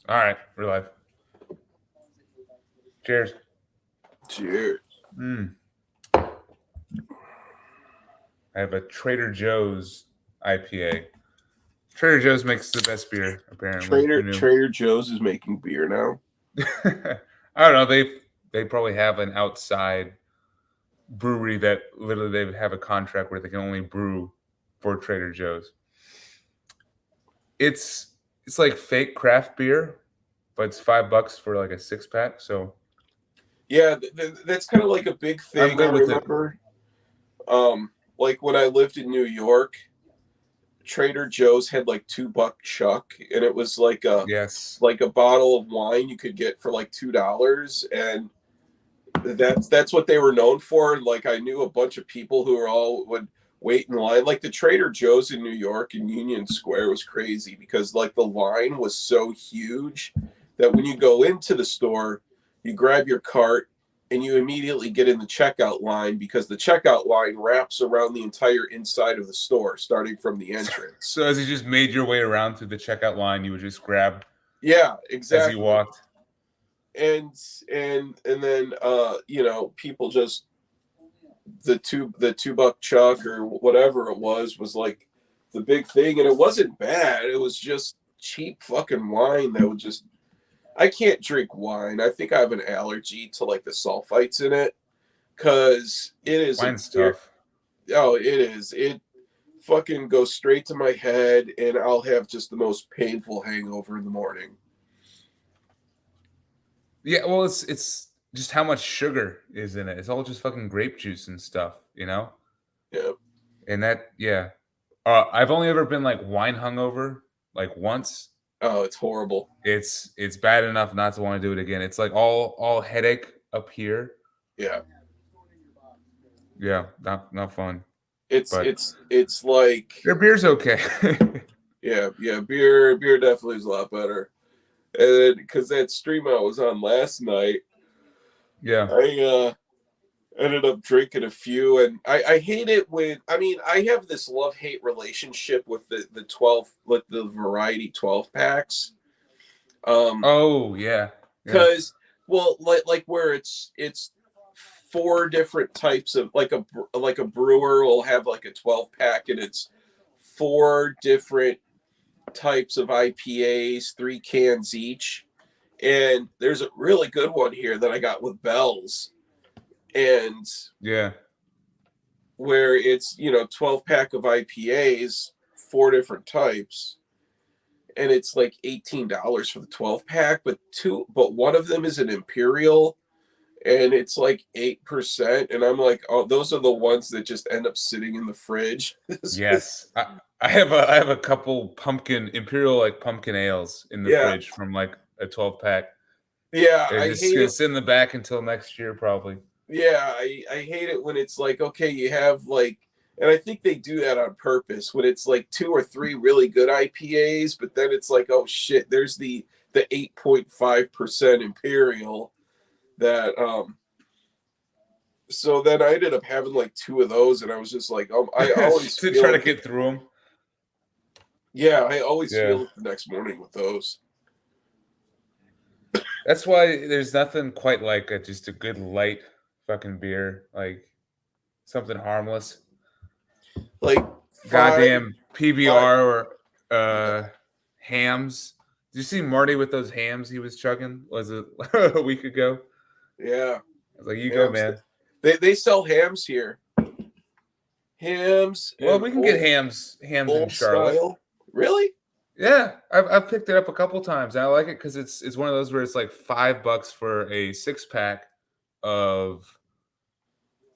All right, we're live. Cheers. Cheers. Mm. I have a Trader Joe's IPA. Trader Joe's makes the best beer, apparently. Who Trader knew? Trader Joe's is making beer now. I don't know. They probably have an outside brewery that literally they have a contract where they can only brew for Trader Joe's. It's it's like fake craft beer, but it's $5 for like a 6 pack. So Yeah, that's kind of like a big I'm thing. I good with it. remember, like when I lived in New York, Trader Joe's had like $2 chuck, and it was Yes. like a bottle of wine you could get for like $2, and that's what they were known for. Like I knew a bunch of people who were all would wait in line. Like the Trader Joe's in New York in Union Square was crazy because like the line was so huge that when you go into the store, you grab your cart and you immediately get in the checkout line because the checkout line wraps around the entire inside of the store, starting from the entrance. So as you just made your way around through the checkout line, you would just grab Yeah, as you exactly. walked. And and then people just the $2 chuck or whatever it was like the big thing, and it wasn't bad. It was just cheap fucking wine that would just. I can't drink wine. I think I have an allergy to like the sulfites in it because it is a Wine's beer. tough. Oh, it is. It fucking goes straight to my head, and I'll have just the most painful hangover in the morning. Yeah, well, it's just how much sugar is in it. It's all just fucking grape juice and stuff. Yeah. And that, yeah. I've only ever been like wine hungover, like once. Oh, it's horrible. It's bad enough not to want to do it again. It's like all headache up here. Yeah. Yeah, not fun. It's But it's it's like their beer's okay. yeah. Beer definitely is a lot better. And because that stream I was on last night, Yeah. I ended up drinking a few, and I hate it when I have this love hate relationship with the 12 with the variety 12 packs. Oh yeah, yeah, Because well, like where it's four different types of like a brewer will have like a 12 pack, and it's four different types of IPAs, 3 cans each. And there's a really good one here that I got with Bell's, and yeah. where it's 12 pack of IPAs, four different types, and it's like $18 for the 12 pack, but one of them is an imperial, and it's like 8%, and I'm like, oh, those are the ones that just end up sitting in the fridge. Yes. I have a couple pumpkin imperial like pumpkin ales in the Yeah, fridge from like a 12 pack. yeah, They're I just hate gonna it. sit in the back until next year probably. Yeah, I hate it when it's like, okay, you have like, and I think they do that on purpose when it's like two or three really good IPAs, but then it's like, oh shit, there's the 8.5% Imperial that so then I ended up having like two of those, and I was just like, I always To try feel to it. get through them. Yeah, I always Yeah. feel it the next morning with those. That's why there's nothing quite like just a good light fucking beer, like something harmless. Like five, Goddamn five. PBR or Yeah, hams. Did you see Marty with those hams he was chugging? Was it a week ago? yeah. I was like, you go, Hams. man. They sell hams here. Hams Well, and we can get hams in old Charlotte. style. Really? Yeah, I've picked it up a couple times. I like it because it's one of those where it's like $5 for a 6 pack of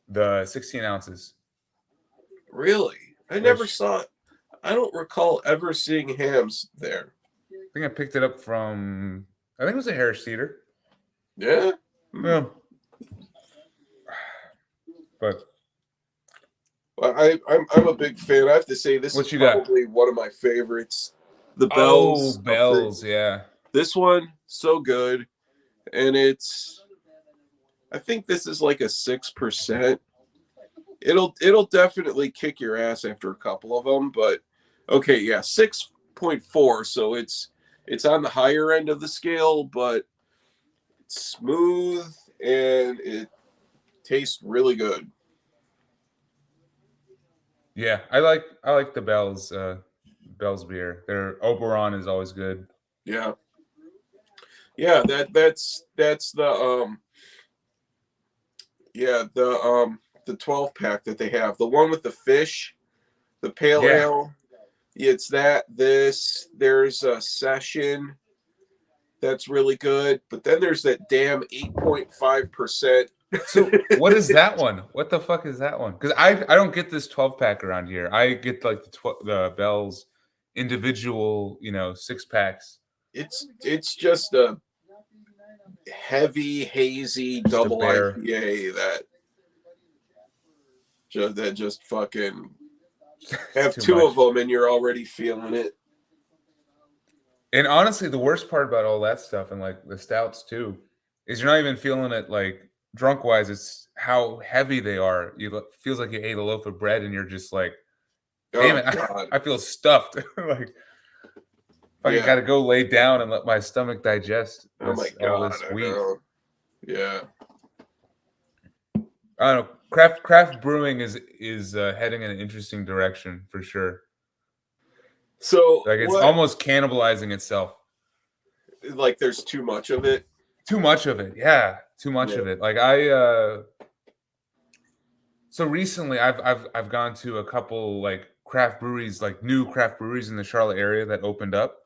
the 16 ounces. Really? I never Which saw it. I don't recall ever seeing hams there. I think I picked it up from. I think it was a Harris Teeter. Yeah. Hmm. Yeah, but Well, I'm a big fan. I have to say this is what you got? probably one of my favorites. The Oh, Bells of the bells. Yeah, this one so good, and it's I think this is like a 6%. It'll definitely kick your ass after a couple of them, but okay, yeah, 6.4. So It's on the higher end of the scale, but it's smooth and it tastes really good. Yeah, I like the Bell's beer. Their Oberon is always good. Yeah. Yeah, that's the 12 pack that they have. The one with the fish, the pale Yeah. ale. It's there's a session that's really good, but then there's that damn 8.5%. So what is that one? What the fuck is that one? Because I don't get this 12 pack around here. I get like the Bell's individual, 6 packs. It's just a heavy, hazy Just a double bear. IPA that just fucking have Too two much. of them and you're already feeling it. And honestly, the worst part about all that stuff and like the stouts too is you're not even feeling it like drunk wise. It's how heavy they are. Feels like you ate a loaf of bread and you're just like, damn Oh it, God. I feel stuffed. Like I Yeah. got to go lay down and let my stomach digest Oh my all God. this I wheat. know. Yeah. I don't know. Craft brewing is heading in an interesting direction for sure. So Like it's what? almost cannibalizing itself. Like there's too much of it. Too much of it, yeah. Too much Yeah. of it. Like so recently I've gone to a couple like craft breweries, like new craft breweries in the Charlotte area that opened up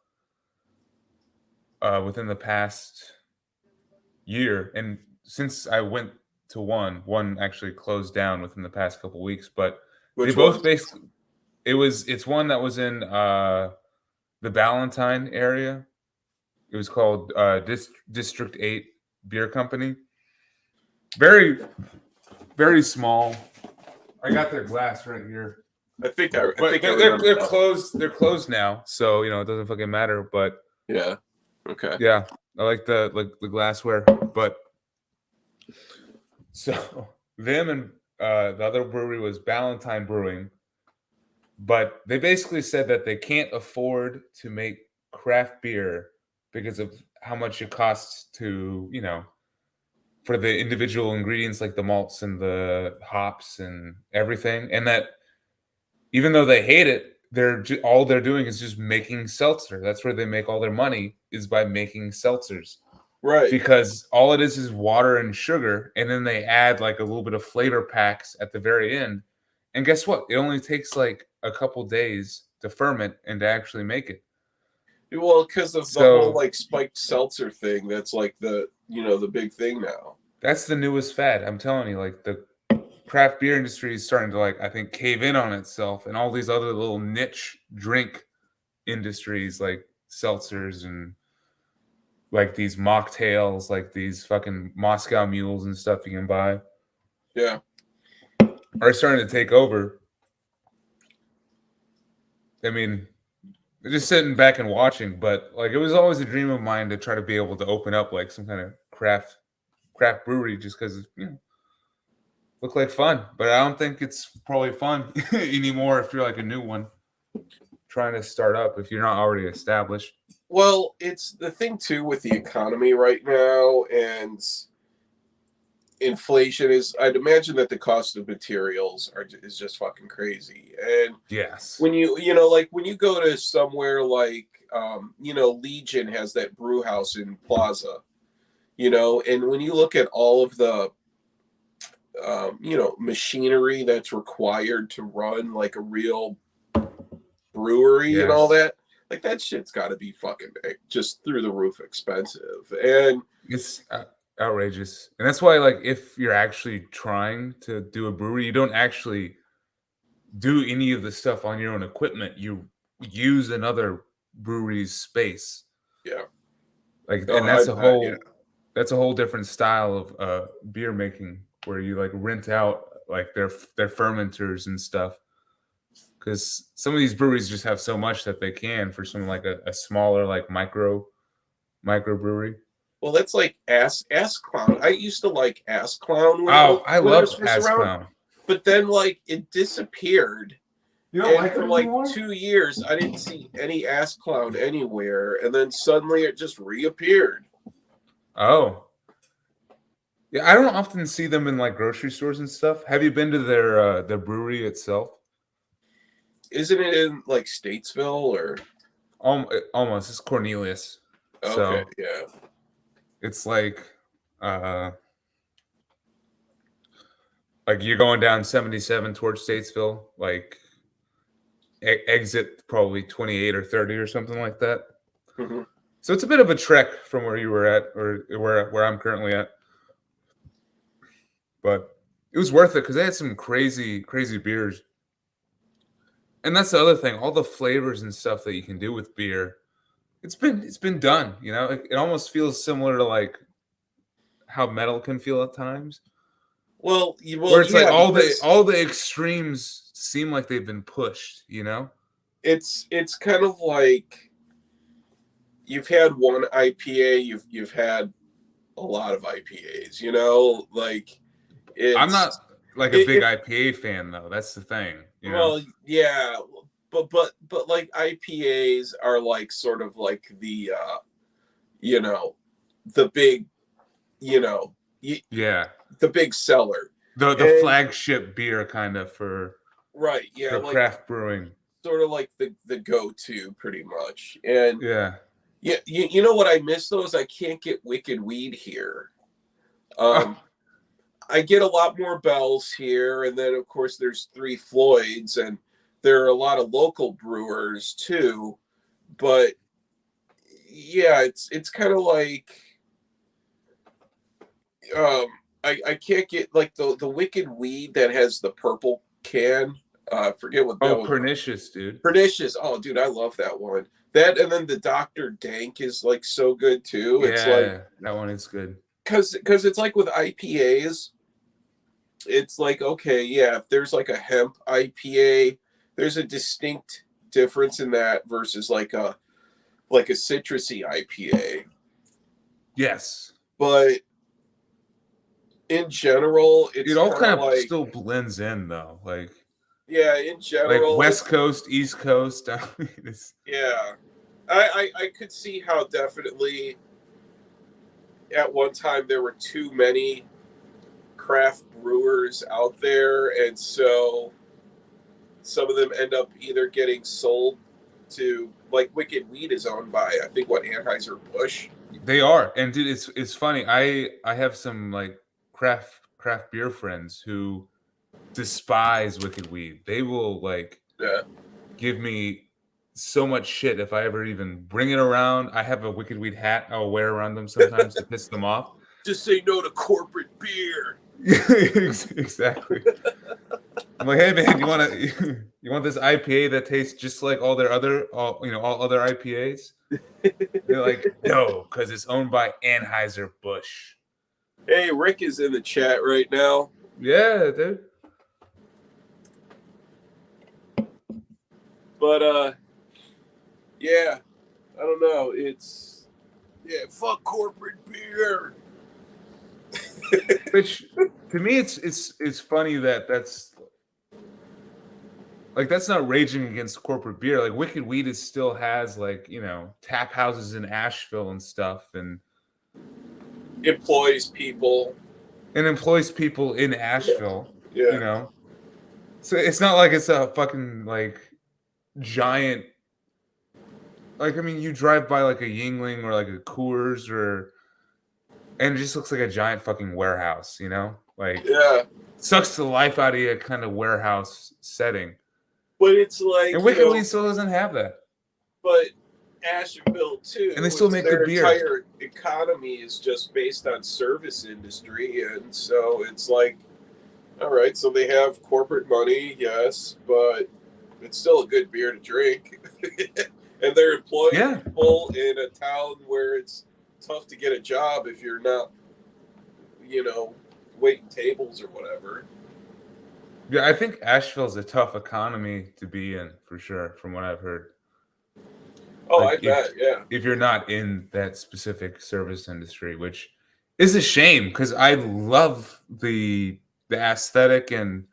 within the past year, and since I went to one actually closed down within the past couple weeks, but they Which both one? basically it's one that was in the Ballantine area. It was called District 8 Beer Company. Very, very small. I got their glass right here. I think But I they're remember that. closed. They're closed now, so it doesn't fucking matter. But Yeah. Okay. yeah, I like the glassware. But so them and the other brewery was Ballantine Brewing, but they basically said that they can't afford to make craft beer because of how much it costs to for the individual ingredients like the malts and the hops and everything, and that even though they hate it, all they're doing is just making seltzer. That's where they make all their money, is by making seltzers. Right. Because all it is water and sugar, and then they add like a little bit of flavor packs at the very end. And guess what? It only takes like a couple days to ferment and to actually make it. Well, because of the whole So like spiked seltzer thing, that's like the big thing now. that's the newest fad. I'm telling you, like the craft beer industry is starting to I think cave in on itself, and all these other little niche drink industries like seltzers and like these mocktails, like these fucking Moscow mules and stuff you can buy, Yeah. are starting to take over. I mean, just sitting back and watching, but like it was always a dream of mine to try to be able to open up like some kind of craft brewery, just because look like fun. But I don't think it's probably fun anymore if you're like a new one trying to start up, if you're not already established. Well, it's the thing too with the economy right now and inflation is. I'd imagine that the cost of materials is just fucking crazy. And Yes. when when you go to somewhere like Legion has that brew house in Plaza, and when you look at all of the machinery that's required to run like a real brewery and all that, like that shit's got to be fucking just through the roof expensive, and it's outrageous. And that's why, like, if you're actually trying to do a brewery, you don't actually do any of the stuff on your own equipment. You use another brewery's space. Yeah. Like, and that's a whole different style of beer making, where you like rent out like their fermenters and stuff. Because some of these breweries just have so much that they can for something like a smaller like micro brewery. Well, that's like Ass Clown. I used to like Ass Clown. I love Ass Clown. But then like it disappeared, You don't And like for it like anymore? 2 years, I didn't see any Ass Clown anywhere, and then suddenly it just reappeared. Oh. Yeah, I don't often see them in like grocery stores and stuff. Have you been to their brewery itself? Isn't it in like Statesville or? Almost. It's Cornelius. Okay, So yeah. it's uh like you're going down 77 towards Statesville, like exit probably 28 or 30 or something like that. Hmm. So it's a bit of a trek from where you were at or where I'm currently at. But it was worth it because they had some crazy beers. And that's the other thing, all the flavors and stuff that you can do with beer. It's been done, you know. It almost feels similar to like how metal can feel at times, Well, where it's like yeah, all the because all the extremes seem like they've been pushed, you know? it's kind of like you've had one IPA, you've had a lot of IPAs, you know, like I'm not it's like a big it IPA fan though. That's the thing, you know? well, yeah, but like IPAs are like sort of like the you know, the big, you know, Yeah. the big seller. The And flagship beer kind of right, yeah, for like craft brewing. sort of like the go-to pretty much. And Yeah. yeah, you know what I miss though is I can't get Wicked Weed here. Oh, Um, I get a lot more Bells here, and then of course there's Three Floyds, and there are a lot of local brewers too. But yeah, it's kind of like um, I can't get like the Wicked Weed that has the purple can. I forget what that oh, was. pernicious, dude. Pernicious. Oh, dude, I love that one. That and then the Dr. Dank is like so good too. It's like Yeah, that one is good. because it's like with IPAs, it's like okay, yeah, if there's like a hemp IPA, there's a distinct difference in that versus like a citrusy IPA. Yes. But in general, It it's all kind kind of of like still blends in though. yeah, in Like general, West Coast, East Coast. I mean, yeah. I could see how definitely at one time there were too many craft brewers out there, and so some of them end up either getting sold to like Wicked Weed is owned by I think what Anheuser Busch. they are. And dude, it's funny. I have some like craft beer friends who despise Wicked Weed. They will like Yeah. give me so much shit if I ever even bring it around. I have a Wicked Weed hat I'll wear around them sometimes to piss them off. Just say no to corporate beer. Exactly. I'm like, hey man, you want this IPA that tastes just like all all other IPAs? They're like, no, because it's owned by Anheuser Busch. Hey, Rick is in the chat right now. Yeah, dude. But yeah, I don't know. It's yeah, fuck corporate beer. Which to me, it's funny that that's not raging against corporate beer. Like Wicked Weed is still has like tap houses in Asheville and stuff, and Employs people. employs people in Asheville. You Yeah. know, so it's not like it's a fucking like giant. Like I mean, you drive by like a Yingling or like a Coors and it just looks like a giant fucking warehouse. You know, like Yeah. sucks the life out of you kind of warehouse setting. But it's like, And Wicked Weed still doesn't have that. but Asheville too. And they still make their good beer. entire economy is just based on service industry, and so it's like, all right, so they have corporate money, yes, but it's still a good beer to drink, and they're employing Yeah. people in a town where it's tough to get a job if you're not, waiting tables or whatever. Yeah, I think Asheville's a tough economy to be in for sure, from what I've heard. Oh, Like, I bet, yeah. If you're not in that specific service industry, which is a shame because I love the aesthetic and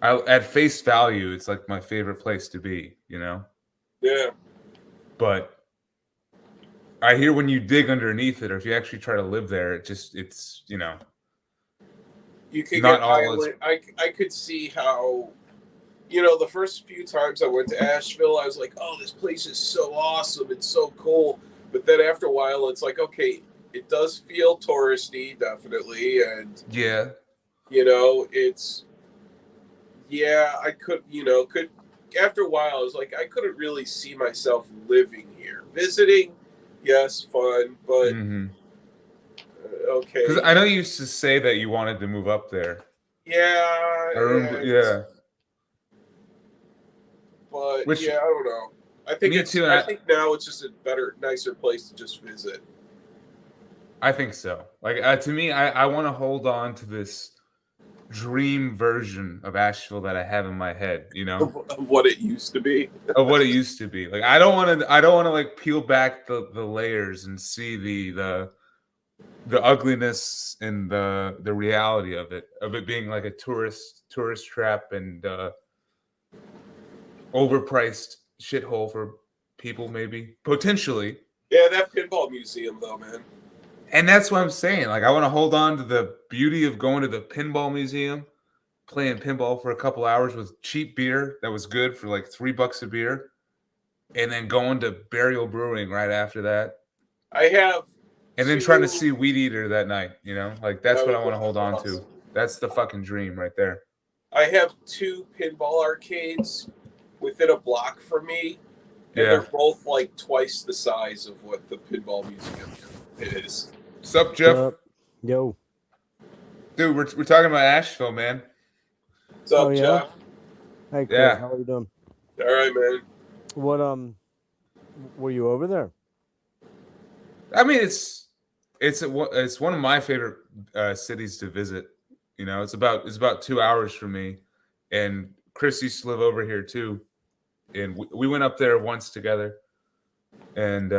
at face value, it's like my favorite place to be, you know. Yeah. But I hear when you dig underneath it, or if you actually try to live there, it's you know, You could not get all violent. I could see how, you know, the first few times I went to Asheville, I was like, oh, this place is so awesome. It's so cool. But then after a while, it's like, okay, it does feel touristy, definitely. And, yeah. you know, it's, yeah, I could, you know, after a while, I was like, I couldn't really see myself living here. Visiting, yes, fun, but Mm-hmm. okay. Because I know you used to say that you wanted to move up there. Yeah, I remember, yeah. but Which yeah, I don't know. I think me too. I think now it's just a better, nicer place to just visit. I think so. Like to me, I want to hold on to this dream version of Asheville that I have in my head, you know, Of what it used to be. of what it used to be. Like I don't want to like peel back the layers and see the ugliness and the reality of it being like a tourist trap and overpriced shithole for people, maybe potentially. Yeah, that pinball museum though, man. And that's what I'm saying. Like I want to hold on to the beauty of going to the pinball museum, playing pinball for a couple hours with cheap beer that was good for like $3 a beer, and then going to Burial Brewing right after that, I have and then trying to two. see Weed Eater that night. You know, like that's what I want to hold on Awesome. to. That's the fucking dream right there. I have two pinball arcades within a block from me, and Yeah. they're both like twice the size of what the pinball museum is. Sup, Jeff? Yo. Dude, we're talking about Asheville, man. What's up, Oh, yeah? Jeff? Hey, Chris, Yeah. how are you doing? All right, man. What were you over there? I mean, it's one of my favorite cities to visit. You know, it's about 2 hours from me, and Chris used to live over here too, and we went up there once together, and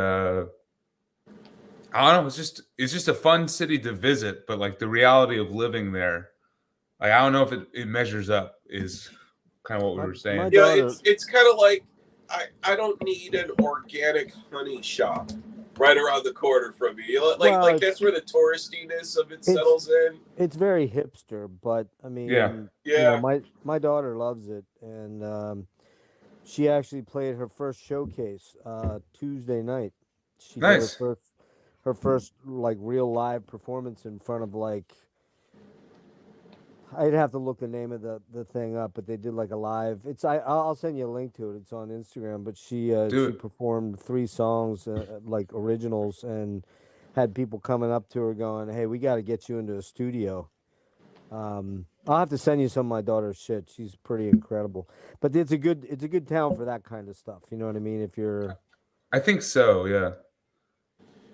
I don't know, it's just a fun city to visit, but like the reality of living there, like I don't know if it measures up. Is kind of what we were saying. my Yeah, daughter- it's kind of like I don't need an organic honey shop right around the corner from me. Well, Like that's where the touristiness of it settles in. It's very hipster, but I mean, Yeah. you Yeah. know, my daughter loves it, and she actually played her first showcase Tuesday night. She did Nice. her first like real live performance in front of like. I'd have to look the name of the thing up, but they did like a live. I'll send you a link to it. It's on Instagram. But she performed 3 songs like originals and had people coming up to her going, "Hey, we got to get you into a studio." I'll have to send you some of my daughter's shit. She's pretty incredible. But it's a good town for that kind of stuff. You know what I mean? If you're I think so. Yeah.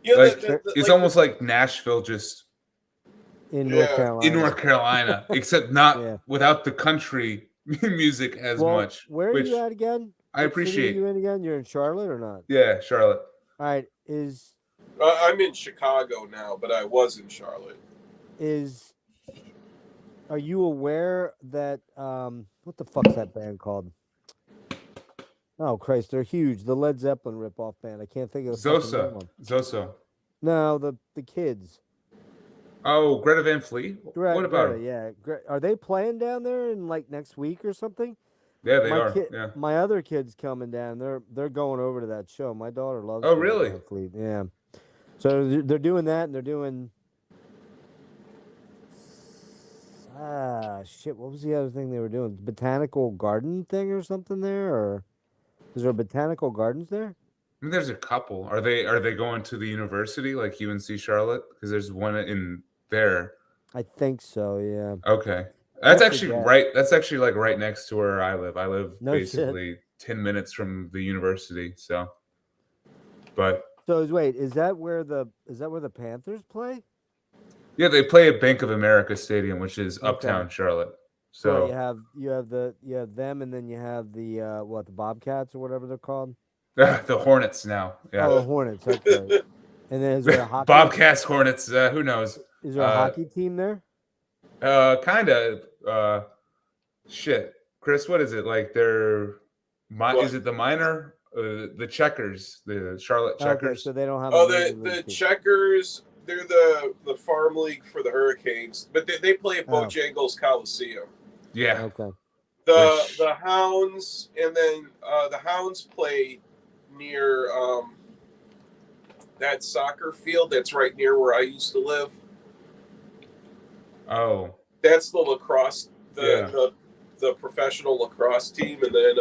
Yeah, Like it's almost like Nashville, just in Yeah. North Carolina. in North Carolina, except not Yeah. without the country music as Well, much. Where are which you at again? I What city appreciate. are you in again? You're in Charlotte or not? Yeah, Charlotte. All right. I'm in Chicago now, but I was in Charlotte. Are you aware that what the fuck's that band called? Oh Christ, they're huge. The Led Zeppelin ripoff band. I can't think of the fucking name of them. Zoso. No, the kids. Oh, Greta Van Fleet. What about her? Yeah, are they playing down there in like next week or something? Yeah, they my are. kid, Yeah. my other kid's coming down. They're going over to that show. My daughter loves. Oh, Greta really? Van Fleet. Yeah. So they're doing that, and they're doing. Shit. What was the other thing they were doing? Botanical garden thing or something there, or is there botanical gardens there? I mean, there's a couple. Are they going to the university like UNC Charlotte? Because there's one in there. I think so. Yeah. Okay. That's I actually forget. right. That's actually like right next to where I live. I live No shit. basically 10 minutes from the university. So, but So is that where the Panthers play? yeah, they play at Bank of America Stadium, which is uptown Okay. Charlotte. So So you have them, and then you have the the Bobcats or whatever they're called. the Hornets now. Yeah. Oh, the Hornets. Okay. And then is there a hockey? Bobcats, Hornets. Who knows? Is there a hockey team there? Kind of. Shit. Chris, what is it like? What? Is it the minor, the Checkers, the Charlotte Okay, Checkers? so they don't have. Oh, a major the league team. Checkers. They're the farm league for the Hurricanes, but they play at Oh. Bojangles Coliseum. Yeah. Okay. The Hounds, and then the Hounds play near that soccer field that's right near where I used to live. Oh. That's the lacrosse, the professional lacrosse team, and then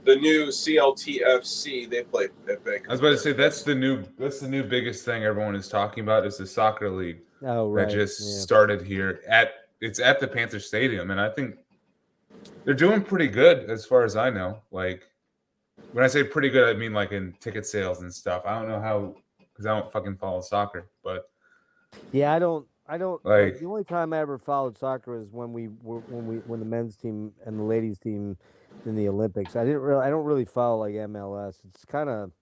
the new CLTFC. They play at Bank. I was about to say that's the new biggest thing everyone is talking about is the soccer league Oh, right. that just started here it's at the Panther Stadium, and I think they're doing pretty good as far as I know. Like when I say pretty good, I mean like in ticket sales and stuff. I don't know how because I don't fucking follow soccer, but Yeah, I don't. Like- The only time I ever followed soccer is when the men's team and the ladies team in the Olympics. I don't really follow like MLS. It's kind of.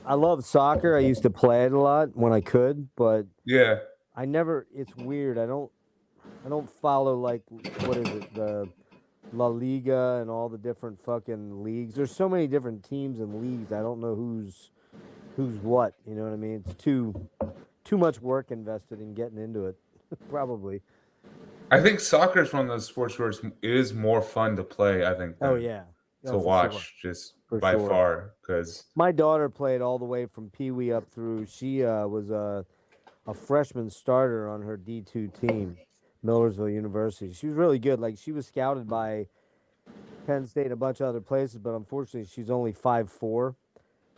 I love soccer. I used to play it a lot when I could, but yeah, I never. It's weird. I don't follow like what is it, the La Liga and all the different fucking leagues. There's so many different teams and leagues. I don't know who's what. You know what I mean? It's too much work invested in getting into it. Probably. I think soccer is one of those sports where it is more fun to play. I think. Oh than yeah. to for watch sure. just For by sure. far because My daughter played all the way from Pee Wee up through. She was a freshman starter on her D2 team, Millersville University. She was really good. Like she was scouted by Penn State and a bunch of other places, but unfortunately she's only 5'4".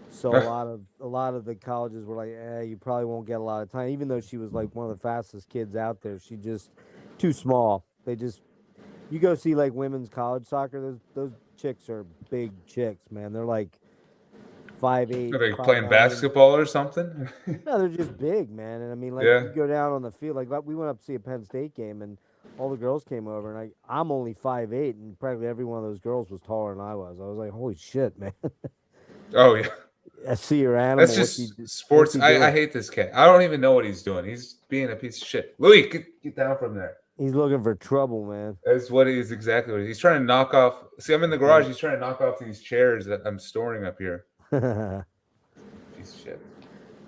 So a lot of the colleges were like, you probably won't get a lot of time. Even though she was like one of the fastest kids out there, she just too small. You go see like women's college soccer. Those chicks are big chicks, man. They're like 5'8". are they 5'9". playing basketball or something? No, they're just big, man. And I mean, like Yeah. you go down on the field. Like we went up to see a Penn State game, and all the girls came over, and I'm only 5'8", and practically every one of those girls was taller than I was. I was like, holy shit, man. Oh yeah. I see your animal. That's what's just he sports. doing? I hate this cat. I don't even know what he's doing. He's being a piece of shit. Louis, get down from there. He's looking for trouble, man. That's what he is exactly. He's trying to knock off. See, I'm in the garage. He's trying to knock off these chairs that I'm storing up here. So Piece of shit.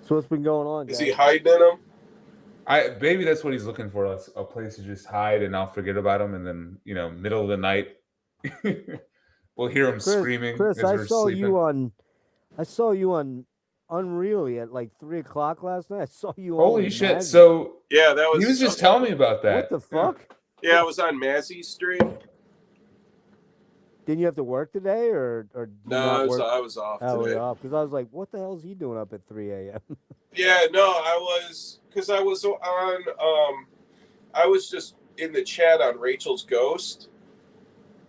what's been going on, Is guys? he hiding in them? Maybe that's what he's looking for. A place to just hide, and I'll forget about him. And then middle of the night, we'll hear him screaming. Chris, as I we're saw sleeping. you on Unreally at like 3:00 last night. I saw you. Holy on shit! Mazzy. So Yeah, that was. he was just telling me about that. What the fuck? Yeah, I was on Mazzy's stream. Didn't you have to work today, or did you No, not work? I was off Oh, today. you're off, because I was like, what the hell is he doing up at 3 a.m.? Yeah, no, I was because I was on. I was just in the chat on Rachel's Ghost,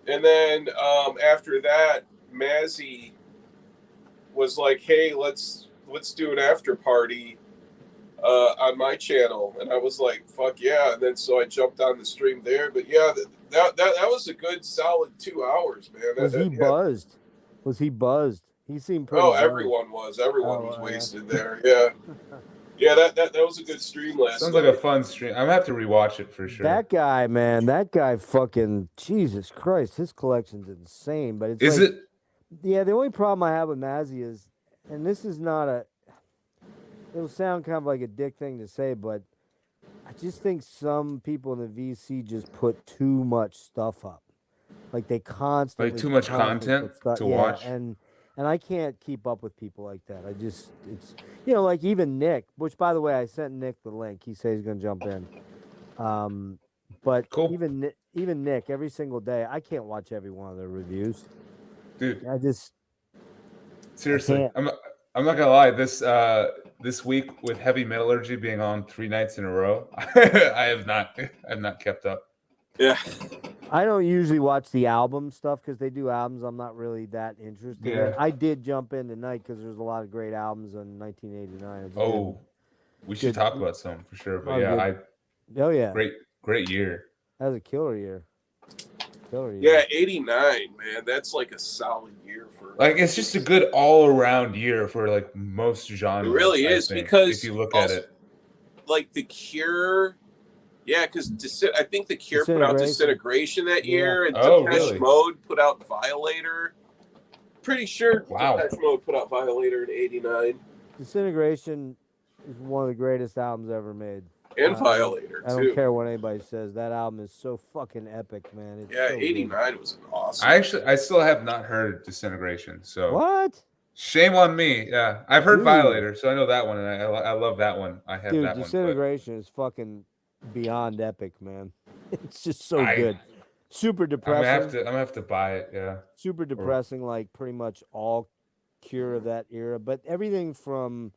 and then after that, Mazzy was like, "Hey, let's do an after party on my channel," and I was like, "Fuck yeah!" And then so I jumped on the stream there. But yeah, that was a good solid 2 hours, man. Was he buzzed? Was he buzzed? He seemed pretty. Oh, buzzed. everyone was. Everyone was yeah. wasted there. Yeah. Yeah, that was a good stream last Sounds night. like a fun stream. I'm gonna have to rewatch it for sure. That guy, man, that guy, fucking Jesus Christ, his collection's insane. But it's Is like, it? Yeah, the only problem I have with Mazzy is, and this is not it'll sound kind of like a dick thing to say, but I just think some people in the VC just put too much stuff up. Like they constantly Like too much constantly content put stuff, to watch? And I can't keep up with people like that. It's like even Nick, which by the way, I sent Nick the link. He says he's gonna jump in. But Cool. even Nick, every single day, I can't watch every one of their reviews. Dude, I just seriously, can't. I'm not gonna lie. This week with Heavy Metallurgy being on 3 nights in a row, I have not kept up. Yeah. I don't usually watch the album stuff because they do albums. I'm not really that interested in. Yeah. I did jump in tonight because there's a lot of great albums in 1989. It's a Oh, we should good- talk about some for sure. But Oh, yeah, good. Oh yeah, great year. that was a killer year. Yeah, 89, man. That's like a solid year for. Like it's just a good all around year for like most genres. It really I is think, because if you look also, at it, like The Cure Yeah, because I think the Cure put out Disintegration that year, and Depeche Mode put out Violator. Pretty sure Depeche Mode put out Violator in '89. Disintegration is one of the greatest albums ever made. And Violator, too. I don't care what anybody says. That album is so fucking epic, man. It's so '89 good. was an awesome. I still have not heard Disintegration. So what? Shame on me. Yeah, I've heard Violator, so I know that one, and I love that one. I have that one. Disintegration is fucking beyond epic, man. It's just so good. Super depressing. I'm gonna have to buy it. Yeah. Super depressing, like pretty much all Cure of that era, but everything from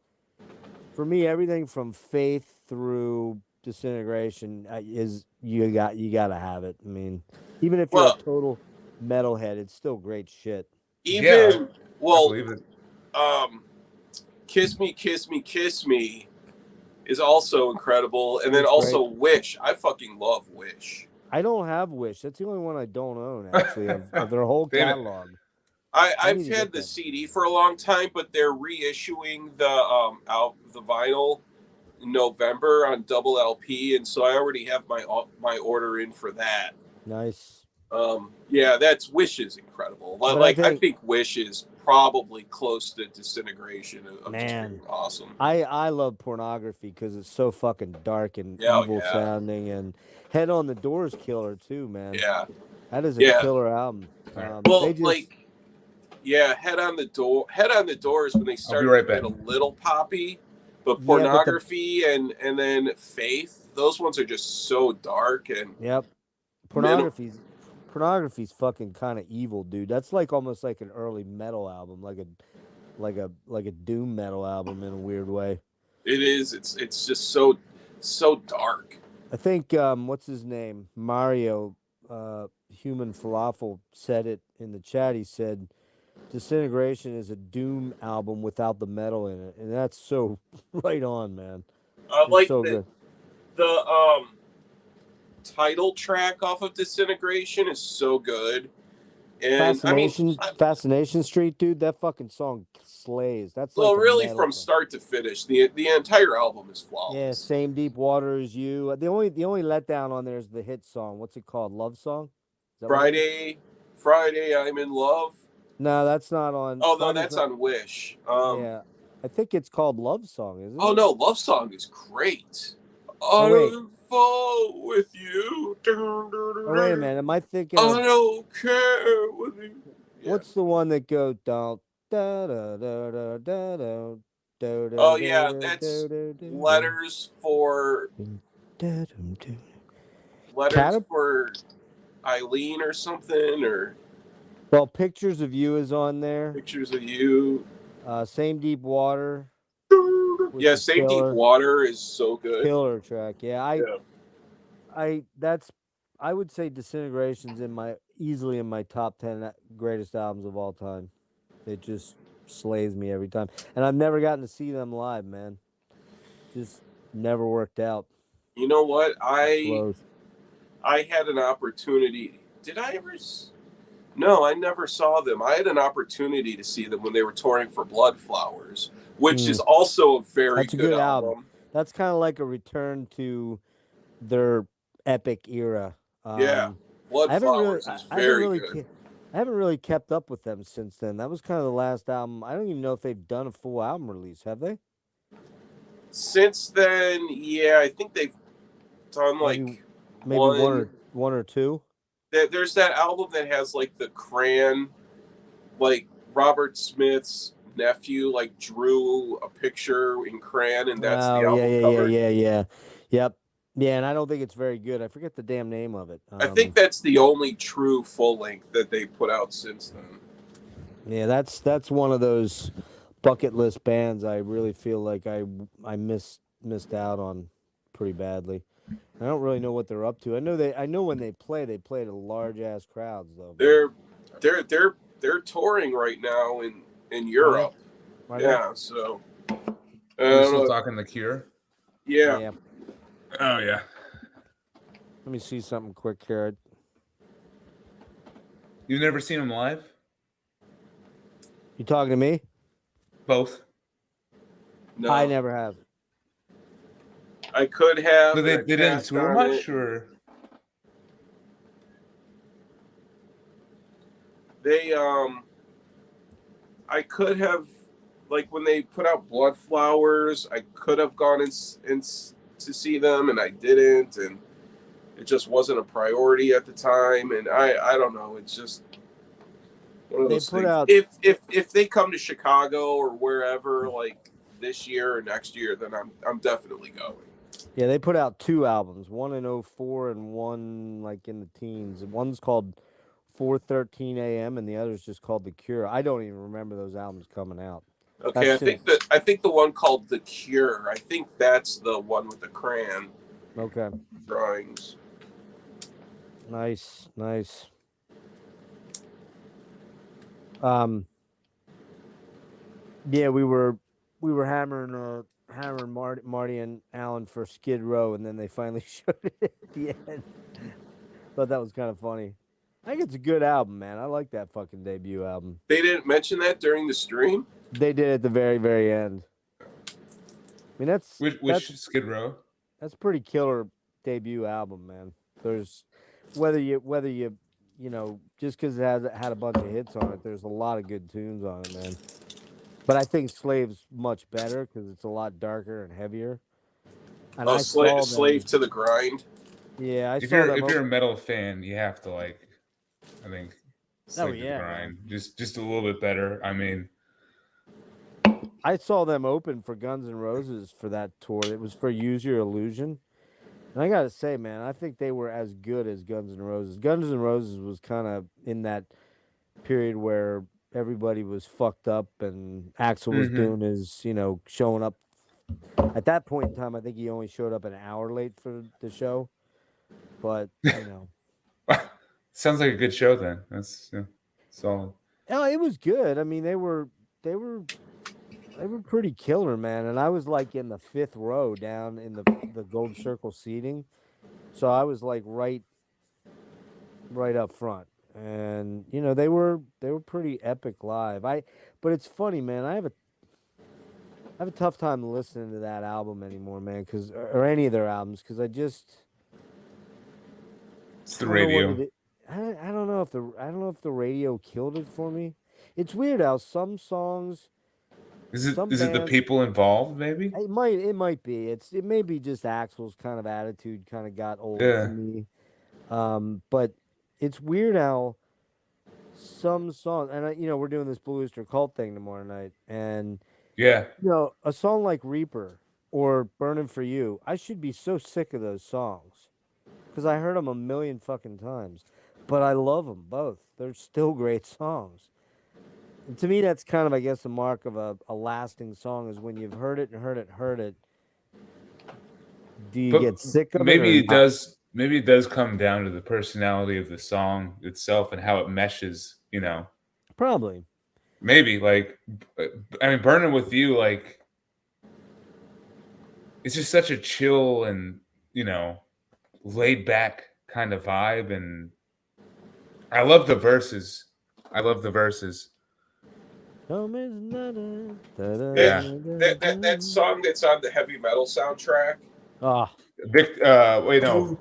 Faith through Disintegration is you gotta have it. I mean, even if you're a total metalhead, it's still great shit. Kiss Me, Kiss Me, Kiss Me is also incredible, and then also Wish. I fucking love Wish. I don't have Wish. That's the only one I don't own, actually, of their whole catalog. I've had the CD for a long time, but they're reissuing the vinyl in November on double LP, and so I already have my order in for that. Nice. That's Wish is incredible. Like I think Wish is probably close to Disintegration of just being awesome. I love Pornography because it's so fucking dark and evil sounding, and Head on the Door is killer too, man. Yeah, that is a killer album. Head on the Door is when they started to get a little poppy, but Pornography and then Faith, those ones are just so dark and Pornography's fucking kind of evil, dude. That's like almost like an early metal album, like a doom metal album in a weird way. It is. It's just so dark. I think what's his name? Mario Human Falafel said it in the chat. He said Disintegration is a doom album without the metal in it, and that's so right on, man. The title track off of Disintegration is so good. And Fascination Street, dude, that fucking song slays. That's really from start to finish. The entire album is flawless. Yeah, Same Deep Water as You. The only letdown on there is the hit song. What's it called? Love Song? Friday, I'm in Love. No, that's not on. Oh no, that's on Wish. I think it's called Love Song, isn't it? Oh no, Love Song is great. I fall with you. Wait a minute, am I thinking? I don't care with you. Yeah. What's the one that goes down? Da da da da da da. Oh yeah, that's Letters for Eileen or something, or well, Pictures of You is on there. Pictures of You. Same Deep Water. Yeah, Same Deep Water is so good. Killer track. Yeah, I would say Disintegration's easily in my top 10 greatest albums of all time. It just slays me every time. And I've never gotten to see them live, man. Just never worked out. You know what? I had an opportunity. Did I ever? No, I never saw them. I had an opportunity to see them when they were touring for Bloodflowers, which is also a very good album. That's kind of like a return to their epic era. Bloodflowers is very good. I haven't really kept up with them since then. That was kind of the last album. I don't even know if they've done a full album release. Have they? Since then, yeah, I think they've done maybe one or two. There's that album that has like the Cran, like Robert Smith's nephew, like drew a picture in Cran, and that's the album cover. Yep. Yeah, and I don't think it's very good. I forget the damn name of it. I think that's the only true full length that they put out since then. Yeah, that's one of those bucket list bands I really feel like I missed out on pretty badly. I don't really know what they're up to. I know when they play to large ass crowds though. They're touring right now in Europe. Right. Yeah, so we're still talking The Cure. Yeah. Oh yeah. Let me see something quick here. You've never seen them live? You talking to me? Both. No, I never have. I could have. So they and I didn't passed tour on much, it. or They I could have, like when they put out Blood Flowers, I could have gone in to see them, and I didn't, and it just wasn't a priority at the time. And I don't know. It's just one of They those put things. out If they come to Chicago or wherever, like this year or next year, then I'm definitely going. Yeah, they put out 2 albums, one in '04 and one like in the teens. One's called 4:13 a.m. and the other's just called The Cure. I don't even remember those albums coming out. Okay, That's since I think the one called The Cure. I think that's the one with the crayon okay. drawings. Nice, nice. Um, yeah, we were hammering Marty and Alan for Skid Row, and then they finally showed it at the end. Thought that was kind of funny. I think it's a good album, man. I like that fucking debut album. They didn't mention that during the stream. They did at the very, very end. I mean, which Skid Row? that's pretty killer debut album, man. There's whether you just because it has had a bunch of hits on it, there's a lot of good tunes on it, man. But I think Slave's much better because it's a lot darker and heavier. And Oh, I saw them, Slave to the Grind. yeah, I If saw you're them. if you're a metal fan, you have to like. I think. Slave to the yeah, Grind. Just a little bit better. I mean, I saw them open for Guns N' Roses for that tour. It was for Use Your Illusion. And I gotta say, man, I think they were as good as Guns N' Roses. Guns N' Roses was kind of in that period where everybody was fucked up and Axl was doing his, showing up. At that point in time, I think he only showed up an hour late for the show. But, sounds like a good show then. That's solid. no, it was good. I mean, they were pretty killer, man. And I was like in the 5th row down in the gold circle seating. So I was like right up front. And they were pretty epic live. But it's funny, man. I have a tough time listening to that album anymore, man, or any of their albums, because It's the I don't know radio. what it is. I don't know if the radio killed it for me. It's weird how some songs, Is it some is it the bands, people involved? Maybe. it might be. It may be just Axl's kind of attitude kind of got old Yeah. to me. But it's weird how some songs, and we're doing this Blue Oyster Cult thing tomorrow night, and Yeah. a song like Reaper or Burning for You, I should be so sick of those songs because I heard them a million fucking times, but I love them both. They're still great songs. And to me, that's kind of, I guess, a mark of a lasting song is when you've heard it and heard it, heard it. Do you But get sick of maybe it? it does. Maybe it does come down to the personality of the song itself and how it meshes. Probably. Maybe like, I mean, Burning with You, like, it's just such a chill and laid back kind of vibe, and I love the verses. Yeah, Yeah. that song that's on the heavy metal soundtrack. Ah, Wait, no.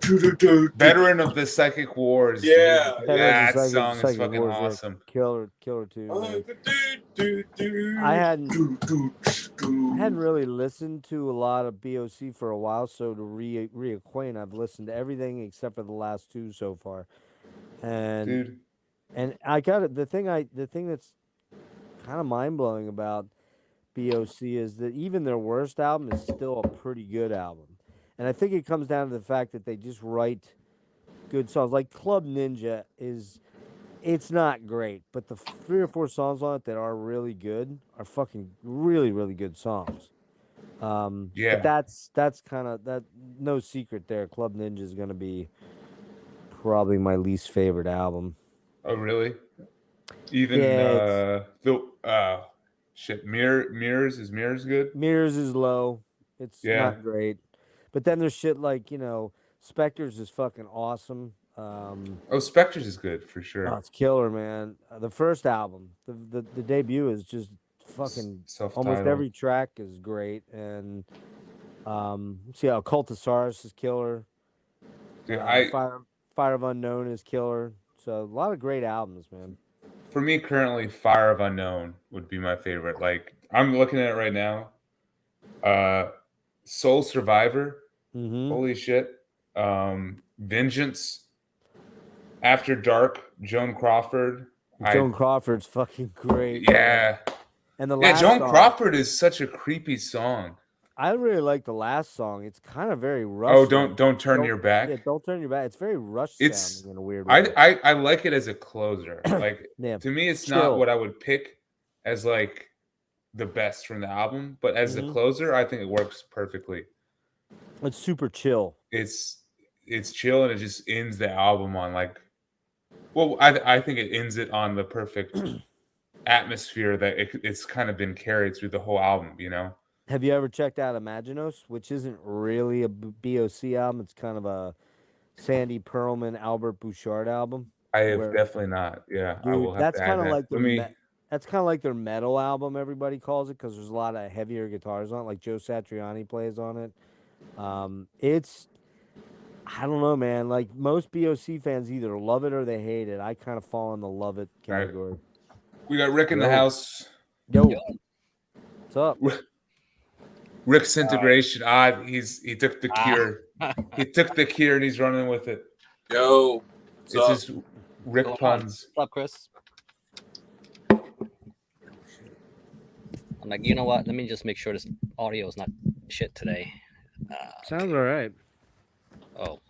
Veteran of the Psychic Wars. Yeah, That song is fucking awesome. Killer tune. I hadn't really listened to a lot of BOC for a while, so to reacquaint, I've listened to everything except for the last 2 so far. And Dude. and I got it. The thing that's kind of mind blowing about BOC is that even their worst album is still a pretty good album. And I think it comes down to the fact that they just write good songs. Like Club Ninja it's not great, but the 3 or 4 songs on it that are really good are fucking really, really good songs. Yeah. But that's kind of that. No secret there. Club Ninja is going to be probably my least favorite album. Oh, really? Even Mirrors is good? Mirrors is low. It's not great. But then there's shit like, Spectres is fucking awesome. Spectres is good for sure. Oh, it's killer, man. The first album, the debut is just fucking Self-titled. almost every track is great, and See, Cultosaurus is killer. Dude, Fire of Unknown is killer. So a lot of great albums, man. For me, currently, Fire of Unknown would be my favorite. Like, I'm looking at it right now. Soul Survivor. Mm-hmm. Holy shit. Vengeance. After Dark. Joan Crawford. Joan Crawford's fucking great. Yeah. And the last Joan song, Crawford is such a creepy song. I really like the last song. It's kind of very rush. Oh, don't turn your back. Yeah, don't turn your back. It's very rush It's sounding in a weird way. I like it as a closer. Like Yeah, to me, it's chill. not what I would pick as like the best from the album, but as a closer, I think it works perfectly. It's super chill. It's chill and it just ends the album on like, well, I think it ends it on the perfect atmosphere that it's kind of been carried through the whole album, you know. Have you ever checked out Imaginos, which isn't really a BOC album? It's kind of a Sandy Pearlman, Albert Bouchard album. I have definitely not. Yeah, dude, I will have that's to kind add of that. like that's kind of like their metal album. Everybody calls it because there's a lot of heavier guitars on it. Like Joe Satriani plays on it. I don't know, man. Like most BOC fans either love it or they hate it. I kind of fall in the love it category. Right. We got Rick in the house. Yo, what's up? Rick's integration. He took the cure. He took the cure and he's running with it. Yo, it's just Rick puns. What's up, Chris? I'm like, you know what? Let me just make sure this audio is not shit today. Sounds all right. Oh.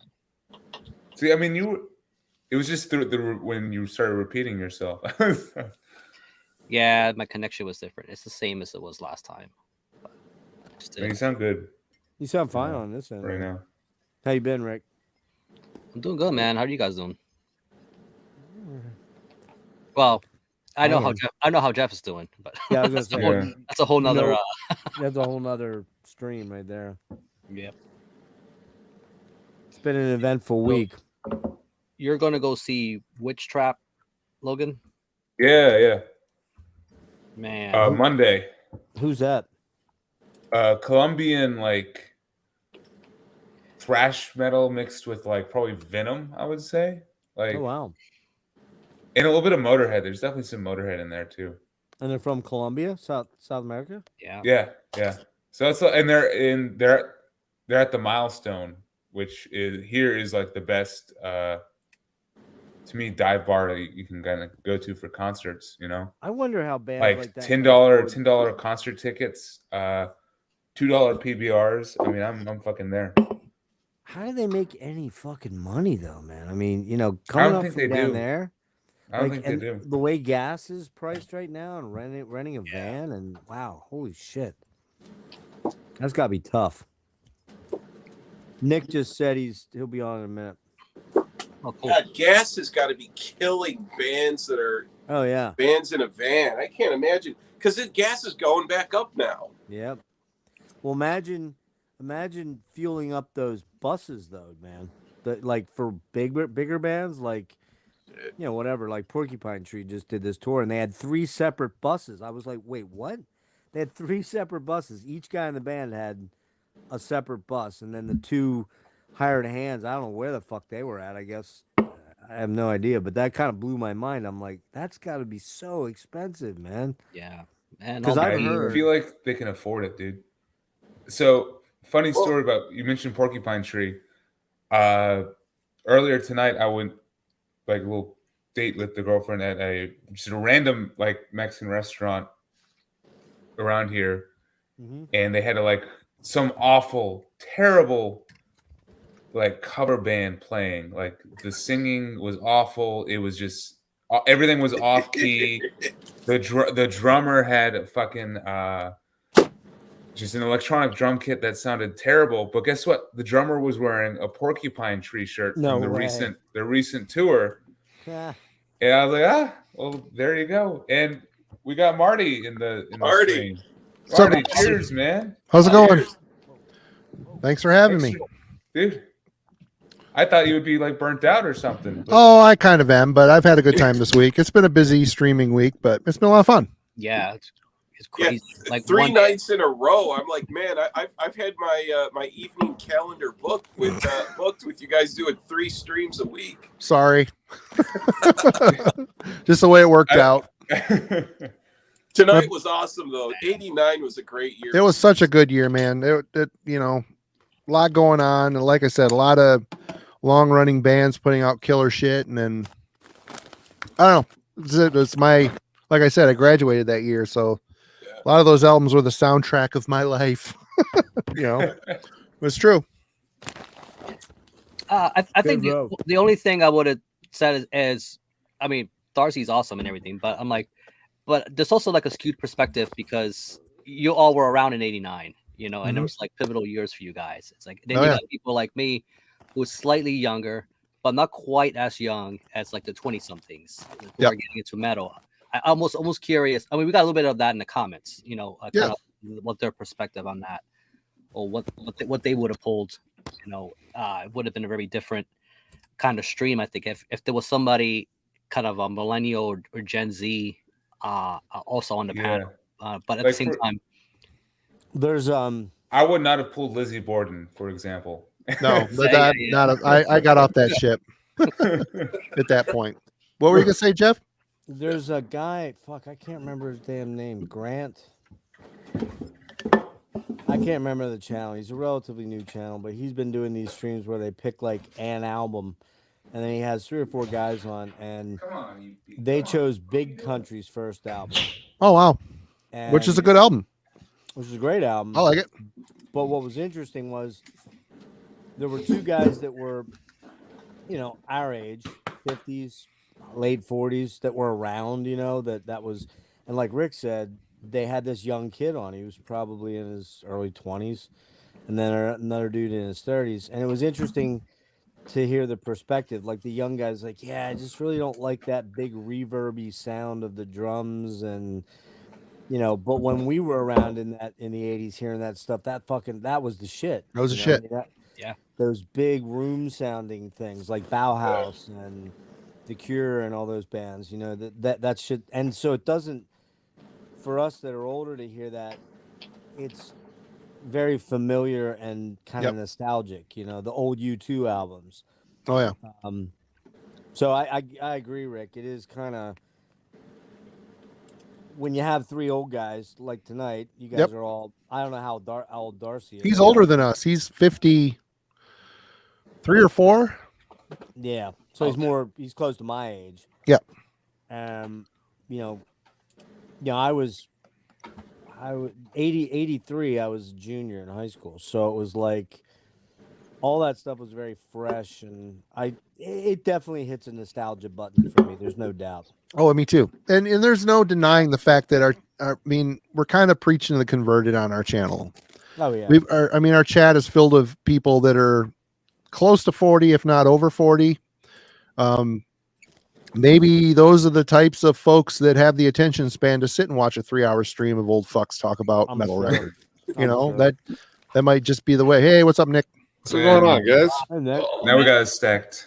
See, I mean, it was just when you started repeating yourself. Yeah, my connection was different. It's the same as it was last time. You sound good. You sound fine on this end right now. How you been, Rick? I'm doing good, man. How are you guys doing? Well, I know how Jeff is doing, but yeah, I was gonna say that's a whole nother. That's a whole nother stream right there. Yep. It's been an eventful week. You're gonna go see Witch Trap, Logan? Yeah. Man. Monday. Who's that? Colombian like thrash metal mixed with like probably Venom, I would say. Like, oh wow. And a little bit of Motorhead. There's definitely some Motorhead in there too. And they're from Colombia, South America? Yeah. So it's and they're at the Milestone, which is like the best to me dive bar that you can kind of go to for concerts, you know. I wonder how bad like that $10 concert tickets, $2 PBRs. I mean, I'm fucking there. How do they make any fucking money though, man? I mean, you know, coming up from down there. I don't think they do. The way gas is priced right now and renting a van and wow, holy shit. That's gotta be tough. Nick just said he'll be on in a minute. Oh, cool. God, gas has got to be killing bands that are bands in a van. I can't imagine because gas is going back up now. Yep. Well, imagine fueling up those buses though, man. Like for bigger bands, like you know, whatever. Like Porcupine Tree just did this tour, and they had 3 separate buses. I was like, wait, what? They had 3 separate buses. Each guy in the band had a separate bus, and then the 2 hired hands. I don't know where the fuck they were at. I guess I have no idea, but that kind of blew my mind. I'm like, that's got to be so expensive, man. Yeah, man. Because I feel like they can afford it, dude. So funny story about you mentioned Porcupine Tree. Earlier tonight, I went like a little date with the girlfriend at just a random like Mexican restaurant around here, and they had some awful, terrible like cover band playing. Like the singing was awful. It was just everything was off key. The drummer had a fucking just an electronic drum kit that sounded terrible. But guess what? The drummer was wearing a Porcupine Tree shirt from the recent tour. Yeah. And I was like, well, there you go. And we got Marty in the stream. Marty, cheers, man. How's it going? Thanks for having me. Dude, I thought you would be like burnt out or something. Oh, I kind of am, but I've had a good time this week. It's been a busy streaming week, but it's been a lot of fun. Yeah, It's crazy. Yeah, like three one nights in a row. I'm like, man, I've had my my evening calendar booked with you guys doing 3 streams a week. Sorry. Just the way it worked out. Tonight was awesome though. 89 was a great year. It was such a good year, man. It you know, a lot going on, and like I said, a lot of long running bands putting out killer shit, and then I don't know. It's my, like I said, I graduated that year, so a lot of those albums were the soundtrack of my life. You know, it's true. I think row. the only thing I would have said is, I mean, Darcy's awesome and everything, but I'm like, but there's also like a skewed perspective because you all were around in '89, you know, and it was like pivotal years for you guys. It's like then you got people like me who was slightly younger, but not quite as young as like the 20-somethings who are getting into metal. I almost curious. I mean, we got a little bit of that in the comments, you know, kind of what their perspective on that, or what they would have pulled. You know, it would have been a very different kind of stream. I think if there was somebody kind of a millennial or Gen Z also on the panel, but at the same time, there's I would not have pulled Lizzie Borden, for example. No, but I got off that ship at that point. What were you gonna say, Jeff? There's a guy, I can't remember his damn name. Grant. I can't remember the channel. He's a relatively new channel, but he's been doing these streams where they pick like an album, and then he has 3 or 4 guys on, and they chose Big Country's first album. Oh wow, and, which is a good album. Which is a great album. I like it. But what was interesting was there were 2 guys that were, you know, our age, 50s, late 40s, that were around, you know, that was, and like Rick said, they had this young kid on. He was probably in his early 20s, and then another dude in his 30s. And it was interesting to hear the perspective. Like the young guy's like, yeah, I just really don't like that big reverby sound of the drums, and you know. But when we were around in the 80s, hearing that stuff, that was the shit. That was the know? shit. Yeah. Those big room sounding things like Bauhaus and The Cure and all those bands, you know, that shit. And so it doesn't, for us that are older to hear that, it's very familiar and kind of nostalgic, you know, the old U2 albums. Oh yeah. So I agree, Rick. It is kind of, when you have 3 old guys like tonight, you guys are all, I don't know how old Darcy is. He's older than us. He's 53 or 4. Yeah. So he's close to my age. Yep. You know, I was 83, I was a junior in high school. So it was like all that stuff was very fresh, and it definitely hits a nostalgia button for me. There's no doubt. Oh, me too. And there's no denying the fact that we're kind of preaching to the converted on our channel. Oh yeah. Our chat is filled with people that are close to 40, if not over 40. Maybe those are the types of folks that have the attention span to sit and watch a 3-hour stream of old fucks talk about metal records. You know, that might just be the way. Hey, what's up, Nick? What's going on, guys? Now we got it stacked.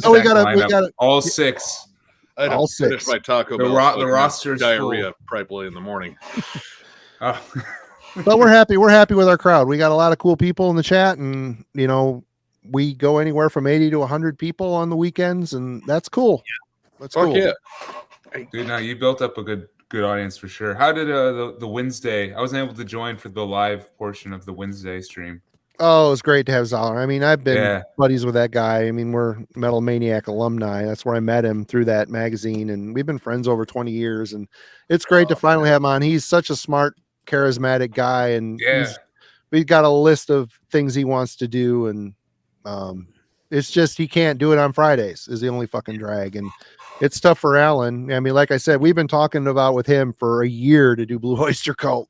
No, we got all 6. I had all to finish 6. my Taco Bell. The roster's diarrhea probably in the morning. Oh. But we're happy. We're happy with our crowd. We got a lot of cool people in the chat, and you know, we go anywhere from 80 to 100 people on the weekends, and that's cool. That's cool. Yeah. Dude, now you built up a good audience for sure. How did the Wednesday? I wasn't able to join for the live portion of the Wednesday stream. Oh, it was great to have Zoller. I mean, I've been buddies with that guy. I mean, we're Metal Maniac alumni. That's where I met him, through that magazine, and we've been friends over 20 years. And it's great to finally have him on. He's such a smart, charismatic guy, and we've got a list of things he wants to do, and it's just he can't do it on Fridays is the only fucking drag, and it's tough for Alan. I mean, like I said, we've been talking about with him for a year to do Blue Oyster Cult.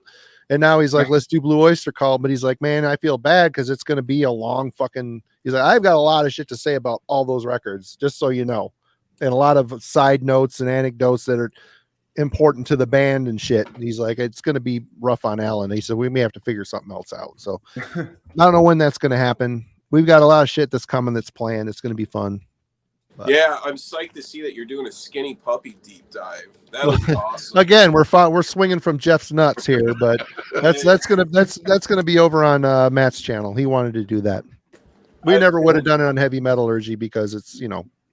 And now he's like, let's do Blue Oyster Cult. But he's like, man, I feel bad because it's going to be a long fucking. He's like, I've got a lot of shit to say about all those records, just so you know. And a lot of side notes and anecdotes that are important to the band and shit. And he's like, it's going to be rough on Alan. He said, we may have to figure something else out. So I don't know when that's going to happen. We've got a lot of shit that's coming that's planned. It's going to be fun. But- Yeah, I'm psyched to see that you're doing a Skinny Puppy deep dive. That was awesome. Again, we're swinging from Jeff's nuts here, but that's gonna be over on Matt's channel. He wanted to do that. We never would have done it on Heavy Metallurgy because it's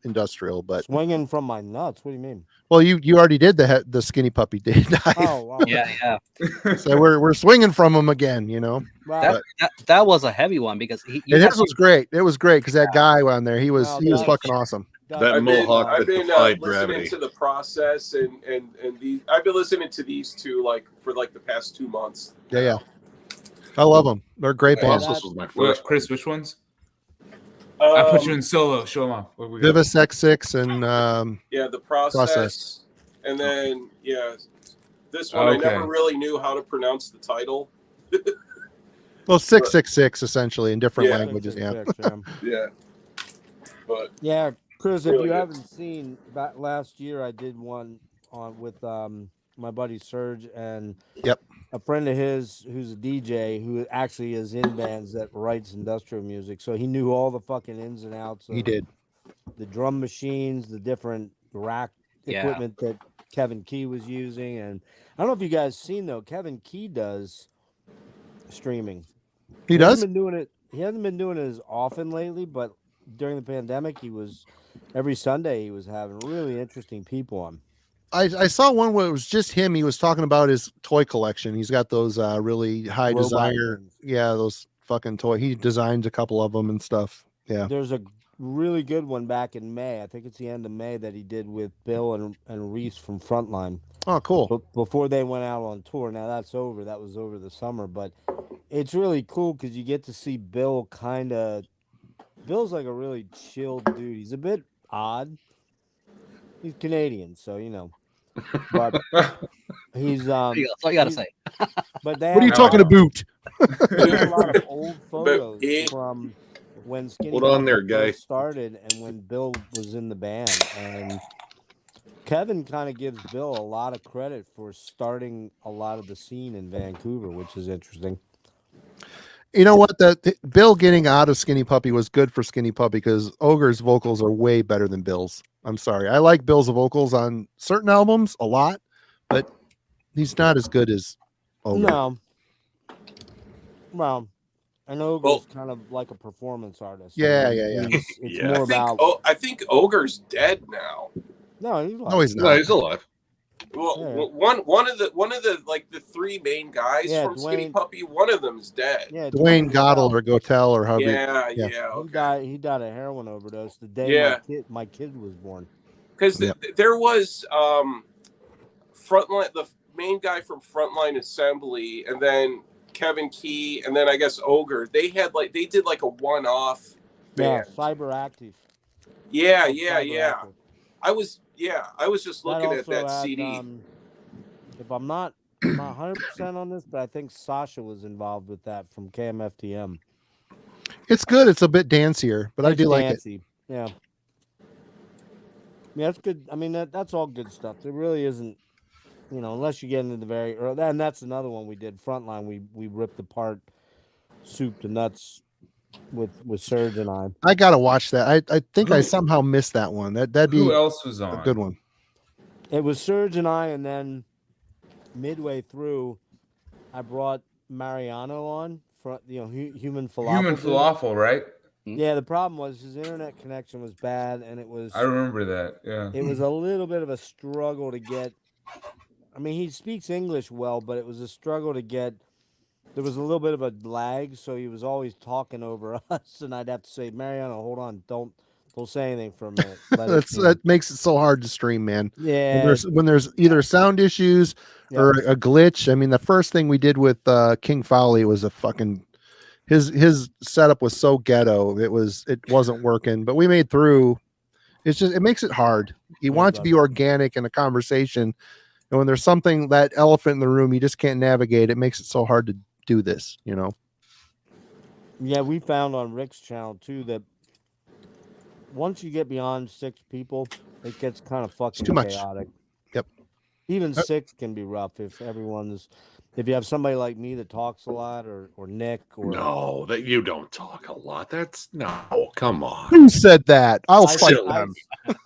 industrial. But Swinging from my nuts. What do you mean? well, you already did the Skinny Puppy dive. Oh, wow. Yeah. So we're swinging from him again. Wow. That was a heavy one because he And his was great. It was great because that guy on there, he was fucking awesome. That I've Mohawk I've that been defied listening gravity. to the process and these. I've been listening to these two for the past 2 months. Yeah. I love them. They're great Yeah, bands. Process was my Well, first. Chris, which ones? I put you Um, in solo. Show them off. What we got? Vivis X6 and Yeah, the process. And then this one I never Okay. really knew how to pronounce the title. 666 essentially in different Yeah. languages. Yeah. 666, Yeah, but Yeah, Chris, if Really you good. haven't seen back last year, I did one with my buddy Serge and Yep. a friend of his who's a DJ who actually is in bands that writes industrial music. So he knew all the fucking ins and outs. He of did. the drum machines, the different rack Yeah. equipment that Kevin Key was using, and I don't know if you guys seen though. Kevin Key does streaming. He He does. hasn't been doing it. He hasn't been doing it as often lately, but during the pandemic, he was every Sunday. He was having really interesting people on. I saw one where it was just him. He was talking about his toy collection. He's got those really high Robot designer, things. those fucking toy. He designs a couple of them and stuff. Yeah. There's a really good one back in May. I think it's the end of May that he did with Bill and Reese from Frontline. Oh, cool. But before they went out on tour. Now that's over. That was over the summer, but it's really cool because you get to see Bill Bill's like a really chill dude. He's a bit odd. He's Canadian, so but he's That's all you gotta say. But they What are you have talking a lot of- about? There's a lot of old photos he- from when Skinny Hold on Puppy there, guy. first started and when Bill was in the band. And Kevin kind of gives Bill a lot of credit for starting a lot of the scene in Vancouver, which is interesting. You know what? Bill getting out of Skinny Puppy was good for Skinny Puppy because Ogre's vocals are way better than Bill's. I'm sorry. I like Bill's vocals on certain albums a lot, but he's not as good as Ogre. No. Well, I know Well- Ogre's kind of like a performance artist. Yeah, I mean, yeah. It's Yeah. more about. I think Ogre's dead now. No, he's like, No, he's No, not. he's alive. Well, Yeah. one of the like the three main guys Yeah, from Skinny Dwayne- Puppy, one of them is dead. yeah, Dwayne Goddell or Gotel or however. Yeah, yeah. yeah, He okay. died of heroin overdose the day Yeah. my kid was born. Because Yeah. there was Frontline, the main guy from Frontline Assembly, and then Kevin Key, and then I guess Ogre. They did like a one-off Yeah, band. Cyberactive. Yeah, Called yeah, yeah. Cyberactive. I was just That looking at also that had, CD. If I'm not 100% on this, but I think Sasha was involved with that from KMFTM. It's good. It's a bit dancier, but I It's do like it. dancey. Yeah. Yeah, that's good. I mean, that's all good stuff. There really isn't, unless you get into the very early. And that's another one we did. Frontline, we ripped apart soup to nuts with Serge and I. I gotta watch that. I think I Who- somehow missed that one. That'd be Who else was a on? good one. It was Serge and I, and then midway through, I brought Mariano on, human falafel. Human dude. falafel, right? Yeah, the problem was his internet connection was bad, and it was I remember that. Yeah. it was a little bit of a struggle to get. I mean, he speaks English well, but it was a struggle to get. There was a little bit of a lag, so he was always talking over us, and I'd have to say, Mariano, hold on, don't say anything for a minute. Let it be." That makes it so hard to stream, man. Yeah, When there's either sound issues or a glitch. I mean, the first thing we did with King Folly was a fucking his setup was so ghetto. It wasn't working, but we made through. It makes it hard. You Yeah, want it it to be does. organic in a conversation, and when there's something, that elephant in the room, you just can't navigate. It makes it so hard to do this. Yeah, we found on Rick's channel too that once you get beyond 6 people, it gets kind of fucking too much. chaotic. Yep. Even 6 can be rough if if you have somebody like me that talks a lot, or Nick, or No, that you don't talk a lot. That's no, come on. Who said that? I'll I, fight silly. them.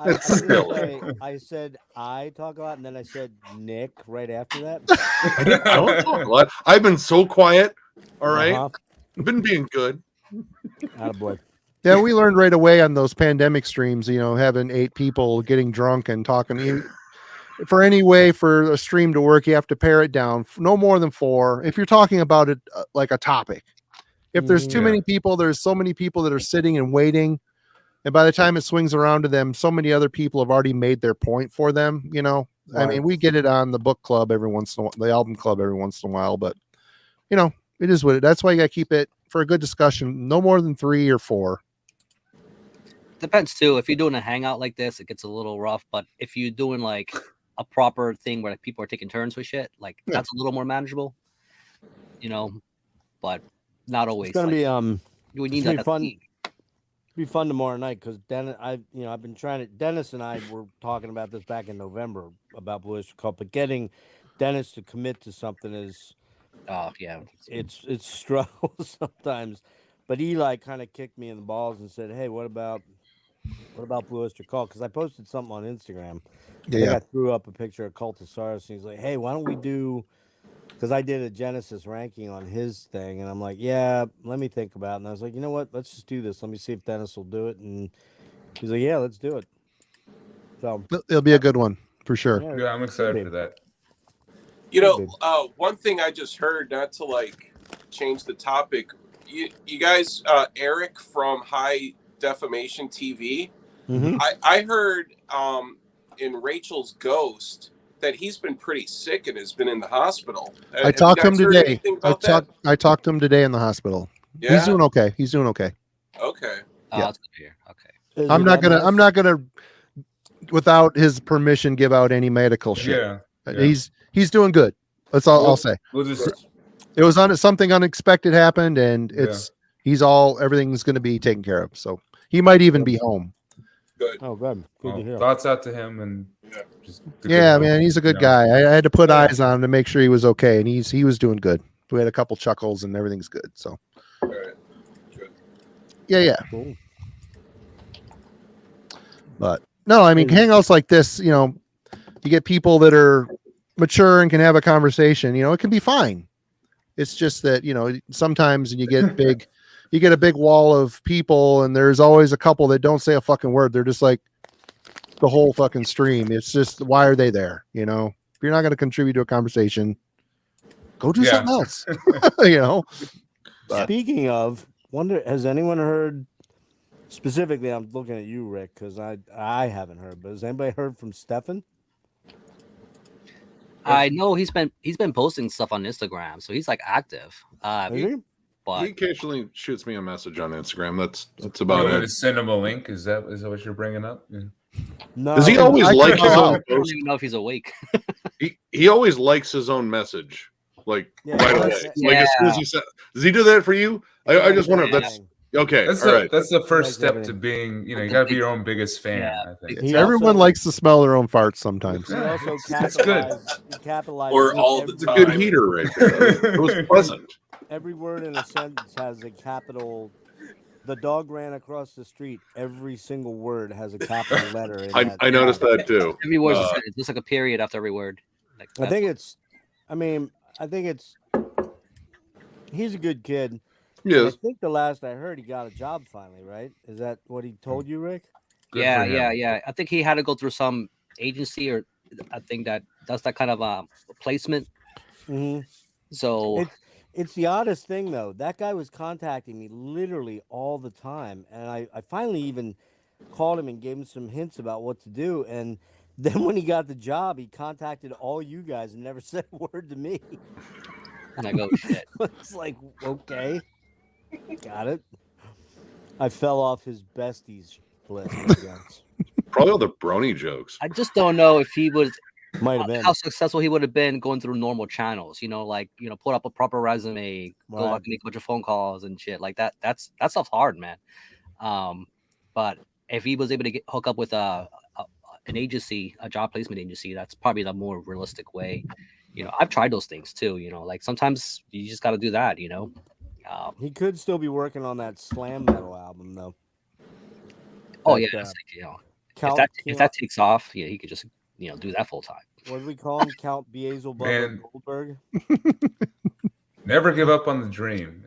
That's didn't silly. say, I said I talk a lot, and then I said Nick right after that. I don't talk a lot. I've been so quiet. All right. Uh-huh. I've been being good. Attaboy. Yeah, we learned right away on those pandemic streams, having 8 people getting drunk and talking. For any way for a stream to work, you have to pare it down. No more than 4. If you're talking about it like a topic. If there's too many people, there's so many people that are sitting and waiting. And by the time it swings around to them, so many other people have already made their point for them. I mean, we get it on the book club every once in a while, the album club every once in a while, but it is what it. That's why you got to keep it for a good discussion. No more than 3 or 4. Depends too. If you're doing a hangout like this, it gets a little rough. But if you're doing like a proper thing where like, people are taking turns with shit, like that's a little more manageable. But not always. It's gonna be we need it's that fun. Be fun tomorrow night because I've been trying to. Dennis and I were talking about this back in November about Blue Oyster Cult, but getting Dennis to commit to something is, it's struggle sometimes. But Eli kind of kicked me in the balls and said, "Hey, what about Blue Oyster Cult?" Because I posted something on Instagram. I think I threw up a picture of Cultosaurus, and he's like, "Hey, why don't we do?" Because I did a Genesis ranking on his thing, and I'm like, "Yeah, let me think about it." And I was like, "You know what? Let's just do this. Let me see if Dennis will do it." And he's like, "Yeah, let's do it." So it'll be a good one for sure. Yeah, I'm excited for that. One thing I just heard, not to like change the topic, you guys, Eric from High Defamation TV, I heard in Rachel's Ghost that he's been pretty sick and has been in the hospital. I talked to him today. I talked to him today in the hospital. Yeah? He's doing okay. Okay. Oh, Yeah. that's good to hear. Okay. I'm not gonna without his permission give out any medical shit. Yeah. He's doing good. That's all I'll say. We'll just It was something unexpected happened, and everything's going to be taken care of. So he might even be home. Good. Oh, good. Good to hear. thoughts out to him and just man, he's a good guy. I had to put eyes on him to make sure he was okay, and he was doing good. We had a couple chuckles, and everything's good. So, all right. Good. Yeah. Cool. But no, I mean, hangouts like this, you get people that are mature and can have a conversation. It can be fine. It's just that sometimes you get a big wall of people, and there's always a couple that don't say a fucking word. They're just like the whole fucking stream. It's just, why are they there? If you're not going to contribute to a conversation, go do something else. Speaking of, has anyone heard? Specifically, I'm looking at you, Rick, because I haven't heard. But has anybody heard from Stefan? I know he's been posting stuff on Instagram, so he's like active. He occasionally shoots me a message on Instagram. That's about it. To send him a link. Is that what you're bringing up? Yeah. No. Does he always like his own I don't post? even know if he's awake. He always likes his own message, right away. Like as soon as he said, does he do that for you? I just wonder if that's okay. That's the first step to being. You got to be your own biggest fan. Yeah. I think. Everyone likes to smell their own farts sometimes. He also That's good. capitalized Or all the It's a time. good heater right there. It was pleasant. Every word in a sentence has a capital. The dog ran across the street. Every single word has a capital letter. I noticed that too. Every word is a sentence. There's like a period after every word. Like, I think it's. He's a good kid. Yes. I think the last I heard, he got a job finally. Right? Is that what he told you, Rick? Good for him. Yeah. I think he had to go through some agency, or I think that does that kind of placement. Mm-hmm. So it's the oddest thing, though. That guy was contacting me literally all the time, and I finally even called him and gave him some hints about what to do. And then when he got the job, he contacted all you guys and never said a word to me. and I go, shit. It's like, okay, got it. I fell off his besties list. I guess. Probably all the brony jokes. I just don't know if he was Might have been. how successful he would have been going through normal channels. Put up a proper resume, go out and make a bunch of phone calls and shit like that. That stuff's hard, man. But if he was able to hook up with an agency, a job placement agency, that's probably the more realistic way. I've tried those things too. Like sometimes you just got to do that. He could still be working on that slam metal album though. Oh That, yeah, uh, it's like, Count, if that takes off, yeah, he could just do that full time. what do we call him? Count Beelzebub Man. Goldberg. Never give up on the dream.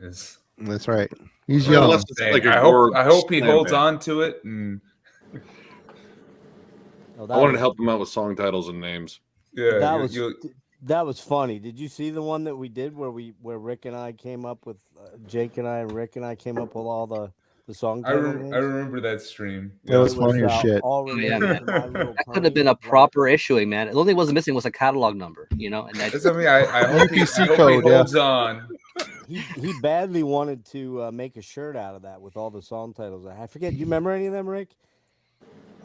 That's right. He's Well, young. unless it's like a I gore hope he slam holds band. on to it. And Oh, I wanted to help him out with song titles and names. yeah, That was funny. Did you see the one that we did where Rick and I came up with Jake and I and Rick and I came up with all the song I title names? remember that stream. That was It funny as shit. All Oh, yeah, related man. to My Little That could Pony. have been a proper issuing, man. The only thing was missing was a catalog number, and that, That's what I mean. I hope, UPC I hope code, he yeah. holds on. He badly wanted to make a shirt out of that with all the song titles. I forget. Do you remember any of them, Rick?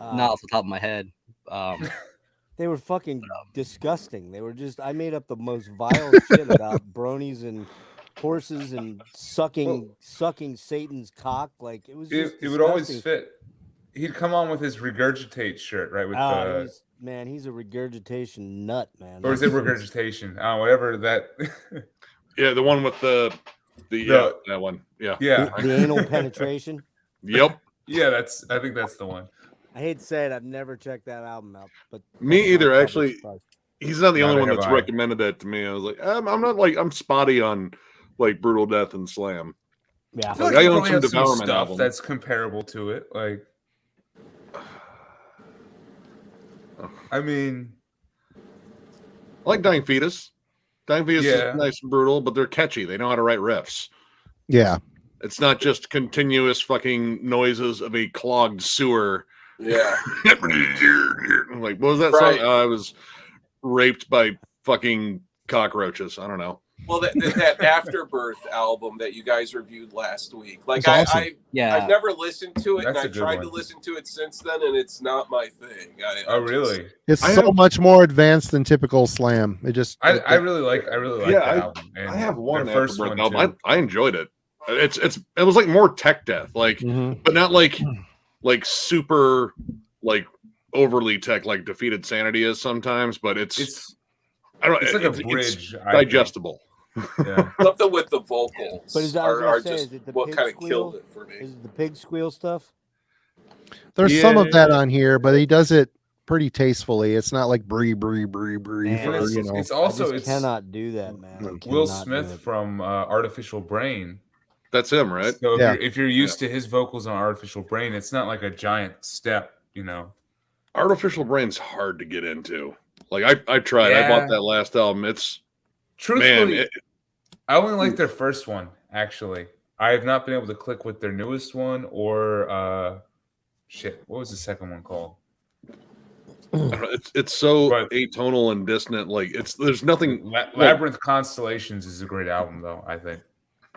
not off the top of my head. They were fucking disgusting. They were just. I made up the most vile shit about bronies and horses and sucking Satan's cock. Like it was. Just It would always disgusting. fit. He'd come on with his regurgitate shirt, right? With He's a regurgitation nut, man. or is it regurgitation? Whatever that. Yeah, the one with the that one. Yeah. Yeah, The anal penetration. Yep. yeah. I think that's the one. I hate to say it, I've never checked that album out, but Me either. Actually, he's not the only Neither one that's have I. recommended that to me. I was like, I'm not I'm spotty on like Brutal Death and Slam. yeah, I feel Like, like I he own probably some has some Devourment stuff album. that's comparable to it. Like, I mean, I like Dying Fetus. Dying Fetus Yeah. is nice and brutal, but they're catchy. They know how to write riffs. Yeah. It's not just continuous fucking noises of a clogged sewer. Yeah. Like, what was that Right. song? I was raped by fucking cockroaches. I don't know. Well, that Afterbirth album that you guys reviewed last week, like That's awesome. I've never listened to it, That's a and I good tried one. to listen to it since then, and it's not my thing. oh really? It's I so have- much more advanced than typical Slam. It just I really like Yeah, that album. And I have one their first Afterbirth one album. too. I enjoyed it. It was like more tech death, like, Mhm. but not like super like overly tech like Defeated Sanity is sometimes. But it's I don't. It's like a bridge. It's I think. digestible. Yeah. Something with the vocals But is that- I was gonna are say, just is it the what pig kind of squeal? killed it for me. Is it the pig squeal stuff? There's some of that Yeah. on here, but he does it pretty tastefully. It's not like bree. Man, For, it's, you know. it's I also just cannot do that, man. I Will cannot do Smith it. from Artificial Brain. That's him, right? So if, Yeah. you're used to his vocals on Artificial Brain, it's not like a giant step, you know. Artificial Brain's hard to get into. Like I tried. I Yeah. bought that last album. It's Truthfully, man. I only like their first one. Actually, I have not been able to click with their newest one or shit. What was the second one called? I don't know, it's so But- atonal and dissonant. Like there's nothing. Labyrinth Constellations is a great album, though. I think.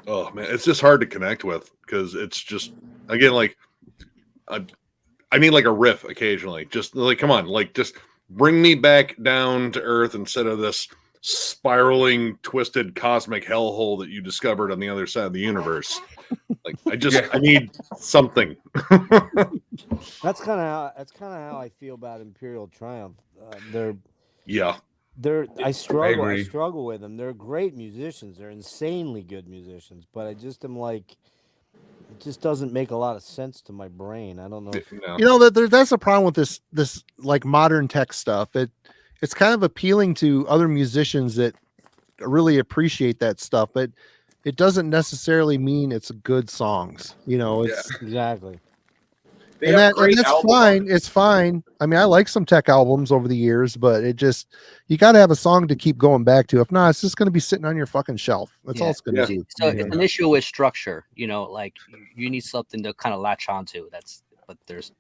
Oh man, it's just hard to connect with because it's just again like I need like a riff occasionally. Just like come on, like just bring me back down to earth instead of this spiraling, twisted cosmic hellhole that you discovered on the other side of the universe. Like I need something. That's kind of how I feel about Imperial Triumph. Yeah. I struggle. I agree. struggle with them. They're great musicians. They're insanely good musicians. But I just am like, it just doesn't make a lot of sense to my brain. I don't know. If, No. You know that's a problem with this like modern tech stuff. It's kind of appealing to other musicians that really appreciate that stuff, but it doesn't necessarily mean it's good songs. You know, it's exactly. They and have great that's album fine. art. It's fine. I mean, I like some tech albums over the years, but you got to have a song to keep going back to. If not, it's just going to be sitting on your fucking shelf. That's all Yeah. it's going to do. So it's an issue with structure. Like you need something to kind of latch onto. But there's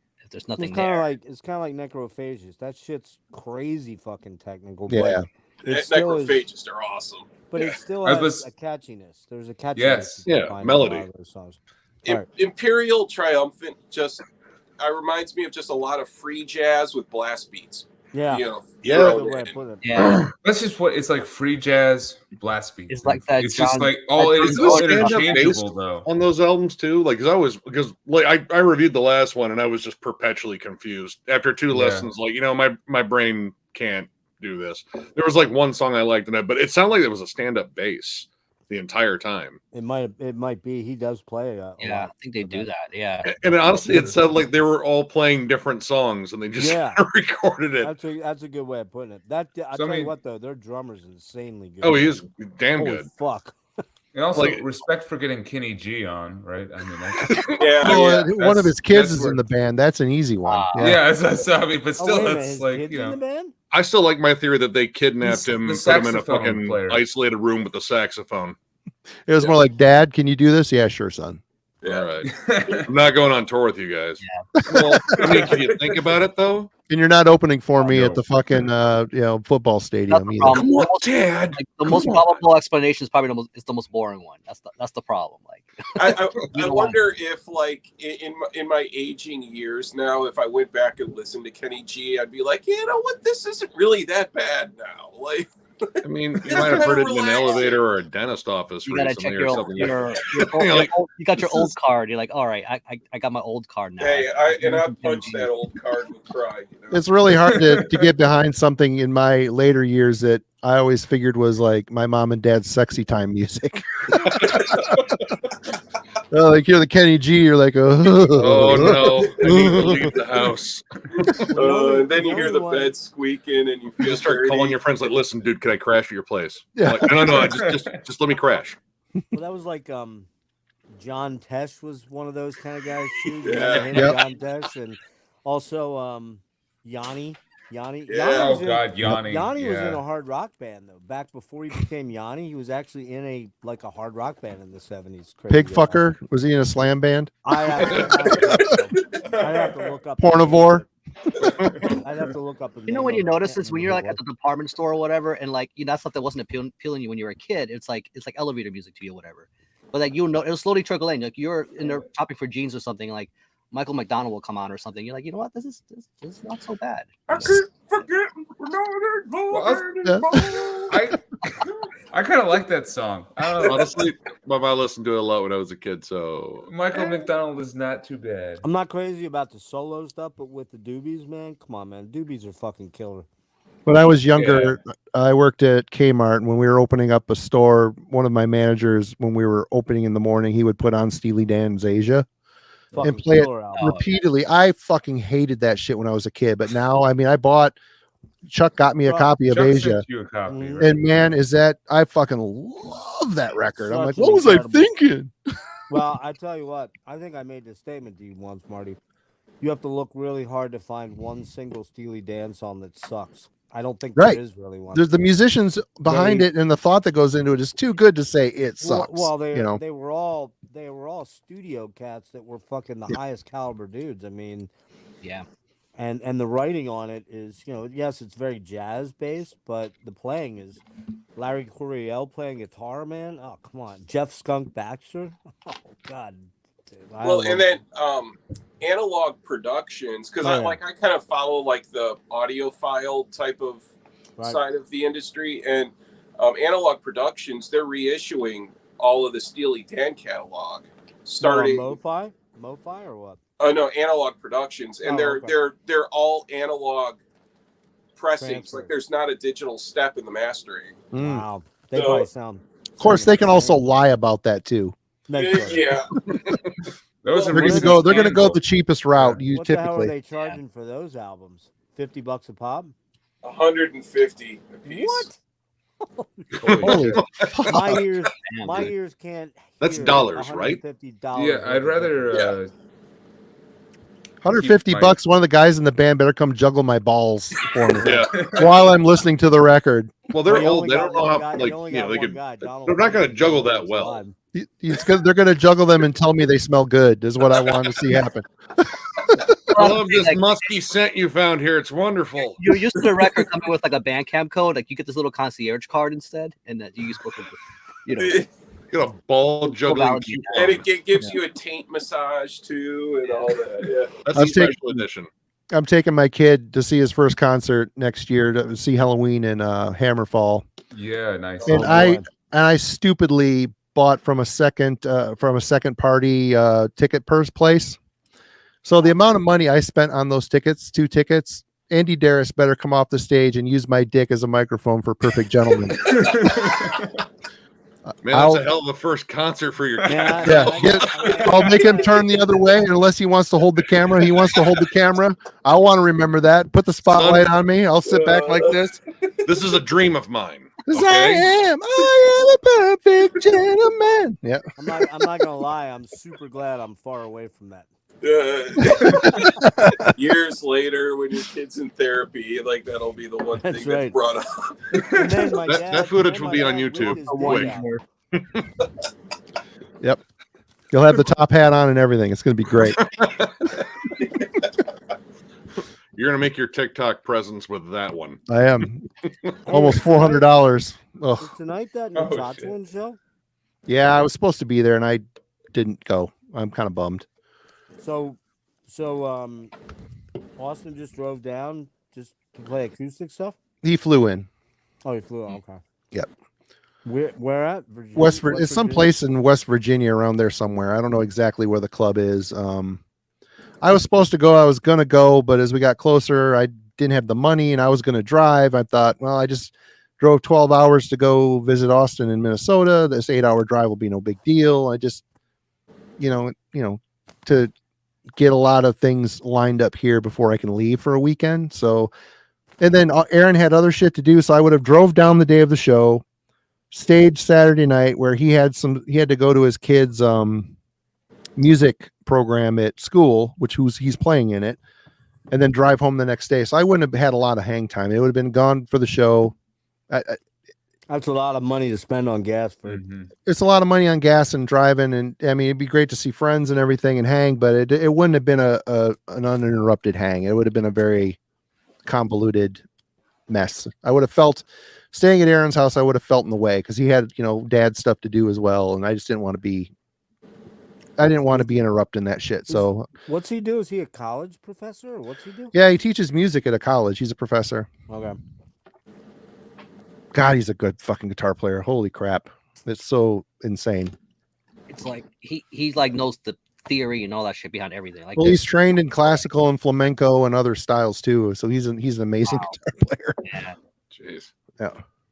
nothing It's kind there. of like Necrophagus. That shit's crazy fucking technical. Yeah. But it still is. Necrophagists are awesome. But Yeah. it still I has was- a catchiness. There's a catchiness. Yes. you can Yeah, find in a lot melody. of those songs. Imperial Triumphant just reminds me of just a lot of free jazz with blast beats. Yeah. you know, Yeah. thrown Good way in. of putting it. Yeah, That's just what it's like. Free jazz blast beats. It's like that It's just John- like all that it's John all Scott interchangeable though. on those albums too. Like, because I reviewed the last one and I was just perpetually confused after 2 Yeah. lessons. Like, my brain can't do this. There was like one song I liked in it, but it sounded like it was a stand-up bass the entire time. It might be. He does play. A yeah, I lot think they of do that. Yeah, And honestly, it sounded like they were all playing different songs and they just Yeah. recorded it. That's a good way of putting it. I So, I tell you mean- what though, their drummer's insanely good. Oh, he is damn Holy good. fuck. And also Like- respect for getting Kenny G on, right? I mean, that's, Yeah, Well, yeah. one of his kids that's is in the band. That's an easy one. Ah. yeah. I mean, but Oh, still, wait a minute, that's his like kid's you in the know, band? I still like my theory that they kidnapped The him, the put him in a saxophone fucking player. isolated room with a saxophone. It was more like, Dad, can you do this? Yeah, sure, son. Yeah. All right. I'm not going on tour with you guys. Well, I mean, can you think about it though? And you're not opening for me No. at the fucking football that's stadium the either. problem. Come on, The most- Dad. like, the most probable explanation is probably the most boring one. That's the problem. Like, I You don't wonder if, like, in my aging years now, if I went back and listened to Kenny G, I'd be like, you know what, this isn't really that bad now. Like, I mean, you It's might have kinda heard it in an relaxing. elevator or a dentist office you gotta check recently or something. your old, you got your this old is- card. You're like, all right, I got my old card now. hey, I'd Kenny punch G. that old card and cry. You know? It's really hard to get behind something in my later years that I always figured was like my mom and dad's sexy time music. Like you're the Kenny G, you're like, Oh no, I need to leave the house. And then you hear the bed squeaking, and you You feel just start dirty. calling your friends like, "Listen, dude, can I crash at your place?" Yeah. Like, no, just let me crash. Well, that was like John Tesh was one of those kind of guys too. You Yeah. remember him, Yep. John Tesh, and also Yanni. Yanni. Yeah. Yanni oh was in- God, Yanni. Yanni was in yeah. a hard rock band though. Back before he became Yanni, he was actually in a hard rock band in the 70s. Crazy Pig guy. fucker. Was he in a slam band? I'd have to look up. Pornivore. I'd have to look up. You know when you notice this when you're like at the department store or whatever, and like that stuff that wasn't appealing to you when you were a kid. It's like elevator music to you, or whatever. But like it'll slowly trickle in. Like you're in there shopping for jeans or something. Like Michael McDonald will come on or something. You're like, you know what? This is not so bad. I can't forget. I kind of like that song. I don't know. Honestly, my mom listened to it a lot when I was a kid. So Michael McDonald is not too bad. I'm not crazy about the solo stuff, but with the Doobies, man, come on, man, Doobies are fucking killer. When I was younger, I worked at Kmart, and when we were opening up a store, one of my managers, when we were opening in the morning, he would put on Steely Dan's Asia Fucking play it killer album. Oh, repeatedly. I fucking hated that shit when I was a kid, but now, I mean, Chuck got me a Well, copy of Chuck Asia. sent you a copy, Mhm. right? And man, I fucking love that record. I'm like, Such an what was I incredible- thinking? Well, I tell you what, I think I made this statement to you once, Marty. You have to look really hard to find one single Steely Dan song that sucks. I don't think Right. there is really one. There's the musicians behind They- it, and the thought that goes into it is too good to say it sucks. Well, they you know, they were all studio cats that were fucking the highest caliber dudes. I mean, Yeah. and the writing on it is, yes, it's very jazz based, but the playing is Larry Coryell playing guitar, man. Oh, come on, Jeff Skunk Baxter. Oh God. Dude, I Well, love and then Analog Productions, because Oh, yeah. I kind of follow like the audiophile type of Right. side of the industry, and Analog Productions, they're reissuing all of the Steely Dan catalog, starting. MoFi or what? Oh no, Analog Productions, and Oh, they're okay. they're all analog pressings. Transfer. Like there's not a digital step in the mastering. Mm. Wow, they So- probably sound. Of course, they can also lie about that too. Yeah, There was a Well, They're recent gonna go scandal. the cheapest route. You What the hell are typically. they charging for those albums? $50 a pop? 150 a piece. What? Holy My ears, Damn, my dude. ears can't. That's hear dollars, right? $150. Yeah, I'd rather. Yeah. 150 Keep bucks. One of the guys in the band better come juggle my balls for me yeah. while I'm listening to the record. Well, they're Well, you old. only They got don't know one how. guy- you Like only you know, got they one could. guy, Donald They're not going to Trump, juggle who's that well. alive. They're going to juggle them and tell me they smell good. Is what I want to see happen. I love this Like, musky scent you found here. It's wonderful. you're used to the record coming with like a Bandcamp code. Like you get this little concierge card instead, and that you use both of them. You know, Got a ball juggling. Valid key And bar. it gives you a taint massage too, and all that. Yeah. That's I'm the special taking- edition. I'm taking my kid to see his first concert next year to see Halloween in Hammerfall. Yeah, nice. And boy. I stupidly bought from a second party ticket purse place. So the amount of money I spent on those tickets, 2 tickets, Andy Darris better come off the stage and use my dick as a microphone for Perfect Gentleman. Man, that's a hell of a first concert for your kid. I'll make him turn the other way unless he wants to hold the camera. He wants to hold the camera. I want to remember that. Put the spotlight on me. I'll sit back like this. This is a dream of mine. Because Okay? I am a perfect gentleman. Yeah. I'm not gonna lie. I'm super glad I'm far away from that. Years later, when your kid's in therapy, like that'll be the one That's thing right. that's brought up. And then my That footage then will my be on dad YouTube. whipped his dick out. Yep. You'll have the top hat on and everything. It's going to be great. You're gonna make your TikTok presence with that one. I am. Almost $400. Ugh. Is tonight that Oh, Nachachuan show? Yeah, I was supposed to be there and I didn't go. I'm kind of bummed. So, Austin just drove down just to play acoustic stuff. He flew in. Oh, he flew. Okay. Yep. Where at? Virginia? It's some Virginia? place in West Virginia around there somewhere. I don't know exactly where the club is. I was supposed to go. I was going to go, but as we got closer, I didn't have the money and I was going to drive. I thought, well, I just drove 12 hours to go visit Austin in Minnesota. This 8-hour drive will be no big deal. I just, to get a lot of things lined up here before I can leave for a weekend. So, and then Aaron had other shit to do. So I would have drove down the day of the show, stayed Saturday night where he had to go to his kids' music program at school, he's playing in it, and then drive home the next day. So I wouldn't have had a lot of hang time. It would have been gone for the show. That's a lot of money to spend on gas for. It's a lot of money on gas and driving, and I mean, it'd be great to see friends and everything and hang, but it wouldn't have been an uninterrupted hang. It would have been a very convoluted mess. I would have felt staying at Aaron's house. I would have felt in the way because he had dad stuff to do as well, and I just didn't want to be. I didn't want to be interrupting that shit. So What's he do? Is he a college professor or what's he do? yeah, he teaches music at a college. He's a professor. Okay. God, he's a good fucking guitar player. Holy crap. It's so insane. It's like he like knows the theory and all that shit behind everything. Like, Well, he's trained in classical and flamenco and other styles too. So he's an amazing guitar player. yeah. Jeez. Yeah.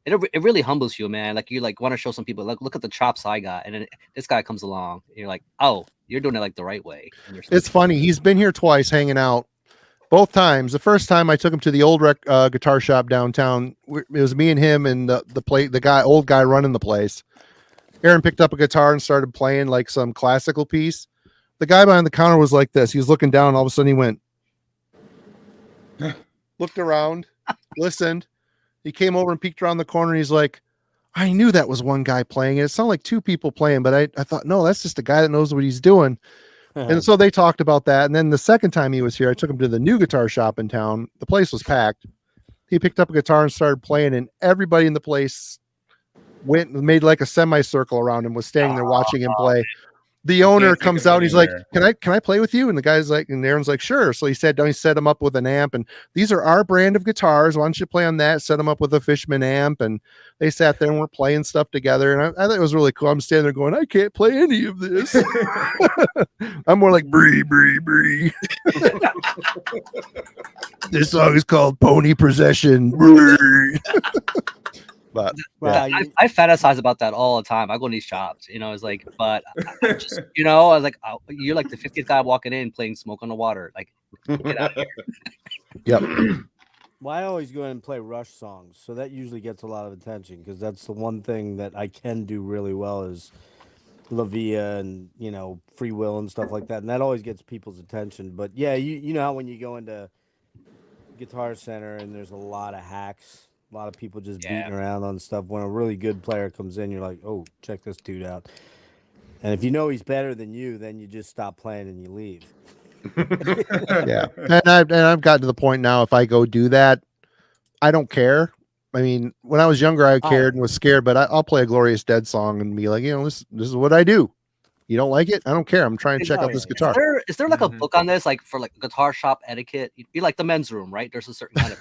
It really humbles you, man. Like you like want to show some people, like, look at the chops I got, and then this guy comes along, and you're like, oh, you're doing it like the right way. And you're It's funny. He's been here twice hanging out. Both times. The first time I took him to the old guitar shop downtown. It was me and him and the old guy running the place. Aaron picked up a guitar and started playing like some classical piece. The guy behind the counter was like this. He was looking down. All of a sudden he went, looked around, listened. He came over and peeked around the corner. And he's like, I knew that was one guy playing it. It sounded like 2 people playing, but I thought, no, that's just a guy that knows what he's doing. And so they talked about that. And then the second time he was here, I took him to the new guitar shop in town. The place was packed. He picked up a guitar and started playing, and everybody in the place went and made like a semicircle around him, was standing there watching him play. The owner can't take comes him out and he's like, anywhere. can I play with you? And the guy's like, and Aaron's like, sure. So he sat down, he set him up with an amp, and these are our brand of guitars. Why don't you play on that? Set him up with a Fishman amp, and they sat there and were playing stuff together. And I thought it was really cool. I'm standing there going, I can't play any of this. I'm more like bree, bree, bree. This song is called Pony Possession. Bree. But Well, I fantasize about that all the time. I go to these shops, it's like, but I just, I was like, oh, you're like the 50th guy walking in playing Smoke on the Water. Like, get out of here. yep. Well, I always go in and play Rush songs, so that usually gets a lot of attention because that's the one thing that I can do really well is La Via and Free Will and stuff like that, and that always gets people's attention. But yeah, you know how when you go into Guitar Center and there's a lot of hacks. A lot of people just beating around on stuff. When a really good player comes in, you're like, oh, check this dude out. And if you know he's better than you, then you just stop playing and you leave. Yeah. And I've gotten to the point now, if I go do that, I don't care. I mean, when I was younger, I cared and was scared, but I'll play a Glorious Dead song and be like, this is what I do. You don't like it? I don't care. I'm trying to check out this guitar. Is there like a Mhm. book on this, like for like guitar shop etiquette? You like the men's room, right? There's a certain kind of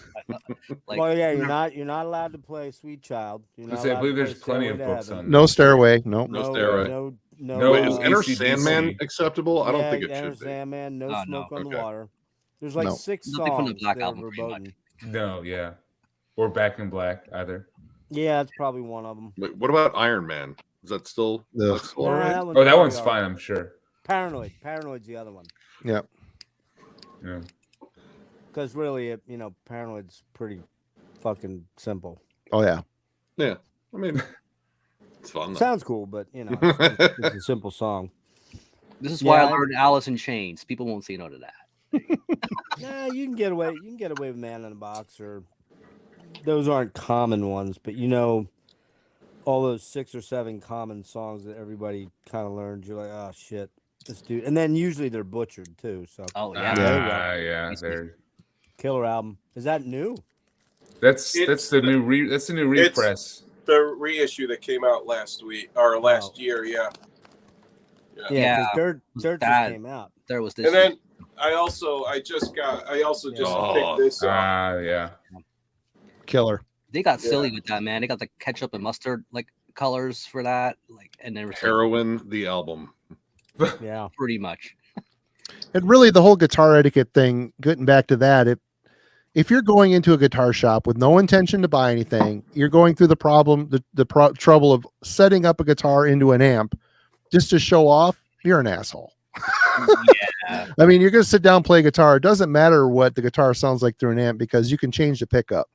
like. Well, yeah, you're not allowed to play Sweet Child. You're not I allowed believe to there's play plenty Stairway of to books Heaven. on No Stairway. Nope. No Stairway. No, Wait, is Enter AC/DC. Sandman acceptable? I don't Yeah, think it Enter should be. Sandman, no Oh, no. smoke on the Okay. water. There's like No. 6 Nothing from the songs Black that are Album, pretty much. verboten. No, yeah, or Back in Black either. Yeah, it's probably one of them. Wait, what about Iron Man? Is that still Ugh. that's still all right? that one's Oh, that probably one's all fine. right. I'm sure. Paranoid. Paranoid's the other one. Yeah. Yeah. Because really, Paranoid's pretty fucking simple. Oh yeah. Yeah. I mean, it's fun though. Sounds cool, but it's a simple song. This is why Yeah, I learned Alice in Chains. People won't say no to that. Yeah, you can get away. You can get away with Man in a Box, or those aren't common ones, but all those 6 or 7 common songs that everybody kind of learns. You're like, oh shit, this dude. And then usually they're butchered too. So Oh yeah. There you go. Yeah. There. killer album. Is that new? That's It's the new that's the new it's- repress. The reissue that came out last week or last year, yeah. Yeah, Yeah, because Dirt just bad. came out. There was this. And then I also just Oh. picked this up. Yeah. Killer. They got silly with that, man. They got the ketchup and mustard like colors for that, like, and then Heroin, the album. Yeah. pretty much. And really, the whole guitar etiquette thing. Getting back to that, if you're going into a guitar shop with no intention to buy anything, you're going through the trouble of setting up a guitar into an amp just to show off. You're an asshole. Yeah. I mean, you're going to sit down and play guitar. It doesn't matter what the guitar sounds like through an amp because you can change the pickup.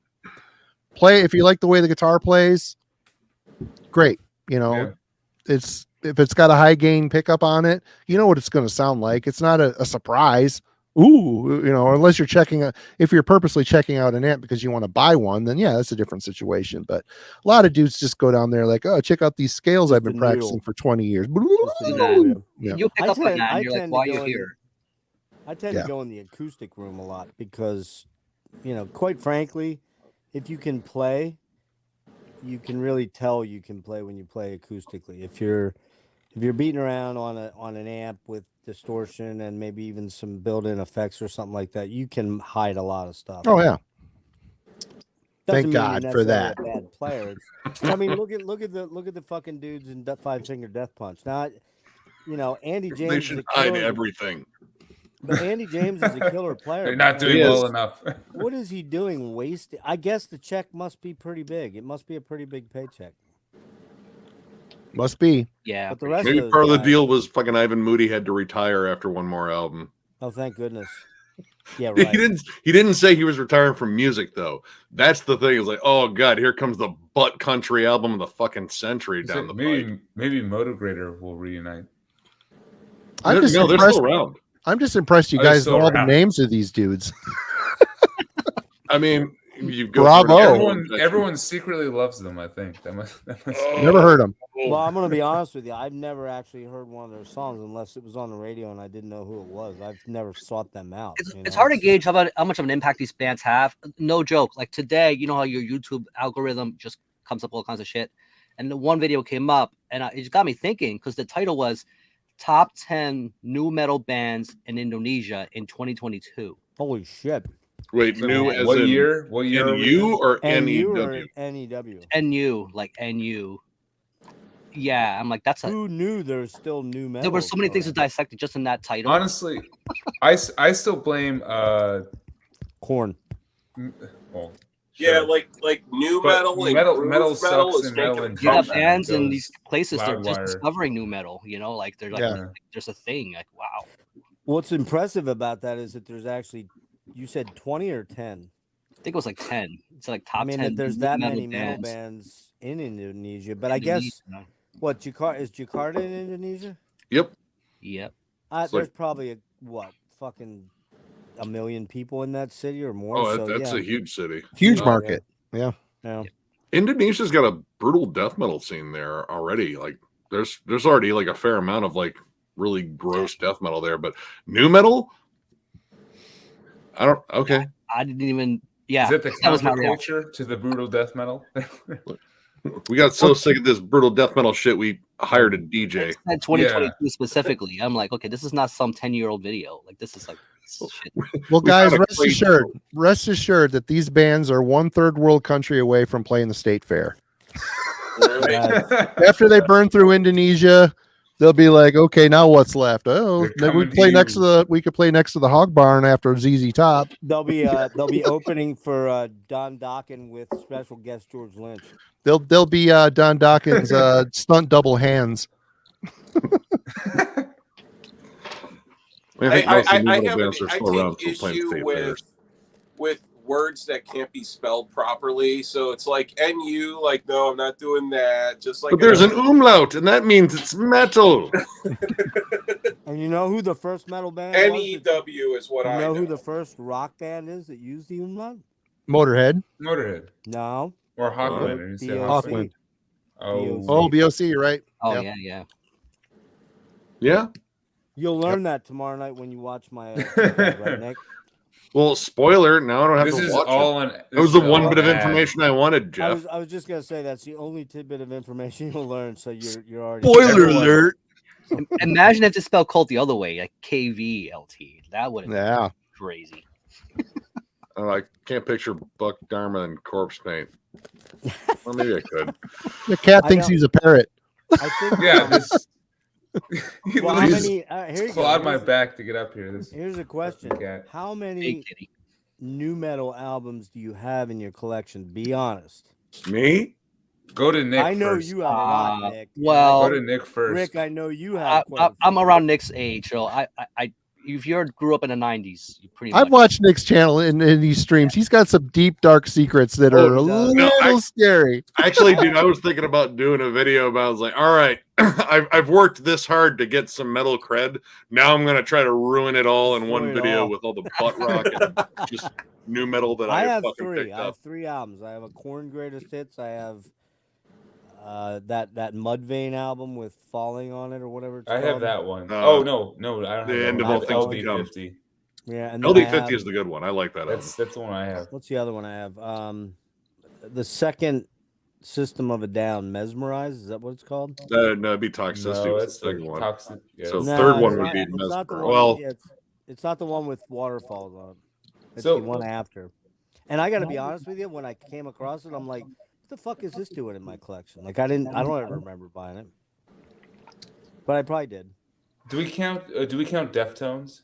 Play if you like the way the guitar plays. Great, It's if it's got a high gain pickup on it, you know what it's going to sound like. It's not a surprise. Ooh, unless you're if you're purposely checking out an amp because you want to buy one, then yeah, that's a different situation. But a lot of dudes just go down there like, oh, check out these scales I've been a practicing noodle. for 20 years. Just a Yeah. noodle, Yeah. You pick I up on tend- that, I and you're like, tend to why are go you in- here? I tend Yeah. to go in the acoustic room a lot because, quite frankly, if you can play, you can really tell you can play when you play acoustically. If you're beating around on an amp with distortion and maybe even some built-in effects or something like that, you can hide a lot of stuff. Oh yeah. Doesn't Thank mean you're God for necessarily that. a bad player. I mean, look at the fucking dudes in Five Finger Death Punch. Now, Andy James. They is should a hide killer- everything. But Andy James is a killer player. They're not but doing He well is. enough. What is he doing? Wasting? I guess the check must be pretty big. It must be a pretty big paycheck. Must be. Yeah. But the rest Maybe of those part of the guys- deal was fucking Ivan Moody had to retire after one more album. Oh, thank goodness. Yeah, He right. didn't say he was retiring from music though. That's the thing. It was like, oh god, here comes the butt country album of the fucking century down the pipe. Maybe Motograder will reunite. I'm just they're impressed. still around. I'm just impressed you Oh, they're guys still know all the around. names of these dudes. I mean, you go Bravo. through it. Everyone secretly loves them. I think that must. Oh. Never heard them. Well, I'm gonna be honest with you. I've never actually heard one of their songs unless it was on the radio and I didn't know who it was. I've never sought them out. It's hard to gauge how much of an impact these bands have. No joke. Like today, you know how your YouTube algorithm just comes up all kinds of shit, and the one video came up, and it just got me thinking because the title was "Top 10 New Metal Bands in Indonesia in 2022." Holy shit! Wait, new as what in year? What year? are we NU in? or NU or NEW? NEW? NU, like NU. Yeah, I'm like that's a. Who knew there's still new metal? There were so many things to going? dissect just in that title. Honestly, I still blame. Corn. Well, Yeah, sure. like new But metal, and metal- groove metal sucks is and metal making a in you have general. comeback. bands in Those these places they're just Loudwire. discovering new metal. Like they're like, Yeah. there's a thing. Like wow. What's impressive about that is that there's actually, you said 20 or 10. I think it was like 10. It's like top I mean, 10. that there's new that metal many metal bands in Indonesia, but I guess what Jakarta in Indonesia? Yep. Yep. It's There's like- probably fucking a million people in that city or more. Oh, so, that's yeah. a huge city. Huge Oh, market. Yeah. Indonesia's got a brutal death metal scene there already. Like there's already like a fair amount of like really gross death metal there, but new metal, I don't. Okay, I didn't even. Yeah. Is it the that was my reaction. counterculture to the brutal death metal? we got so sick of this brutal death metal shit. We hired a DJ. It said 2022 specifically. I'm like, okay, this is not some 10-year-old video. Like this is like shit. Well, We guys, found a rest assured that these bands are 1/3 world country away from playing the state fair. After they burn through Indonesia, they'll be like, okay, now what's left? Oh, They're maybe we coming to play next to you. we could play next to the Hog Barn after ZZ Top. They'll be opening for Don Dokken with special guest George Lynch. They'll be Don Dawkins stunt double hands. I have an issue with words that can't be spelled properly. So it's like NU, like, no, I'm not doing that. Just like, but there's an umlaut, and that means it's metal. And you know who the first metal band was? NEW is what I know. You know who the first rock band is that used the umlaut? Motorhead. Motorhead No. or Hawkwind. BOC. Hawkwind. Oh, BOC, right? Oh Yeah. yeah. Yeah. You'll learn that tomorrow night when you watch my right, Nick? Well, spoiler. Now I don't have this to is watch all it. on. That was the one bit of information I wanted, Jeff. I was just gonna say that's the only tidbit of information you'll learn. So you're already Spoiler alert. Imagine if they spelled cult the other way, like KVLT. That would have Yeah. been crazy. Oh, I can't picture Buck Dharma in corpse paint. Well, maybe I could. The cat thinks he's a parrot. I think. Yeah, this. He Well, how literally many? Here you clawed go. my back to get up here. This Here's a question: cat. How Big many kitty. new metal albums do you have in your collection? Be honest. Me? Go to Nick. I know first. you have a lot, Nick. well, Go to Nick first. Rick, I know you have. I'm around Nick's age, so I if you grew up in the 90s, you pretty I've much. watched Nick's channel in these streams. He's got some deep, dark secrets that are a little scary. Actually, dude, I was thinking about doing a video about. I was like, all right, I've worked this hard to get some metal cred. Now I'm gonna try to ruin it all in one Ruin it video all. with all the butt rock and just new metal that I I have fucking three. picked I have up. 3 albums. I have a Korn Greatest Hits. I have that Mudvayne album with Falling on it or whatever it's I called. have that one. Uh, no, I don't have The that End one. of I All have Things to Come. LD50. Yeah, and then I have- LD50 is the good one. I like that. That's the one I have. What's the other one I have? The second System of a Down, Mesmerize. Is that what it's called? No, it'd be Toxicity. No, was that's the second one. toxic. Yeah. So No, third it's one would not- be it's not the Mesmer. one- Well, yeah, it's not the one with waterfalls on it. It's So- the one after. And I got to be honest with you, when I came across it, I'm like, what the fuck is this doing in my collection? Like I don't ever remember buying it, but I probably did. Do we count Deftones?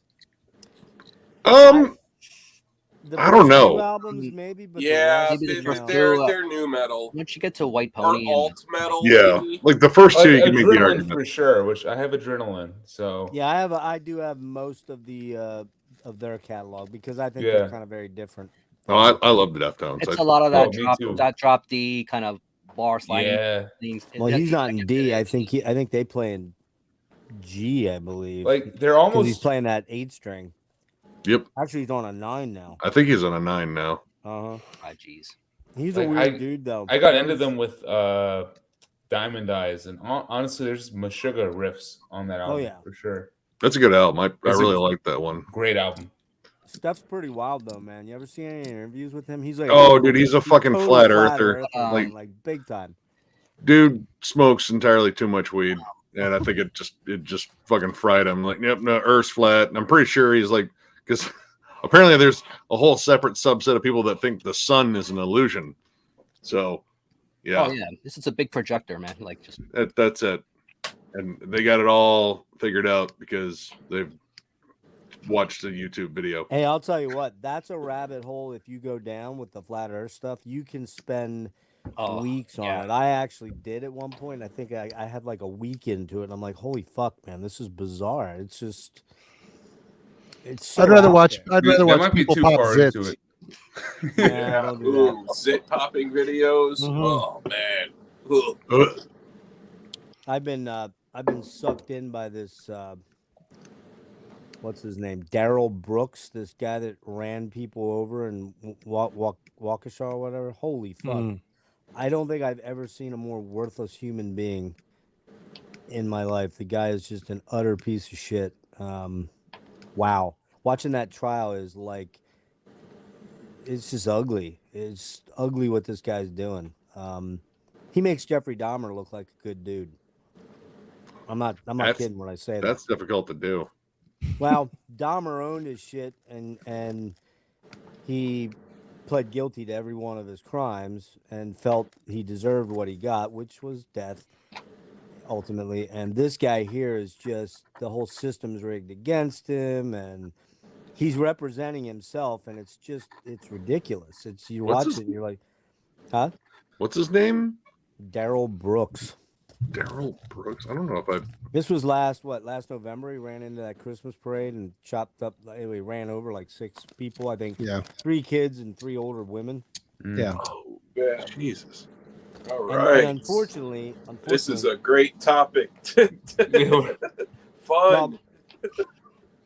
The I don't first know. few albums maybe, but the Yeah, rest, Maybe you the first know. they're new metal Once you get to White or Pony, and, alt metal. yeah, maybe. like the first two, you can make the Adrenaline argument. for sure. Which I have Adrenaline. So Yeah, I do have most of the of their catalog because I think Yeah. they're kind of very different. Oh, I love the Deftones. it's a lot of that me too. drop D kind of bar sliding yeah, things. Well, That's he's not in second D. I bit. think they play in G. I believe. like they're 'Cause he's almost. playing that 8-string. Yep, Actually, he's on a 9 now. I think he's on a 9 now. Uh huh. Ah, jeez. He's Like, a weird dude though. I got into them with Diamond Eyes, and honestly, there's Meshuggah riffs on that album. yeah. for sure. That's a good album. I It's a- really like that one. Great album. Stuff's pretty wild though, man. You ever see any interviews with him? He's like, Oh, dude, he's a fucking total flat earther. man, Like- like big time. Dude smokes entirely too much weed, and I think it just fucking fried him. Like, yep, no, Earth's flat. And I'm pretty sure he's like, because apparently there's a whole separate subset of people that think the sun is an illusion. So, yeah, Oh yeah, this is a big projector, man. Like just that's it. And they got it all figured out because they've watched a YouTube video. Hey, I'll tell you what. That's a rabbit hole. If you go down with the flat Earth stuff, you can spend weeks on yeah. it. I actually did at one point. I think I had like a week into it, and I'm like, holy fuck, man, this is bizarre. It's just, it's. So I'd rather out watch. there. I'd rather That watch might be people too pop far zits. into it. Yeah, don't do that. Ooh, zit popping videos. Mhm. Oh man. Ugh. I've been sucked in by this. What's his name? Daryl Brooks, this guy that ran people over in Waukesha or whatever. Holy fuck! Mm. I don't think I've ever seen a more worthless human being in my life. The guy is just an utter piece of shit. Wow, watching that trial is like, it's just ugly. It's ugly what this guy's doing. He makes Jeffrey Dahmer look like a good dude. I'm not That's- kidding when I say that. That's difficult to do. Well, Dahmer owned his shit, and he pled guilty to every one of his crimes and felt he deserved what he got, which was death, ultimately. And this guy here is just, the whole system's rigged against him, and he's representing himself, and it's ridiculous. It's, you What's watch his- it and you're like, huh? What's his name? Daryl Brooks. Daryl Brooks. I don't know if I. This was last November. He ran into that Christmas parade and chopped up. He ran over like 6 people. I think Yeah. 3 kids and 3 older women. Yeah. Oh, Yeah. Jesus. All And right. unfortunately, This is a great topic. Fun. Well,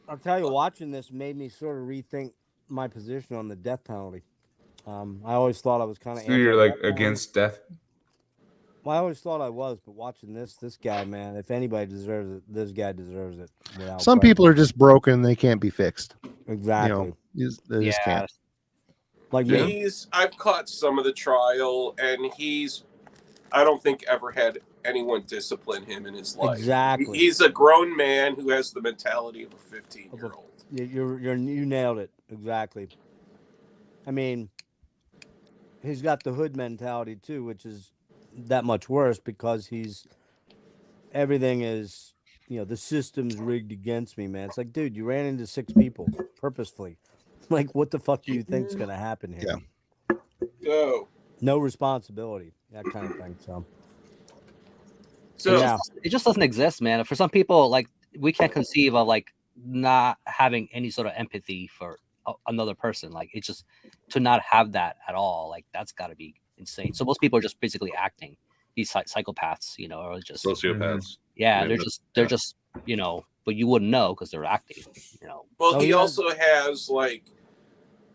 I'll tell you, watching this made me sort of rethink my position on the death penalty. I always thought I was kind of. So you're like against death? Well, I always thought I was, but watching this guy, man, if anybody deserves it, this guy deserves it. Some people are just broken; they can't be fixed. exactly They just can't. like Yeah. me. I've caught some of the trial, and I don't think ever had anyone discipline him in his life. Exactly. He's a grown man who has the mentality of a 15-year-old. You nailed it exactly. I mean, he's got the hood mentality too, which is that much worse because everything is, the system's rigged against me, man. It's like, dude, you ran into 6 people purposefully. Like, what the fuck do you think's gonna happen here? Yeah. Go. No responsibility, that kind of thing. So yeah, It just doesn't exist, man. For some people, like, we can't conceive of like not having any sort of empathy for another person. Like, it's just to not have that at all. Like, that's got to be insane. So most people are just basically acting. These psychopaths, or just Sociopaths. yeah, Yeah, they're just but you wouldn't know because they're acting. Well, Oh, he yeah. also has like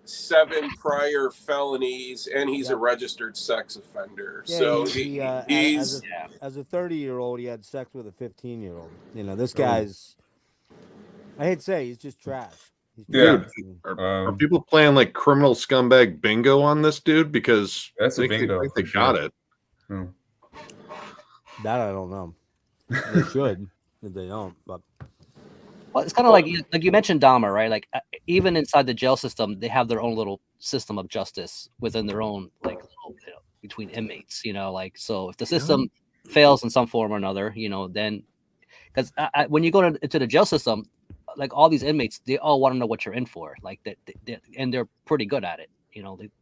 7 prior felonies, and he's a Yep. registered sex offender. Yeah, So he, he's as a 30-year-old, he had sex with a 15-year-old. This Oh. guy's, I hate to say, he's just trash. He's Yeah. trash. Are people playing like criminal scumbag bingo on this dude? Because That's a they bingo think they for got sure. it. Hmm. That I don't know. They should if they don't. But Well, it's kind of like you mentioned Dahmer, right? Like, even inside the jail system, they have their own little system of justice within their own, like, between inmates. Like, so if the system fails in some form or another, then because when you go into the jail system, like, all these inmates, they all want to know what you're in for, like and they're pretty good at it.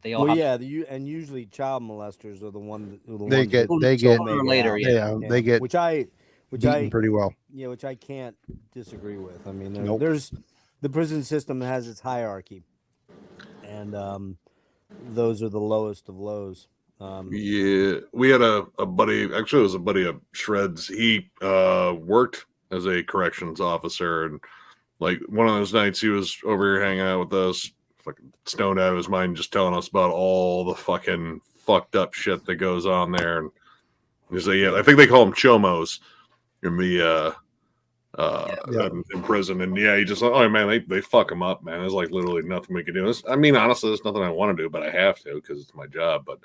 They all have and usually child molesters are the ones They get sooner or later, they get which I beaten pretty well. Yeah, which I can't disagree with. I mean, Nope. there's the prison system has its hierarchy, and those are the lowest of lows. Yeah, we had a buddy. Actually, it was a buddy of Shreds. He worked as a corrections officer, and like one of those nights, he was over here hanging out with us, fucking stoned out of his mind, just telling us about all the fucking fucked up shit that goes on there. And he's like, I think they call them chomos in the in prison. And yeah, he just like, oh man, they fuck him up, man. There's like literally nothing we can do. I mean, honestly, there's nothing I want to do, but I have to because it's my job. But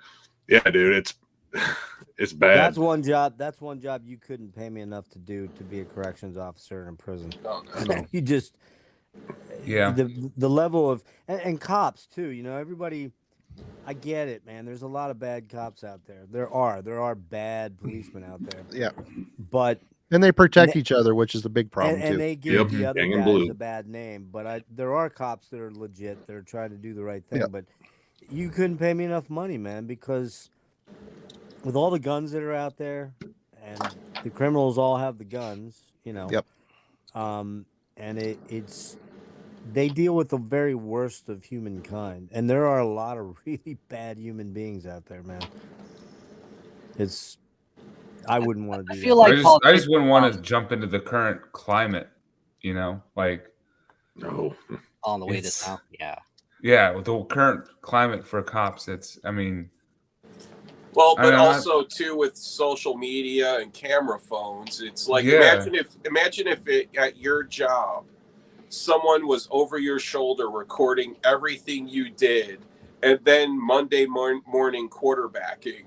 yeah, dude, it's bad. That's one job. That's one job you couldn't pay me enough to do, to be a corrections officer in prison. oh, no. You just, Yeah. the level of and cops too. Everybody. I get it, man. There's a lot of bad cops out there. There are bad policemen out there. Yeah. But And they protect each other, which is a big problem and too. they give Yep. the other Gang and guys blue. a bad name. But there are cops that are legit. That are trying to do the right thing. Yep. But you couldn't pay me enough money, man, because with all the guns that are out there, and the criminals all have the guns, Yep. And it's they deal with the very worst of humankind, and there are a lot of really bad human beings out there, man. I wouldn't want to do. I feel that. like I politics- just wouldn't want to jump into the current climate, like No. on the way to It's- town. Yeah. yeah, with the current climate for cops, I mean, Well, I but know, also too with social media and camera phones, it's like Yeah. imagine if at your job someone was over your shoulder recording everything you did, and then Monday morning quarterbacking,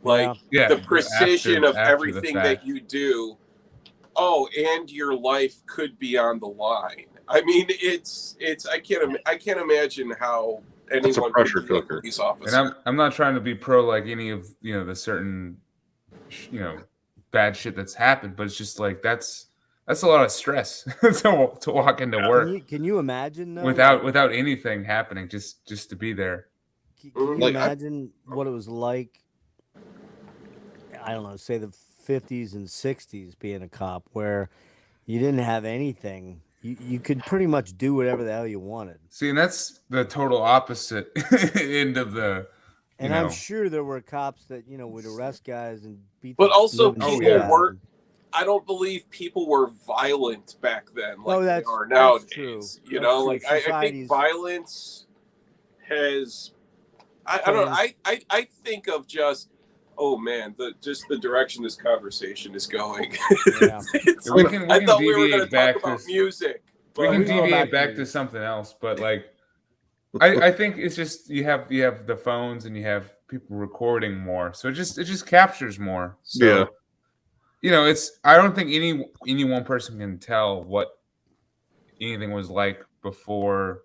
like yeah, the precision of after the everything that fact. you do. oh, and your life could be on the line. I mean, it's I can't imagine how It's a anyone pressure could be a cooker. police officer. And I'm not trying to be pro like any of the certain bad shit that's happened, but it's just like that's a lot of stress to walk into work Can you imagine though, without anything happening, just to be there. Can you Like, imagine what it was like? I don't know, say the 50s and 60s being a cop, where you didn't have anything. You could pretty much do whatever the hell you wanted. See, and that's the total opposite end of the. And I'm sure there were cops that would arrest guys and beat. But also, living people shit out of weren't. them. I don't believe people were violent back then like they that's- are that's nowadays. true. You That's know, true. like I think Society's- violence has. I don't know. I think of just. Oh man, the direction this conversation is going. Yeah. We can I thought we were going deviate to back talk about to music. we but- can we go back deviate to back music. to something else, but like I think it's just you have the phones and you have people recording more, so it just captures more. So, it's I don't think any one person can tell what anything was like before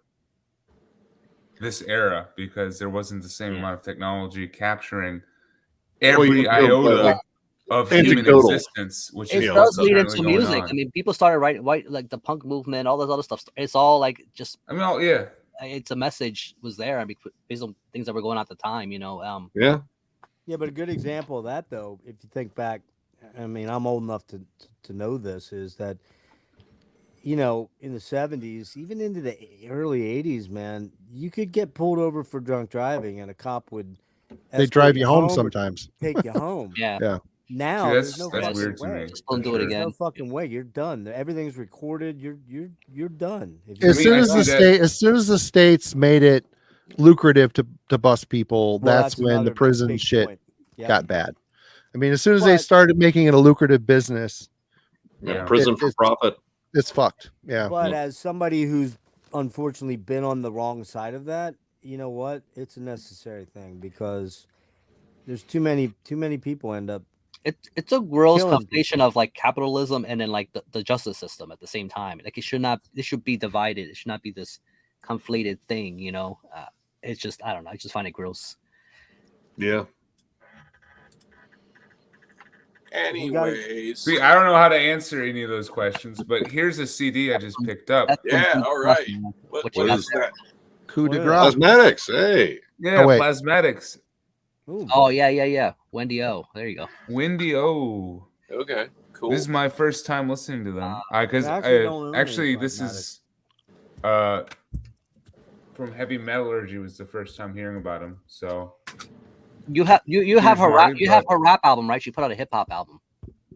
this era, because there wasn't the same amount of technology capturing every iota of human Anecdotal. existence, which It is does what's lead currently into going music. on. I mean, people started writing like the punk movement, all this other stuff. It's all like just I mean, yeah. it's a message was there. I mean, based on things that were going on at the time, Yeah. Yeah, but a good example of that, though, if you think back, I mean, I'm old enough to know this, is that, in the 70s, even into the early 80s, man, you could get pulled over for drunk driving and a cop would They escort drive you home or sometimes. take you home. yeah. Yeah. Now, See, there's no that's fucking weird to way. me. Just don't for do it sure. There's no again. fucking way. You're done. Everything's recorded. You're done. If As me, soon I as see that- as soon as the states made it lucrative to bust people, Well, that's when another the prison big shit point. Yeah. got bad. I mean, as soon as they But- started making it a lucrative business, Yeah. Prison It- for it's- profit. it's fucked. Yeah. But as somebody who's unfortunately been on the wrong side of that, you know what? It's a necessary thing, because there's too many people end up. It's a gross Killing combination of like capitalism and then like the justice system at the same time. Like it should be divided. It should not be this conflated thing. It's just I don't know. I just find it gross. Yeah. Anyways, See, I don't know how to answer any of those questions, but here's a CD I just picked up. That's Yeah, some all right. stuff, man. what What you is that? Coup de Well, grace. Cosmetics. Hey. Yeah, Oh, wait. Plasmatics. Ooh, Oh yeah. Wendy O. There you go. Windy O. Okay, cool. This is my first time listening to them. Because I actually don't know any actually this is Plasmatics. from Heavy Metallurgy was the first time hearing about him. So You have her rap. Marty, You have but- her rap album, right? She put out a hip hop album.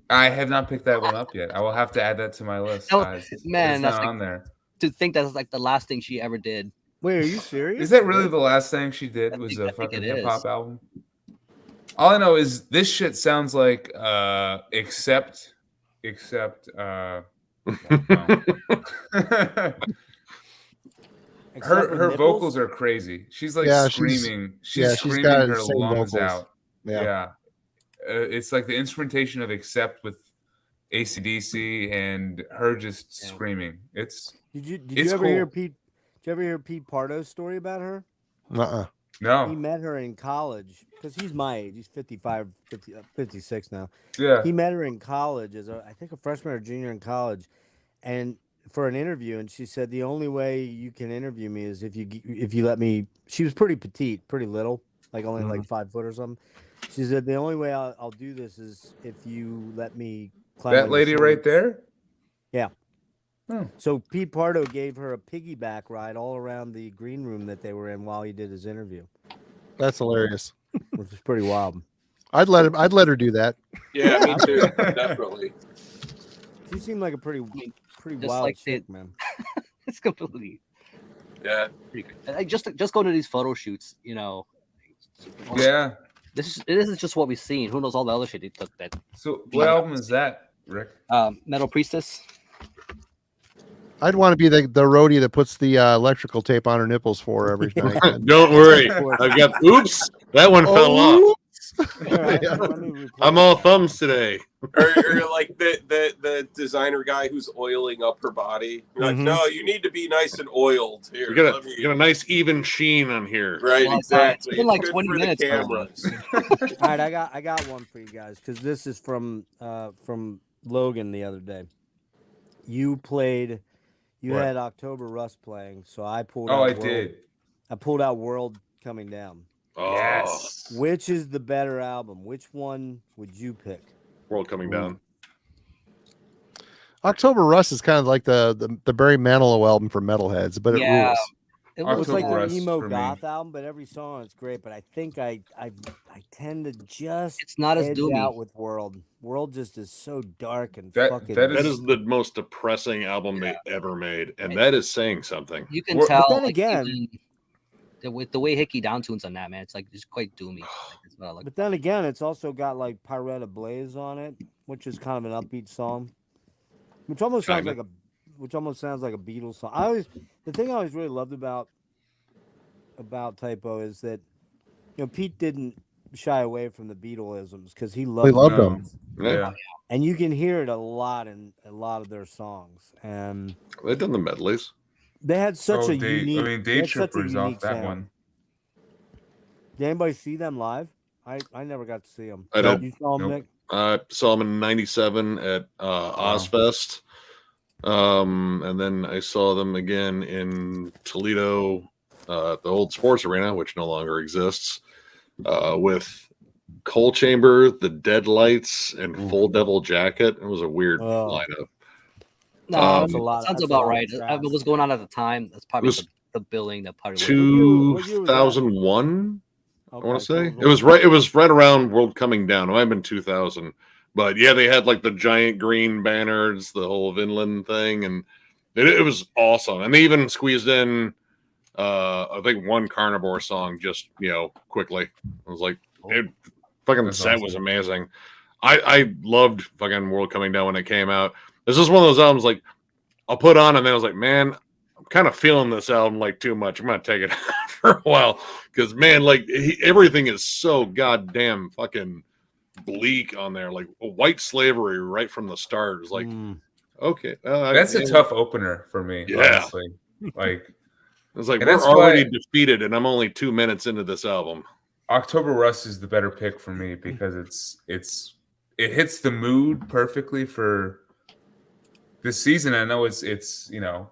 I have not picked that one up yet. I will have to add that to my list, No, guys. man, It's that's not like- on there. To think that's like the last thing she ever did. Wait, are you serious? Is that really the last thing she did? I Was think- a I think fucking it hip hop is. album? All I know is this shit sounds like except well, no. Except her for vocals nipples? are crazy. She's like Yeah, she's- screaming. yeah, She's she's screaming got her insane lungs vocals. out. Yeah. Yeah. It's like the instrumentation of Accept with AC/DC and her just screaming. It's Did you It's ever hear cool. Pete? Did you ever hear Pete Pardo's story about her? Uh-uh. He no. met her in college, because he's my age. He's 56 now. Yeah. He met her in college as I think a freshman or junior in college, and for an interview. And she said, the only way you can interview me is if you let me. She was pretty petite, pretty little, like only like 5 foot or something. She said, the only way I'll do this is if you let me climb on That your lady right shoulders." there? Yeah. Hmm. So Pete Pardo gave her a piggyback ride all around the green room that they were in while he did his interview, That's hilarious. which is pretty wild. I'd let her do that. Yeah, me too. Definitely. She seemed like a pretty Just wild like chick, man. It's completely Yeah. pretty good. Like just go to these photo shoots. Yeah. This is just what we've seen. Who knows all the other shit they took that. So what album is that, Rick? Metal Priestess. I'd want to be the roadie that puts the electrical tape on her nipples for her every night. Don't worry. I've got. Oops, that one fell off. All right, Yeah. let me replay I'm all thumbs today. Or like the designer guy who's oiling up her body. You're like, Mhm. no, you need to be nice and oiled here. You got Let me- a nice even sheen on here. Right, Well, exactly. it's been like good 20 for minutes the by cameras. All right, I got one for you guys because this is from Logan the other day. You played. You What? had October Rust playing, so I pulled. Oh, out I World, did. I pulled out World Coming Down. Oh, Yes. Which is the better album? Which one would you pick? World Coming Down. October Rust is kind of like the Barry Manilow album for metalheads, but it Yeah. rules. It Well, was it's like October an Rust emo for me. goth album, but every song on it's great. But I think I tend to just It's not as edge doomy. out with World. World just is so dark and That- fucking. that That is the most depressing album they ever made, and that is saying something. You can Well, tell. but then like, again- even with the way Hickey downtunes on that, man, it's like just quite doomy. Like, it's not like But then again, it's also got like Pirate Blaze on it, which is kind of an upbeat song, which almost sounds Kinda. like a Beatles song. The thing I always really loved about Typo is that Pete didn't shy away from the Beatleisms because he loved, loved the them. Beatles. Yeah. And you can hear it a lot in a lot of their songs, and They've done the medleys. they had such a Day unique. they Day had such a Trippers off unique that sound. one. Did anybody see them live? I never got to see them. I did. You saw them, Nope. Nick? I saw them in '97 at Ozfest, and then I saw them again in Toledo, the old sports arena, which no longer exists, with Coal Chamber, the Deadlights, and Ooh. Full Devil Jacket. It was a weird Oh. lineup. no, That's a lot- sounds that's a about lot right. of What was going on at the time? That's probably was the billing that probably. What year was that? 2001. I want Okay, to say cool. it was right. It was right around World Coming Down. It might have been 2000, but yeah, they had like the giant green banners, the whole Vinland thing, and it was awesome. And they even squeezed in, I think one Carnivore song just quickly. I was like, fucking That's set awesome. was amazing. I loved fucking World Coming Down when it came out. This is one of those albums like I'll put on, and then I was like, man, I'm kind of feeling this album like too much. I'm gonna take it out for a while because man, like everything is so goddamn fucking bleak on there. Like white slavery right from the start is like, okay, That's a tough opener for me. Yeah. Honestly. Like It's like And we're that's already why- defeated, and I'm only 2 minutes into this album. October Rust is the better pick for me because it hits the mood perfectly for this season. I know it's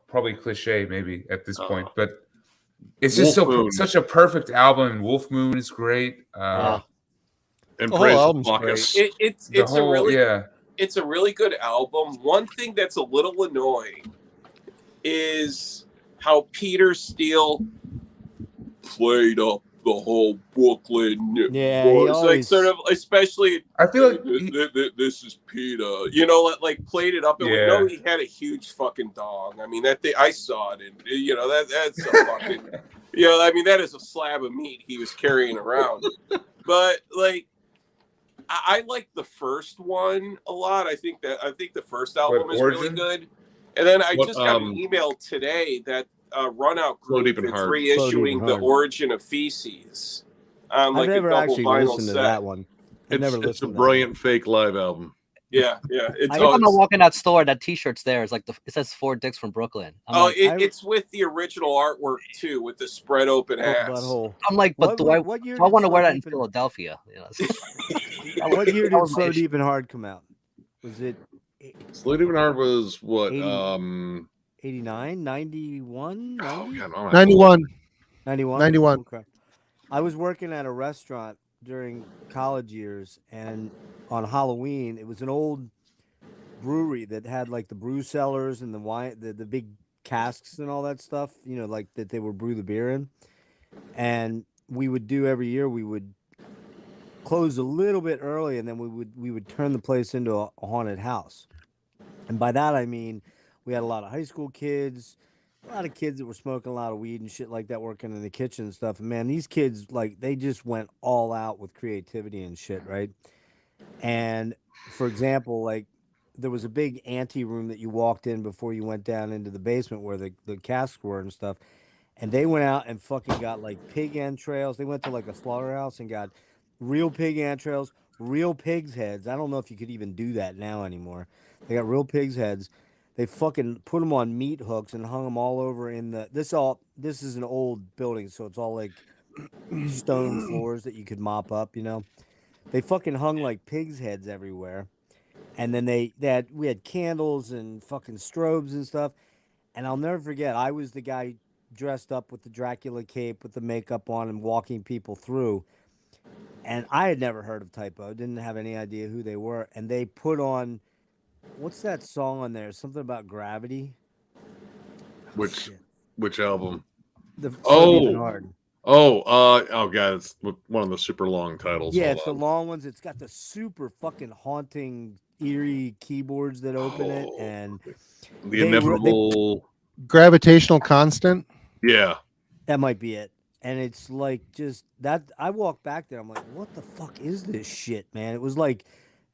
probably cliche maybe at this point, but it's just Wolf Moon. such a perfect album. Wolf Moon is great. And The whole praise of album's Bacchus. It's The a whole really yeah. it's a really good album. One thing that's a little annoying is how Peter Steele played up the whole Brooklyn. Yeah, he boys. Like always- sort of, especially I feel like this is Peter. Like played it up. And we Yeah. know he had a huge fucking dong. I mean, that thing, I saw it, and that's a fucking. That is a slab of meat he was carrying around. But like, I like the first one a lot. I think the first album is really Origin? good. And then I What, just got an email today that Runout Flow Group Deep and is Hard. Flow Deep reissuing and the Hard. Origin of Feces. I've Like never a double actually vinyl listened to set. that one. I've never It's a listened to that brilliant fake live album. Yeah. It's I- Every time I walk in that store, that T-shirt's there. It's like it says 4 dicks from Brooklyn. it's with the original artwork too, with the spread open Oh, ass. butthole. I'm like, but What year do I did want to Slow wear that in Deep and- Philadelphia? What year That did was my Slow issue. Deep and Hard come out? Was it Slow Deep and Hard was what? 80. Oh, 89, 91, 90? God, I'm not- 91. 91? 91. Okay. I was working at a restaurant during college years, and on Halloween, it was an old brewery that had like the brew cellars and the wine, the big casks and all that stuff, like that they would brew the beer in. And we would do every year, we would close a little bit early, and then we would turn the place into a haunted house. And by that I mean we had a lot of high school kids, a lot of kids that were smoking a lot of weed and shit like that, working in the kitchen and stuff. And man, these kids, like, they just went all out with creativity and shit, right? And for example, like, there was a big ante room that you walked in before you went down into the basement where the casks were and stuff. And they went out and fucking got like pig entrails. They went to like a slaughterhouse and got real pig entrails, real pigs' heads. I don't know if you could even do that now anymore. They got real pigs' heads. They fucking put them on meat hooks and hung them all over in the. This is an old building, so it's all like stone floors that you could mop up. You know, they fucking hung like pigs' heads everywhere, and then we had candles and fucking strobes and stuff. And I'll never forget, I was the guy dressed up with the Dracula cape with the makeup on and walking people through. And I had never heard of Typo, didn't have any idea who they were. And they put on, what's that song on there? Something about gravity. Which Shit. which album? The Oh. Serbian Hard. Oh god, it's one of the super long titles. Yeah, Hold it's the on. long ones. It's got the super fucking haunting, eerie keyboards that open it, Oh. and The inevitable. Gravitational constant. Yeah. that might be it. And it's like just that. I walked back there. I'm like, what the fuck is this shit, man? It was like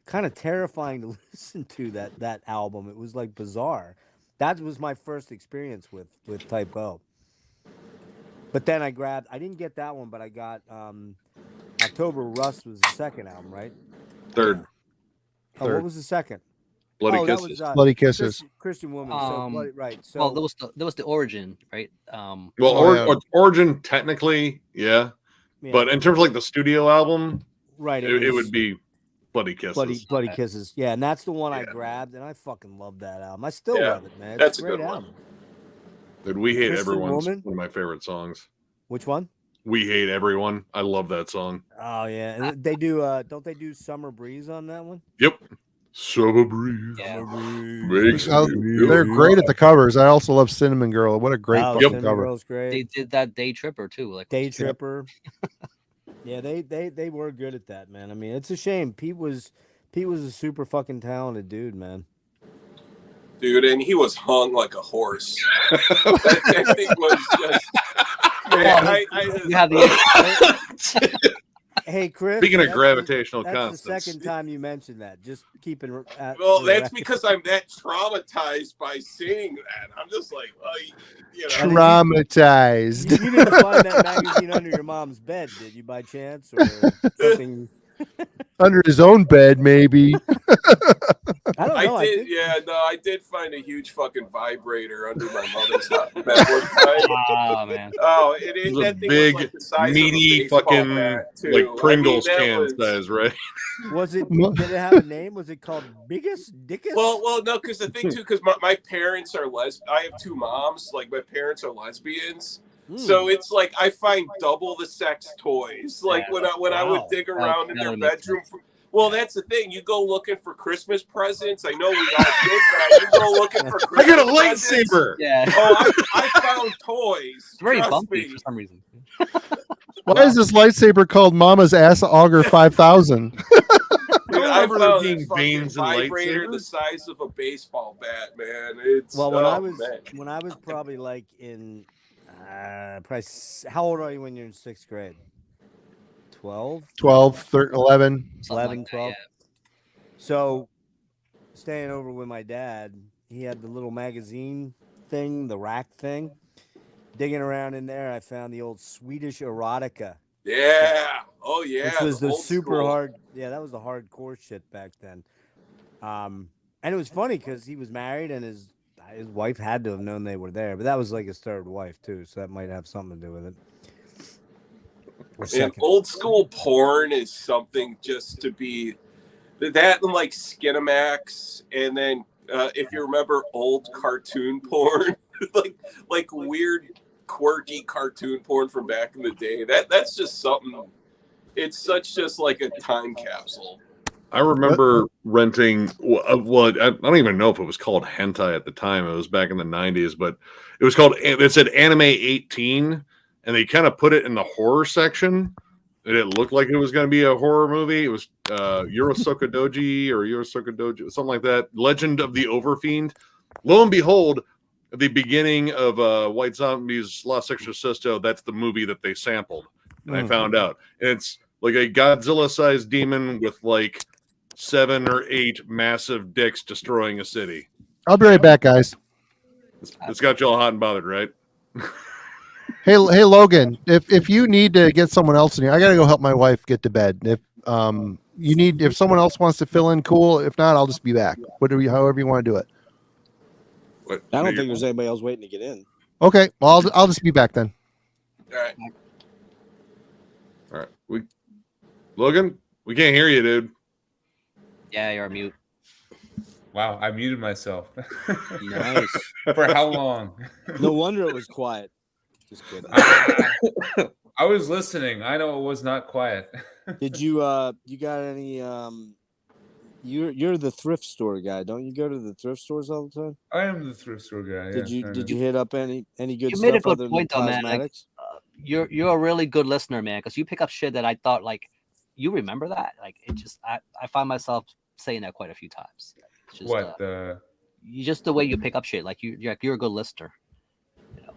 kind of terrifying to listen to that album. It was like bizarre. That was my first experience with Type O. But then I didn't get that one, but I got October Rust was the second album, right? Third. Oh, what was the second? Bloody oh, Kisses. that was Bloody Kisses. Christian Woman. Right. So Well, there was the origin, right? Well, yeah. Origin technically, yeah. yeah, But in terms of like the studio album, right, it would be Bloody Kisses. Bloody Kisses. Yeah, and that's the one I Yeah. grabbed, and I fucking love that album. I still Yeah, love it, man. It's that's a a great good one. album. Dude, We Hate Christian Everyone's Woman? one of my favorite songs. Which one? We Hate Everyone. I love that song. Oh yeah, and they do. Don't they do Summer Breeze on that one? Yep. Summer breeze. Yeah. Makes Oh, me they're feel- great at the covers. I also love Cinnamon Girl. What a great Oh, fucking Cinnamon cover. Girl's great. They did that Day Tripper too. Like Day Tripper. Yeah, they were good at that, man. I mean, it's a shame. Pete was a super fucking talented dude, man. Dude, and he was hung like a horse. that thing was just. Man, you have the Hey, Chris. Speaking of that's gravitational that's constants. the second time you mentioned that. Just keeping. well, that's because I'm that traumatized by seeing that. I'm just like, well, you know. Traumatized. You didn't find that magazine under your mom's bed, did you, by chance, or something? Under his own bed, maybe. I don't know. I did find a huge fucking vibrator under my mother's bed one time. oh man. Oh, It was a that thing big, was like the size meaty of a baseball fucking bat, too. like Pringles I mean, can that was- size, right? Was it? Did it have a name? Was it called Biggest Dickus? Well, no, because the thing too, because my parents are I have two moms. Like my parents are lesbians, so it's like I find double the sex toys. Like Yeah. when I would Wow. dig around in that their would make bedroom. Well, that's the thing. You go looking for Christmas presents. I know we all did that. You go looking for I Christmas got a presents. lightsaber. Yeah. Oh, I found toys. It's very Trust bumpy me. for some reason. Why is this lightsaber called Mama's Ass Auger 5000? Dude, I I remember found being this fucking veins and vibrator the lightsabers. size of a baseball bat, man. It's Well, when man. I was probably like in how old are you when you're in sixth grade? 12? 12, 13, 11. Something 11, like that, 12. yeah. So, staying over with my dad, he had the little magazine thing, the rack thing. Digging around in there, I found the old Swedish erotica, Yeah. Oh yeah. which was the old super school. hard. Yeah, that was the hardcore shit back then. And it was funny because he was married and his wife had to have known they were there, but that was like his third wife too, so that might have something to do with it. Or And second. old school porn is something just to be that and like Skinamax, and then if you remember old cartoon porn, like weird, quirky cartoon porn from back in the day. That's just something. It's such just like a time capsule. I remember renting. Well, I don't even know if it was called hentai at the time. It was back in the 90s, but it was called. It said Anime 18, and they kind of put it in the horror section. And it looked like it was going to be a horror movie. It was Yorosoka Doji or Yorosoka Doji, something like that. Legend of the Overfiend. Lo and behold, at the beginning of White Zombie's Lost Exorcisto, that's the movie that they sampled. And I found out. And it's like a Godzilla-sized demon with like 7 or 8 massive dicks destroying a city. I'll be right back, guys. It's got you all hot and bothered, right? Hey, Logan, if you need to get someone else in here, I got to go help my wife get to bed. If You need, if someone else wants to fill in, cool. If not, I'll just be back. However you want to do it. What, I don't you- think there's anybody else waiting to get in. Okay, well, I'll just be back then. All right. All right, Logan, we can't hear you, dude. Yeah, you're on mute. Wow, I muted myself. Nice. For how long? No wonder it was quiet. Just kidding. I was listening. I know it was not quiet. Did you you got any you're the thrift store guy, don't you go to the thrift stores all the time? I am the thrift store guy. Did yeah, you hit up any good You stuff made a good other point, than though, man, like, cosmetics? You're a really good listener, man, because you pick up shit that I thought like you remember that. Like it just I find myself saying that quite a few times. It's just, What you just the way you pick up shit. Like you're a good listener. You know,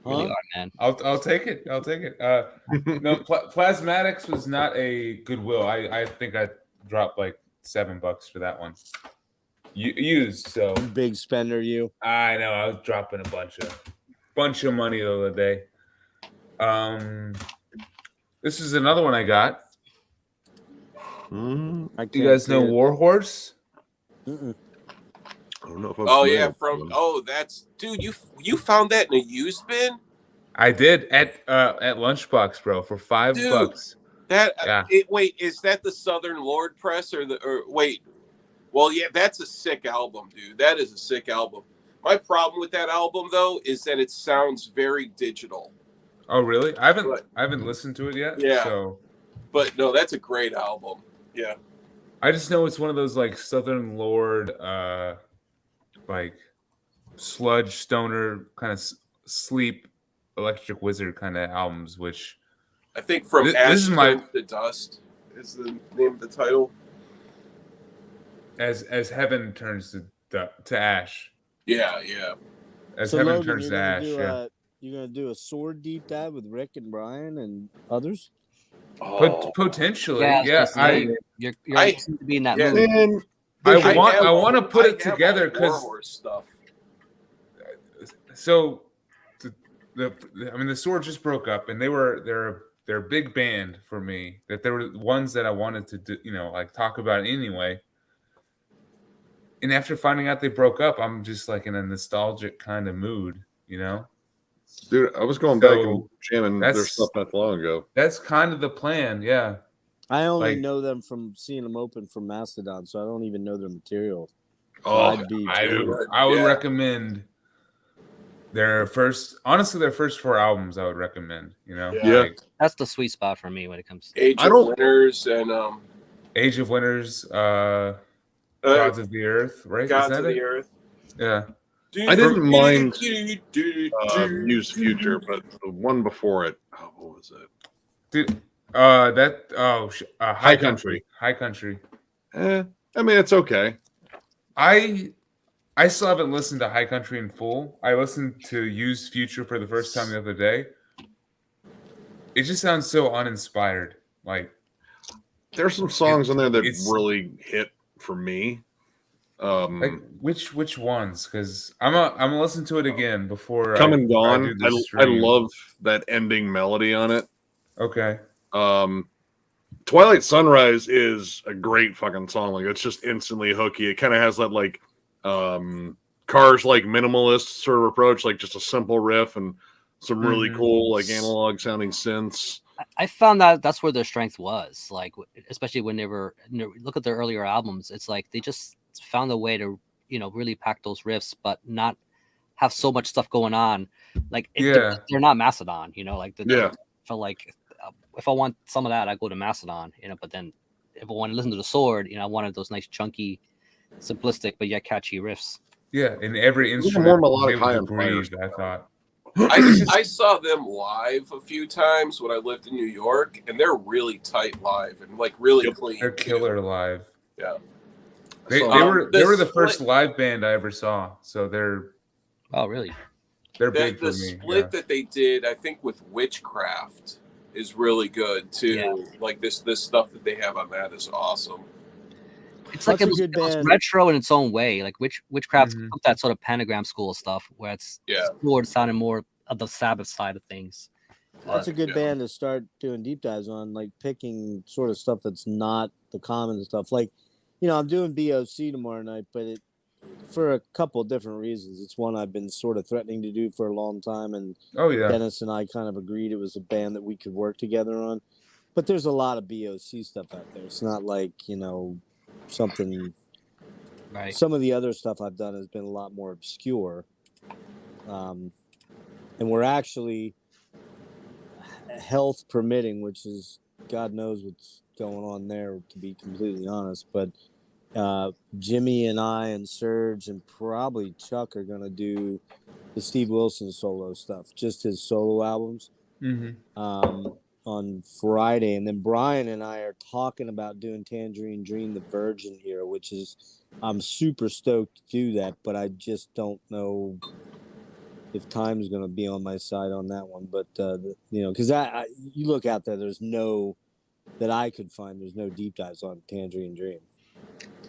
really Huh? are, man. I'll take it. I'll take it. No, Plasmatics was not a Goodwill. I think I dropped like $7 for that one. Used, so Big spender, you. I know I was dropping a bunch of money the other day. This is another one I got. I You can't guys see know it. Warhorse? Mm-mm. I don't know if I'm Oh familiar yeah, with from them. that's dude. You found that in a used bin? I did at Lunchbox, bro, for $5. That Yeah. wait, is that the Southern Lord press or wait? Well, yeah, that's a sick album, dude. That is a sick album. My problem with that album though is that it sounds very digital. Oh, really? I Right. haven't listened to it yet. Yeah. So But no, that's a great album. Yeah. I just know it's one of those like Southern Lord, like sludge stoner kind of sleep electric wizard kind of albums. Which I think From This Ash is my- to Dust is the name of the title. as heaven turns to ash, Yeah, yeah. as So heaven Logan, turns to ash. Yeah. you're gonna do a sword deep dive with Rick and Brian and others? Oh, Potentially, Yeah, yeah. you're I- to be in that yeah. mood. Man, I have want to all- put I it have together all because Warhorse stuff. so I mean the Sword just broke up and they're a big band for me, that they were the ones that I wanted to do, like talk about anyway. And after finding out they broke up, I'm just like in a nostalgic kind of mood, dude, I was going back and So, jamming their that's- stuff not long ago. That's kind of the plan, yeah. I only Like- know them from seeing them open from Mastodon, so I don't even know their material. So Oh, I'd be I would Yeah. recommend their first 4 albums. I would recommend, Yeah. Like That's the sweet spot for me when it comes to Age I of don't- Winners and Age of Winners, Gods of the Earth, right? Is Gods that of it? the Earth. Yeah. I didn't mind, Used Future, but the one before it, what was it? Dude, High Country. High Country. I mean, it's okay. I still haven't listened to High Country in full. I listened to Used Future for the first time the other day. It just sounds so uninspired. Like, There's some songs on there that it's- really hit for me. which ones? Because I'm gonna listen to it again before Come I and Gone. do the I stream. love that ending melody on it. Okay. Twilight Sunrise is a great fucking song. Like, it's just instantly hooky. It kind of has that like Cars like minimalist sort of approach, like just a simple riff and some really Mhm. cool like analog sounding synths. I found that that's where their strength was, like especially when they were look at their earlier albums. It's like they just found a way to really pack those riffs, but not have so much stuff going on. Like they're not Mastodon, like Yeah. felt like if I want some of that, I go to Mastodon, But then if I want to listen to the Sword, I wanted those nice chunky, simplistic but yet catchy riffs. Yeah, in every More instrument, melodic was able high to on fire breathe, stuff. I thought. I saw them live a few times when I lived in New York, and they're really tight live and like really clean. They're killer live. Yeah. They So, were the the split- first live band I ever saw, so they're Oh, really? big The for me. split that they did, I think, with Witchcraft is really good too. Yeah. Like this stuff that they have on that is awesome. It's like That's a it was, good it was band. retro in its own way. Like Witchcraft Mhm. took that sort of panagram school stuff, where it's Yeah. Sword sounded more of the Sabbath side of things. That's a good Yeah. band to start doing deep dives on, like picking sort of stuff that's not the common stuff. Like, I'm doing BOC tomorrow night, but for a couple of different reasons. It's one I've been sort of threatening to do for a long time, and Oh yeah. Dennis and I kind of agreed it was a band that we could work together on. But there's a lot of BOC stuff out there. It's not like, something. Right. Some of the other stuff I've done has been a lot more obscure. And we're actually, health permitting, which is God knows what's going on there, to be completely honest. But Jimmy and I and Serge and probably Chuck are going to do the Steve Wilson solo stuff, just his solo albums, on Friday. And then Brian and I are talking about doing Tangerine Dream, the Virgin here, which is, I'm super stoked to do that, but I just don't know if time's going to be on my side on that one. But, because you look out there, there's no deep dives on Tangerine Dream.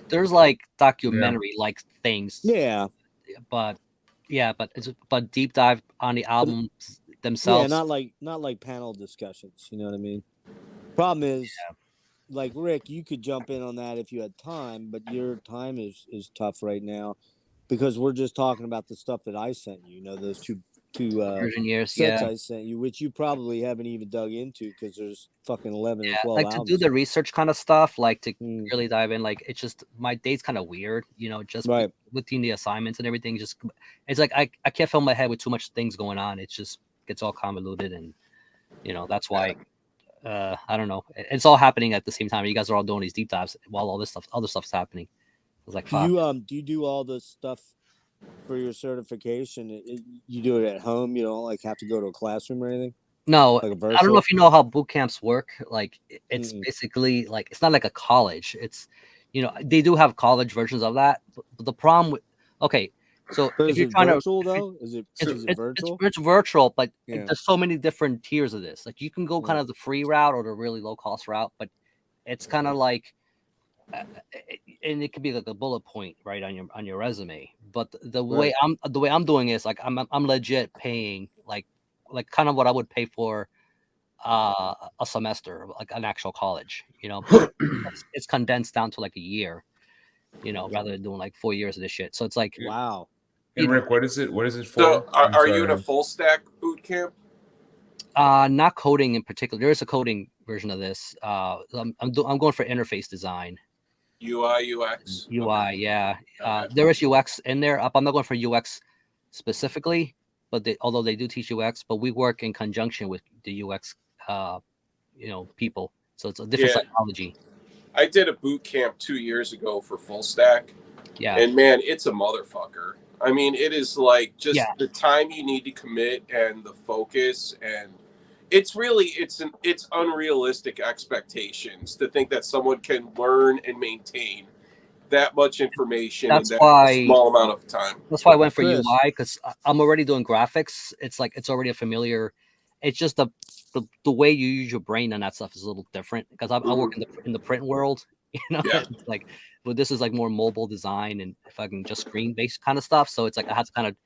There's like documentary like things. Yeah. But deep dive on the albums themselves. Yeah, not like panel discussions. You know what I mean? Problem is, like Rick, you could jump in on that if you had time, but your time is tough right now because we're just talking about the stuff that I sent you. Those two Virgin Years, sets I sent you, which you probably haven't even dug into because there's fucking 11 or 12 like albums. to do the research kind of stuff, like to really dive in. Like it's just my day's kind of weird, just right. within the assignments and everything. Just it's like I can't fill my head with too much things going on. It just gets all convoluted, and that's why I don't know. It's all happening at the same time. You guys are all doing these deep dives while all this other stuff's happening. It's like, do you do all this stuff for your certification? You do it at home? You don't like have to go to a classroom or anything? No, like I don't know if you know how boot camps work. Like it's basically like it's not like a college. It's they do have college versions of that. But the problem with so if you're trying virtual, though, is it virtual? It's virtual, but there's so many different tiers of this. Like you can go kind of the free route or the really low cost route, but it's kind of like. And it could be like a bullet point right on your resume, but the way I'm doing is like I'm legit paying like kind of what I would pay for a semester, like an actual college, it's condensed down to like a year, rather than doing like 4 years of this shit. So it's like, wow. And Rick, what is it for? So are you in a full stack boot camp? Not coding in particular. There is a coding version of this. I'm going for interface design. UI, UX. UI, yeah. There is UX in there. I'm not going for UX specifically, but although they do teach UX, but we work in conjunction with the UX, people. So it's a different psychology. I did a boot camp 2 years ago for full stack. Yeah. And man, it's a motherfucker. I mean, it is like just the time you need to commit and the focus, and it's unrealistic expectations to think that someone can learn and maintain that much information in that small amount of time. That's why I went for UI, because I'm already doing graphics. It's like it's already a familiar. It's just the way you use your brain on that stuff is a little different because I work in the print world. Like, but this is like more mobile design and fucking just screen based kind of stuff. So it's like I had to kind of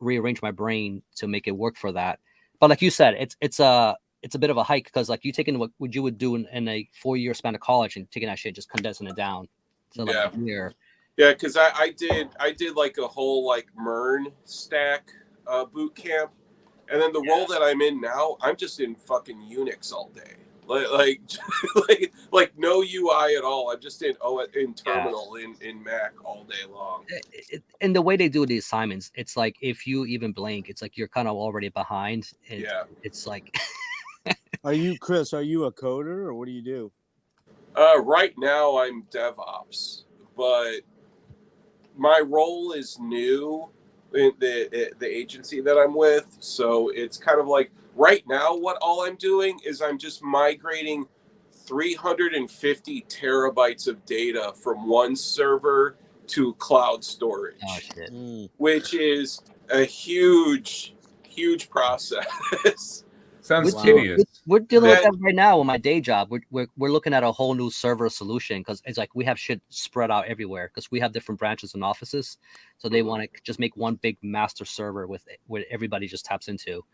rearrange my brain to make it work for that. But like you said, it's a bit of a hike because like you taking what you would do in a 4-year span of college and taking that shit, just condensing it down to like a year. Yeah, because I did like a whole like MERN stack boot camp, and then the role that I'm in now, I'm just in fucking Unix all day. Like no UI at all. I'm just in terminal in Mac all day long. And the way they do the assignments, it's like if you even blink, it's like you're kind of already behind. It's like. Are you, Chris? Are you a coder or what do you do? Right now I'm DevOps, but my role is new in the agency that I'm with, so it's kind of like. Right now, all I'm doing is I'm just migrating 350 terabytes of data from one server to cloud storage, which is a huge process. Sounds tedious. We're dealing with that right now in my day job. We're looking at a whole new server solution because it's like we have shit spread out everywhere because we have different branches and offices. So they want to just make one big master server with where everybody just taps into.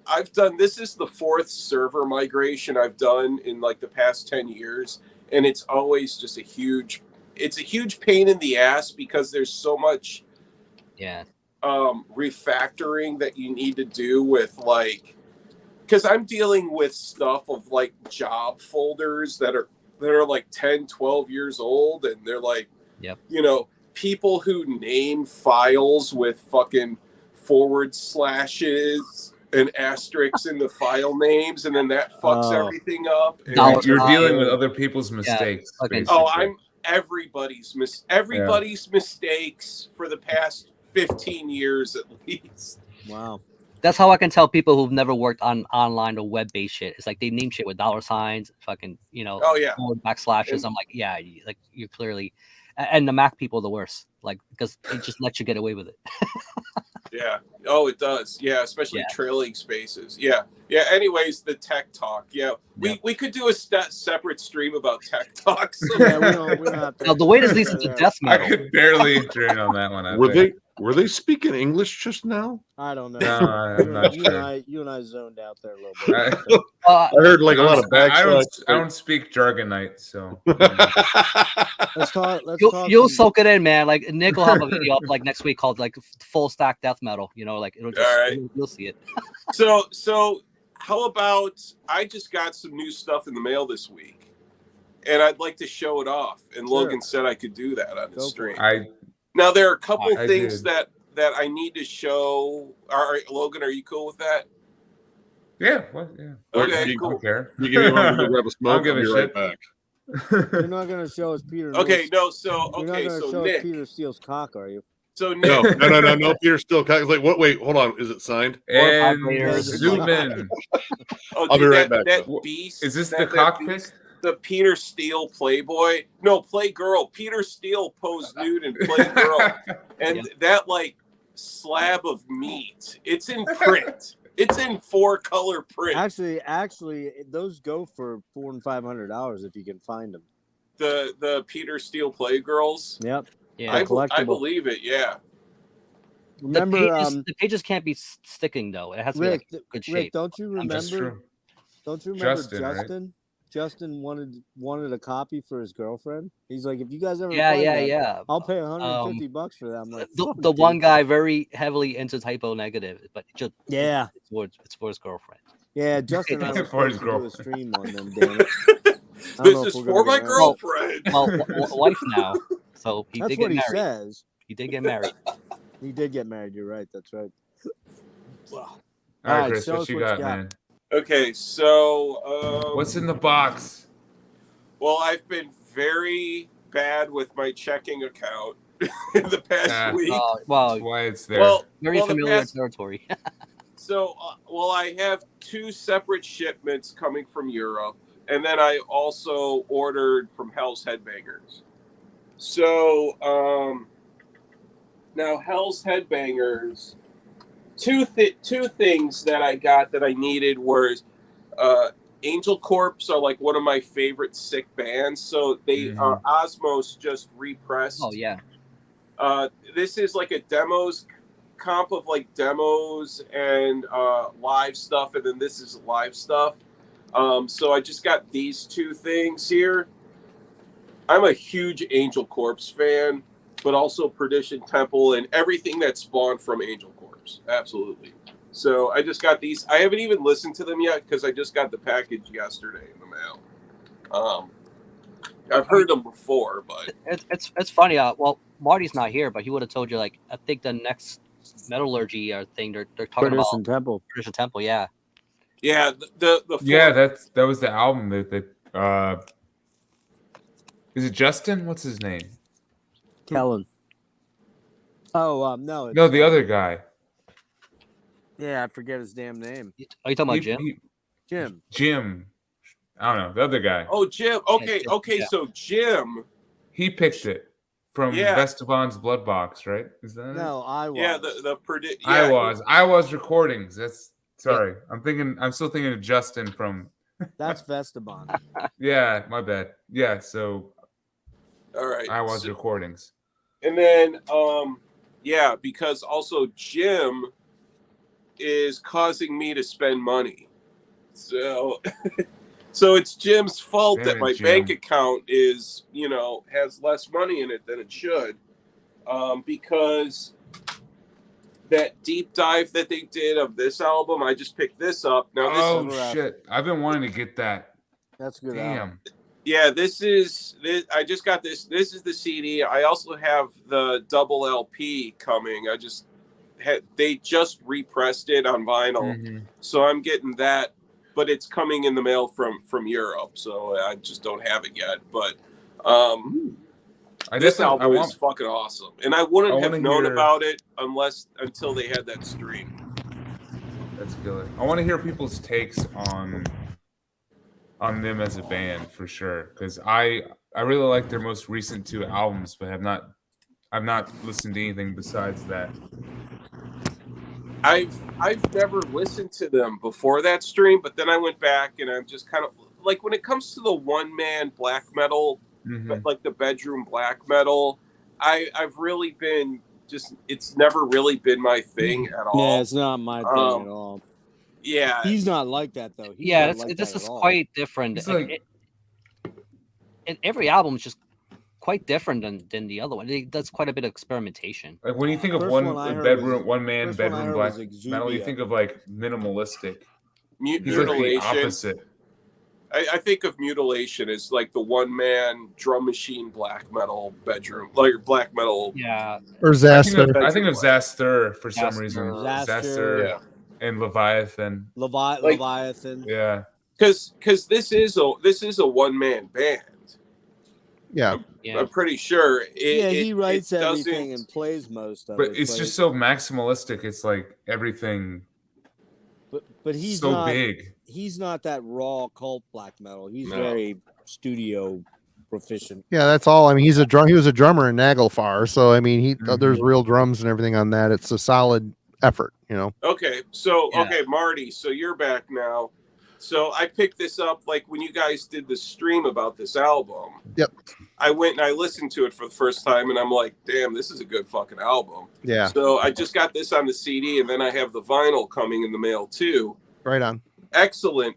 I've done, this is the 4th server migration I've done in like the past 10 years, and it's always just a huge pain in the ass because there's so much refactoring that you need to do with, like, because I'm dealing with stuff of like job folders that are like 10, 12 years old, and they're like, you know, people who name files with fucking forward slashes and asterisks in the file names, and then that fucks everything up. And you're dealing with other people's mistakes. I'm everybody's mistakes for the past 15 years at least. Wow. That's how I can tell people who've never worked on online or web-based shit. It's like they name shit with $signs, fucking, you know, backslashes. And, I'm like, yeah, like you're clearly, and the Mac people are the worst, like because it just lets you get away with it. Yeah. Oh, it does. Yeah, especially trailing spaces. Yeah. Yeah. Anyways, the tech talk. Yeah, we could do a separate stream about tech talk. So. Yeah, we don't have to. No, the way this leads into death metal. I could barely enter in on that one. Were they speaking English just now? I don't know. No, I'm not sure. You and I zoned out there a little bit. I heard like a lot of backslash. I don't speak Jargonite, so. Let's talk. You'll soak it in, man. Like Nick will have a video up like next week called like full stack death metal. You know, like it'll just you'll see it. So how about I just got some new stuff in the mail this week, and I'd like to show it off. And Logan said I could do that on the stream. Now there are a couple things that I need to show. All right, Logan, are you cool with that? Yeah. Well, yeah. Okay. Cool. You give me one to grab a smoke. I'll give I'll a be shit. right back. You're not going to show us Peter. Okay. Lewis. No. You're not going to show Nick. us Peter Steele's cock, are you? So Nick. No. Peter still like what? Wait, hold on. Is it signed? And zoom in. Oh, I'll be right back. That beast. Is this the cockpit? The Peter Steele Playboy. No, Playgirl. Peter Steele posed nude in Playgirl. And that like slab of meat. It's in print. It's in 4-color print. Actually, those go for $400 and $500 if you can find them. The Peter Steele Playgirls. Yep. Yeah. I believe it. Yeah. Remember, the pages can't be sticking though. It has to be like good shape. Rick, don't you remember? Don't you remember Justin? Justin? Right? Justin wanted a copy for his girlfriend. He's like, if you guys ever I'll pay $150 for that. I'm like, the one guy very heavily into typo negative, but just it's for his girlfriend. Yeah, Justin and I were supposed to do a stream on them. Damn it. This is for my girlfriend. Well, wife now. So he That's did what get he married. says. He did get married. He did get married. You're right. That's right. All right, Chris, show what you got, man? Okay, so what's in the box? Well, I've been very bad with my checking account in the past week. Well, that's why it's there. Very familiar territory. So, I have 2 separate shipments coming from Europe, and then I also ordered from Hell's Headbangers. So, now Hell's Headbangers, two things that I got that I needed were Angel Corpse are like one of my favorite sick bands. So they Osmos just repressed. Oh yeah. This is like a comp of like demos and live stuff, and then this is live stuff. So I just got these 2 things here. I'm a huge Angel Corpse fan, but also Perdition Temple and everything that spawned from Angel Corpse. Absolutely. So I just got these. I haven't even listened to them yet because I just got the package yesterday in the mail. I've heard them before, but it's funny. Well, Marty's not here, but he would have told you. Like, I think the next metallurgy thing they're talking Perdition about Temple. Perdition Temple, yeah. Yeah, that was the album that is it Justin? What's his name? Kellen. Oh, no. No, the other guy. Yeah, I forget his damn name. Are you talking about Jim? Jim. I don't know. The other guy. Oh, Jim. Okay. So Jim. He picked it from Vestibon's Blood Box, right? Is that No, I was. Yeah, I was recordings. Sorry. I'm still thinking of Justin from That's Vestibon. Yeah, my bad. Yeah, so all right. I was recordings. And then because also Jim is causing me to spend money. So so it's Jim's fault Damn that it, my Jim. bank account is, has less money in it than it should. Because that deep dive that they did of this album, I just picked this up. Now this Oh is- shit! I've been wanting to get that. That's a good. album. Damn. Yeah, this. I just got this. This is the CD. I also have the double LP coming. They just repressed it on vinyl, Mhm. so I'm getting that. But it's coming in the mail from Europe, so I just don't have it yet. But this definitely- album is fucking awesome, and I wouldn't I have wanna known hear- about it until they had that stream. That's good. I want to hear people's takes on them as a band for sure, because I really like their most recent 2 albums, but I've not listened to anything besides that. I've never listened to them before that stream, but then I went back and I'm just kind of like, when it comes to the one man black metal, Mhm. like the bedroom black metal, I've really been it's never really been my thing at all. Yeah, it's not my thing at all. Yeah, He's not like that though. He's Yeah, not like this that is at all. quite different. It's like- And every album is just quite different than the other one. It does quite a bit of experimentation. Like when you think of First one one I heard bedroom, was- one man first one I bedroom heard black was metal, you Exuvia. think of like minimalistic. He's like the Mutilation. opposite. I think of Mutilation as like the one man drum machine black metal bedroom, like black metal. Yeah, Or Zaster. I think of Zaster for some Zaster. reason. Zaster. Zaster Yeah. and Leviathan. Like- Leviathan. Yeah. Because this is a one man band. Yeah. yeah. I'm pretty sure. He writes it everything doesn't- and plays most of But it. it's just so maximalistic. It's like everything but he's so not big. he's not that raw cult black metal. He's No. very studio proficient. Yeah, that's all. I mean, he was a drummer in Nagelfar, so I mean, there's Mhm. real drums and everything on that. It's a solid effort, you know. Okay, so Yeah. okay, Marty, so you're back now. So I picked this up like when you guys did the stream about this album. Yep. I went and I listened to it for the first time, and I'm like, damn, this is a good fucking album. Yeah, So I just got this on the CD, and then I have the vinyl coming in the mail too. right on. Excellent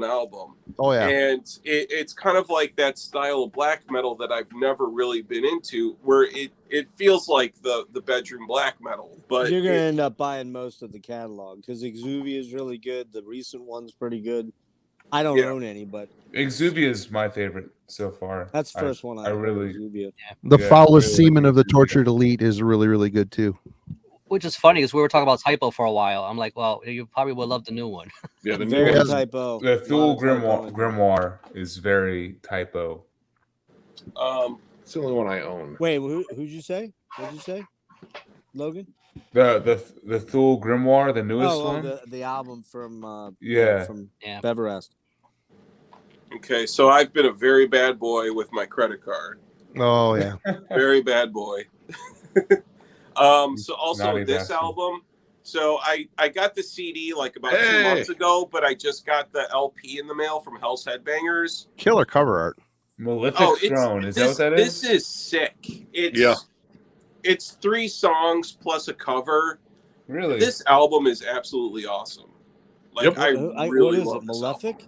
album. Oh yeah, And it's kind of like that style of black metal that I've never really been into, where it feels like the bedroom black metal. But You're gonna end up buying most of the catalog because Exuvia is really good. The recent one's pretty good. I don't Yeah. own any, but Exuvia is my favorite so far. that's the first one I heard, really- Exuvia. the yeah, foulest really semen like of the Exuvia. tortured elite is really, really good too. Which is funny because we were talking about Typo for a while. I'm like, well, you probably would love the new one. Yeah, the new Very has- typo. The A Thule lot of typo in there. Grimoire is very typo. it's the only one I own. Wait, who'd you say? What'd you say, Logan? The Thule Grimoire, the newest Oh, one. the album from Yeah. from Yeah. Beverest. okay, so I've been a very bad boy with my credit card. Oh yeah, Very bad boy. So also Naughty this bastard. album. So I got the CD like about 2 Hey! months ago, but I just got the LP in the mail from Hell's Headbangers. killer cover art. Malefic Oh, Throne. Is this, that what that is? This is sick. Yeah. It's 3 songs plus a cover. Really? This album is absolutely awesome. Like Yep. I What really is love it? this Malefic?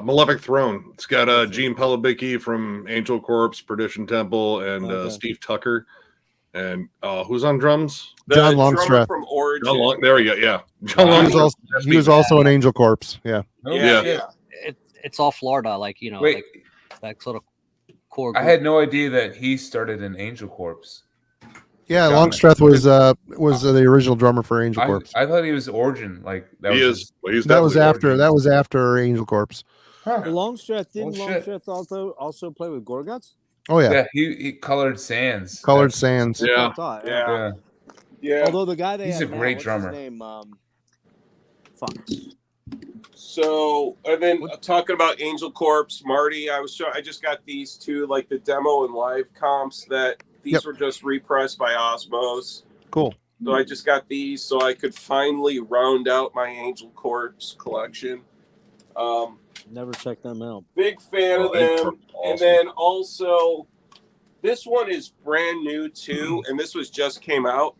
Malefic Throne. It's got Gene Pelabicki from Angel Corpse, Perdition Temple, and Okay. Steve Tucker. And who's on drums? The John drummer Longstreth. from Origin. John Long. There we go. Yeah, John Wow. He was Longstreth. also, he was also an Angel Corpse. Yeah, No Yeah, shit. yeah. It's all Florida, like Wait, like that sort of core. I group. had no idea that he started in Angel Corpse. yeah. John- Longstreth was the original drummer for Angel Corpse. I thought he was Origin. Like that He was is. Well, he's That was definitely after. Origin. That was after Angel Corpse. Huh. Longstreth didn't Oh, shit. Longstreth also play with Gorguts? Oh yeah, Yeah, he colored sands. Colored That's- Sands. That's what I Yeah. thought, Yeah. Yeah. Yeah. Although the guy they He's have a now, great what's drummer. His name? Fuck. So, and then What- talking about Angel Corpse, Marty, I just got these 2, like the demo and live comps that these Yep. were just repressed by Osmos. Cool. So I just got these so I could finally round out my Angel Corpse collection. Never checked them out. Big fan of Oh, Angel them. Corpse, And awesome. then also, this one is brand new too, and this was just came out.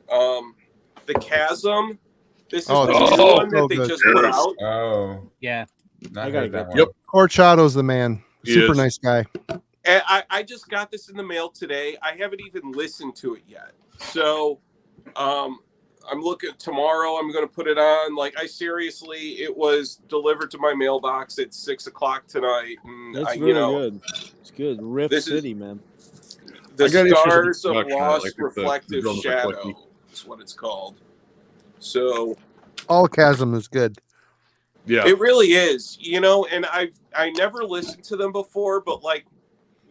The Chasm This is Oh, the it's new so one that they good. just put Yes. out. Oh, Yeah. not I gotta heard that get one. Yep. Corchado's the man. He Super is. nice guy. And I just got this in the mail today. I haven't even listened to it yet. So I'm looking tomorrow. I'm going to put it on. Like, it was delivered to my mailbox at 6:00 tonight. And It's I, really good. It's good. Rift This is- City, man. The I got issues with Stars of production. I Lost like the Reflective drums are Shadow clicky. is what it's called. So All Chasm is good. Yeah. it really is, and I never listened to them before, but like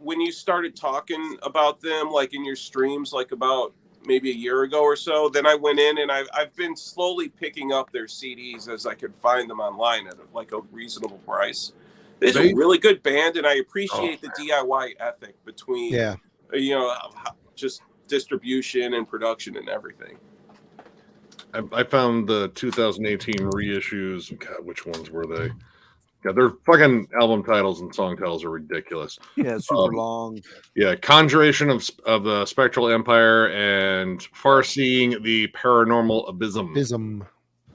when you started talking about them, like in your streams, like about maybe a year ago or so, then I went in and I've been slowly picking up their CDs as I could find them online at like a reasonable price. This is They- a really good band, and I appreciate the DIY ethic between, Yeah. just distribution and production and everything. I found the 2018 reissues. God, which ones were they? God, their fucking album titles and song titles are ridiculous. Yeah, super long. Yeah, Conjuration of the Spectral Empire and Far-Seeing the Paranormal Abysm. Ism.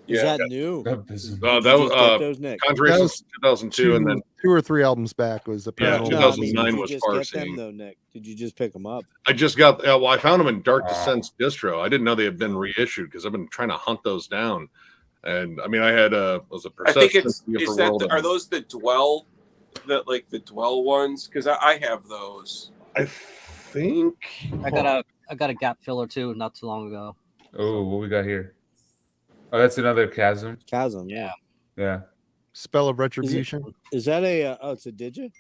Is Yeah. that new? That was- Did that you was just get those, Nick? Conjuration That was 2002, and then 2 or 3 albums back was the Yeah, Paranormal. No, I mean, 2009 did you was just get them Far-Seeing. though, Nick? Did you just pick them up? I just got. Well, I found them in Dark Oh. Descent's distro. I didn't know they had been reissued because I've been trying to hunt those down. And I mean, I had was a I think Perception. are those the Dwell, the Dwell ones? Because I have those. I think I got a gap filler too not too long ago. Oh, what we got here? Oh, that's another Chasm. Chasm. Yeah. Yeah. Spell of Retribution. Is that a? It's a Digit.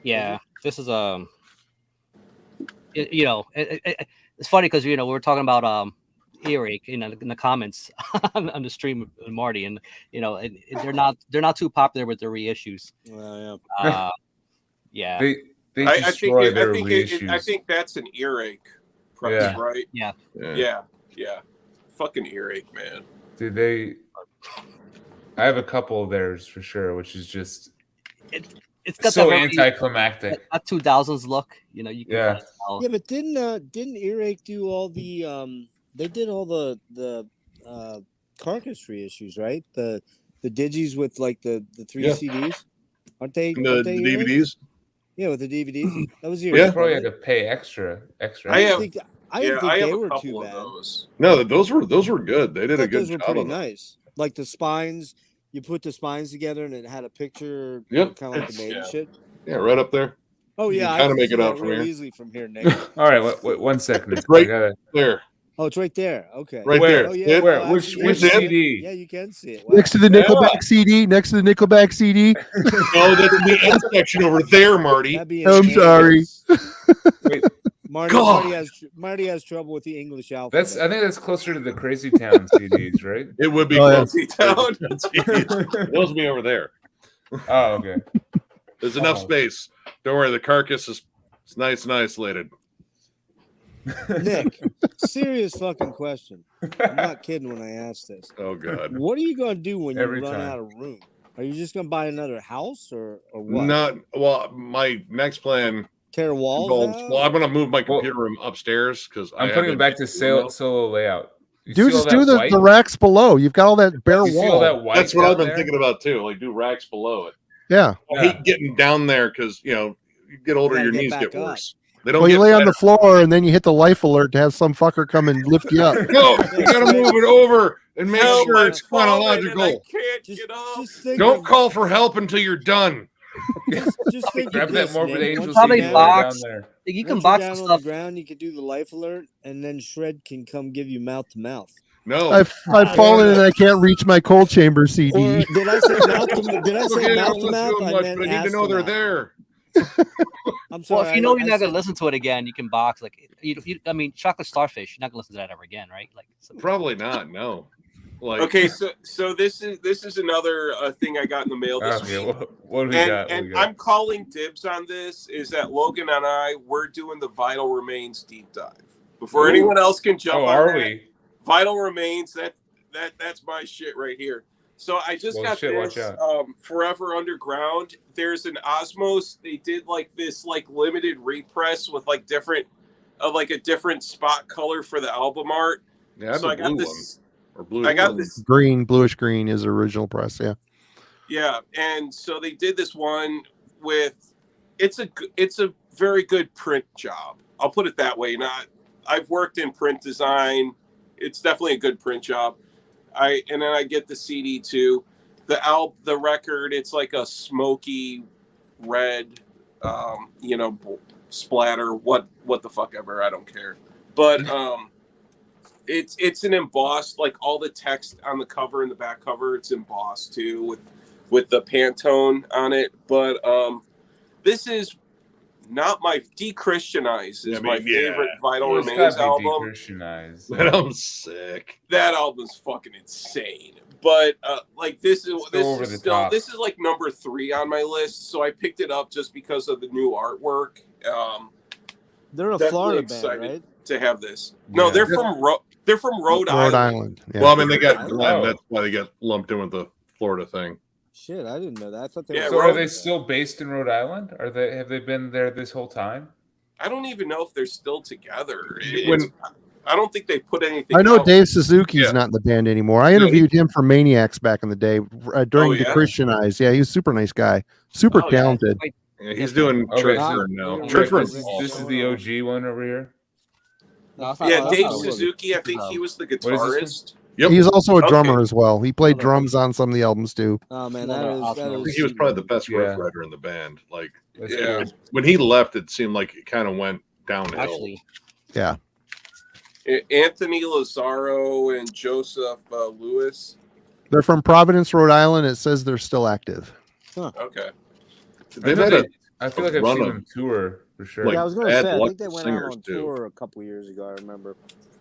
Yeah. This is it's funny because we were talking about earache in the comments on the stream with Marty, and they're not too popular with their reissues. Yeah. Yeah. They I destroy their reissues. I think that's an earache press, Yeah. right? Yeah. Yeah. Fucking earache, man. Dude, I have a couple of theirs for sure, which is just It's got so that very, anticlimactic. that 2000s look. You can Yeah. kinda tell. Yeah, but didn't Earache do all the They did all the Carcass reissues, right? The digis with like the 3 Yeah. CDs, aren't they? the aren't they Earache? DVDs. Yeah, with the DVDs. That was You Earache. probably had wasn't to pay extra. I have- it? I didn't think I have they a were couple too of bad. those. No, those were good. They I did a thought good those were job pretty on that. nice. Like the spines, you put the spines together and it had a picture, Yep. kind of like the maiden Yeah. shit. Yeah, right up there. Oh You yeah, can I kinda can make see it that out from real here. easily from here, Nick. All right, wait 1 second. Right I gotta, there. Oh, it's right there. Okay. Right Where? there. Oh yeah. It- Where? no, Which actually, which yeah, you can- CD? Yeah, you can see it. Wow. Next to the Nickelback CD. Next to the Nickelback CD. Oh, that's in the end section over there, Marty. That'd be I'm sorry. Wait, Marty has trouble with the English alphabet. I think that's closer to the Crazy Town CDs, right? It would be Oh, yeah. close. Down. Those be over there. Oh, okay. There's enough Oh. space. Don't worry, the carcass is it's nice and isolated. Nick, serious fucking question. I'm not kidding when I ask this. Oh god. What are you gonna do when you Every run time. out of room? Are you just gonna buy another house or what? Not well. My next plan Tear walls involves. out? Well, I'm gonna move my Well, computer room upstairs because I'm putting it back to solo layout. You Dude, see all just do that the white? racks below. You've got all that bare You see all wall. that white That's what down I've been there? thinking about too. Like do racks below it. Yeah. I hate getting down there because you get older, gotta your get knees back get up. worse. They don't Well, you get lay on better. the floor and then you hit the life alert to have some fucker come and lift you up. No, you gotta move it over and make Help, sure I'm it's falling and I chronological. can't Just, get up. just think Don't of, call for help until you're done. just think Grab of that this, Morbid Nick. Angel Once Probably CD you're down box. there. You can once box you're the down on stuff. the ground, you could do the life alert, and then Shred can come give you mouth to mouth. No. I've fallen and I can't reach my cold chamber CD. Or did I say mouth to? Did I say Okay, I mouth don't to listen mouth? to them I much, meant but I need to ass know they're mouth. there. I'm sorry. Well, if you know I you're not gonna said- listen to it again, you can box like I mean, Chocolate Starfish. You're not gonna listen to that ever again, right? Like, so, Probably not. No. Like Okay, so this is another thing I got in the mail this Okay, week. what do we got? What do And we got? I'm calling dibs on this. Is that Logan and I? We're doing the Vital Remains deep dive before Ooh. anyone else can jump Oh, on are that. we? Vital Remains. That's my shit right here. So I just Well, got shit, watch this out. Forever Underground. There's an Osmos. They did like this like limited repress with like different, like a different spot color for the album art. yeah, I have So the I got blue this. or blue. I got this. Green, bluish green is original press. Yeah. Yeah, and so they did this one with. It's a very good print job. I'll put it that way. I've worked in print design. It's definitely a good print job. And then I get the CD too. The record, it's like a smoky red, splatter. What the fuck ever. I don't care. But it's an embossed, like all the text on the cover and the back cover. It's embossed too with the Pantone on it. But this is not my Dechristianize is my favorite Vital Remains album. That album's sick. That album's fucking insane. But this is like number 3 on my list. So I picked it up just because of the new artwork. They're a Florida band, right? To have this. No, Yeah. they're from Rhode Island. Yeah. Well, I mean, they got Oh. that's why they got lumped in with the Florida thing. Shit, I didn't know that. I thought they Yeah, were. So are they still based in Rhode Island? Have they been there this whole time? I don't even know if they're still together. When- I don't think they put anything. I know out. Dave Suzuki's Yeah. not in the band anymore. I interviewed him for Maniacs back in the day during Oh, yeah? Dechristianize. Yeah, he was a super nice guy, super Oh, yeah. talented. Yeah, he's doing Okay, Church so- Burn now. Yeah, Church Burn. This is the OG one over here. Yeah, Dave Suzuki. I think he was the What is this guitarist. Yep. He's also a Okay. drummer as well. He played Okay. drums on some of the albums too. Oh man, No, that no, is. awesome. That I is think he was probably the best Yeah. riff writer in the band. Like That's Yeah. cool. when he left, it seemed like it kind of went downhill. Actually, Yeah. Anthony Lazaro and Joseph Lewis. They're from Providence, Rhode Island. It says they're still active. Okay. They've had a I feel like I've run seen of- them tour for sure. like, yeah, I was gonna bad say. I luck think they with went singers, out on too. tour a couple years ago. I remember.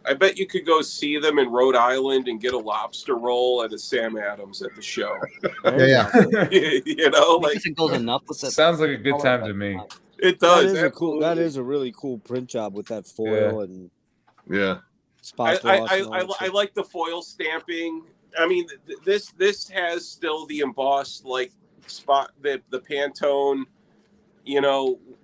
I bet you could go see them in Rhode Island and get a lobster roll at a Sam Adams at the show. Yeah. You know, I like guess it goes enough with the Sounds like a good time to me. it That does. is a cool. That absolutely. is a really cool print job with that foil and yeah. spot gloss. and all that I shit. like the foil stamping. I mean, this has still the embossed like spot the Pantone,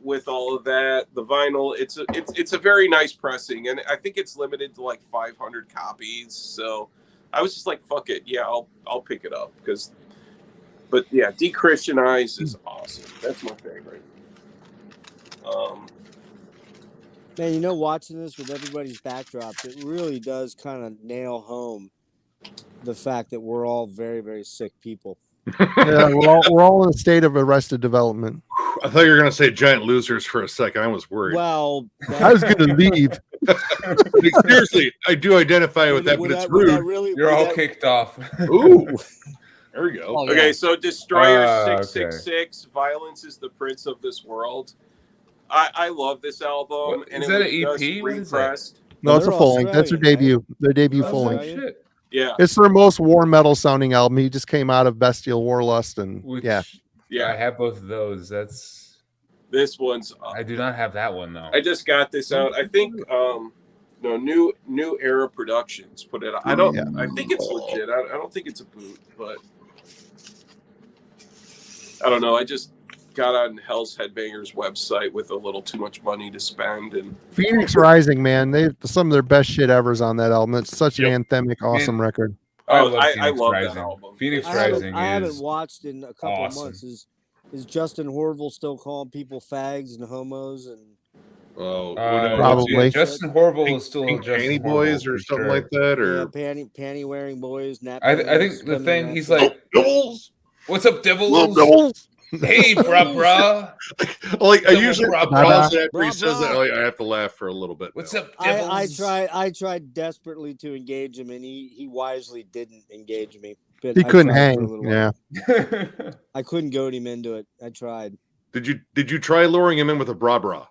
with all of that. The vinyl, it's a very nice pressing, and I think it's limited to like 500 copies. So I was just like, fuck it, yeah, I'll pick it up But yeah, Dechristianize is awesome. That's my favorite. Man, watching this with everybody's backdrops, it really does kind of nail home the fact that we're all very, very sick people. Yeah, we're all in a state of arrested development. I thought you were gonna say Giant Losers for a second. I was worried. Well, I was going to leave. Like, seriously, I do identify with that, but it's rude. You're all kicked off. Ooh, there we go. Oh, yeah. Okay, so Destroyer Okay. 666, Violence is the Prince of This World. I love this album. What- and is it that was an EP? just What is that? repressed. No, it's a They're full length. That's their Australian, debut. Their debut Oh, full sorry. length. Shit. Yeah, It's their most war metal sounding album. He just came out of Bestial Warlust, and Which, yeah, I yeah. have both of those. This one's. I do not have that one though. I just got this out. I think. No, New Era Productions put it out. I don't. Yeah. I think it's legit. I don't think it's a boot, but I don't know. I just got on Hell's Headbangers website with a little too much money to spend, and Phoenix Rising, man, they some of their best shit ever's on that album. It's such an anthemic, awesome record. I Phoenix love that Rising. album. Phoenix I Rising haven't is watched in a couple awesome. of months. Is Justin Horville still calling people fags and homos and? Oh, Probably. Justin Horville is still Pink Justin Panty Boys Horville or for something sure. like that, Yeah, or panty wearing boys. Nap I panties, think the swimming thing nap he's panties. like, Doubles. "What's up, devils? Doubles. Hey, bruh. Like I Double usually bra, pause bra. after he says that. Like, I have to laugh for a little bit. What's now. up, devils?" I tried desperately to engage him, and he wisely didn't engage me. But He I couldn't tried for a little hang. while. Yeah, I couldn't goad him into it. I tried. Did you try luring him in with a bra?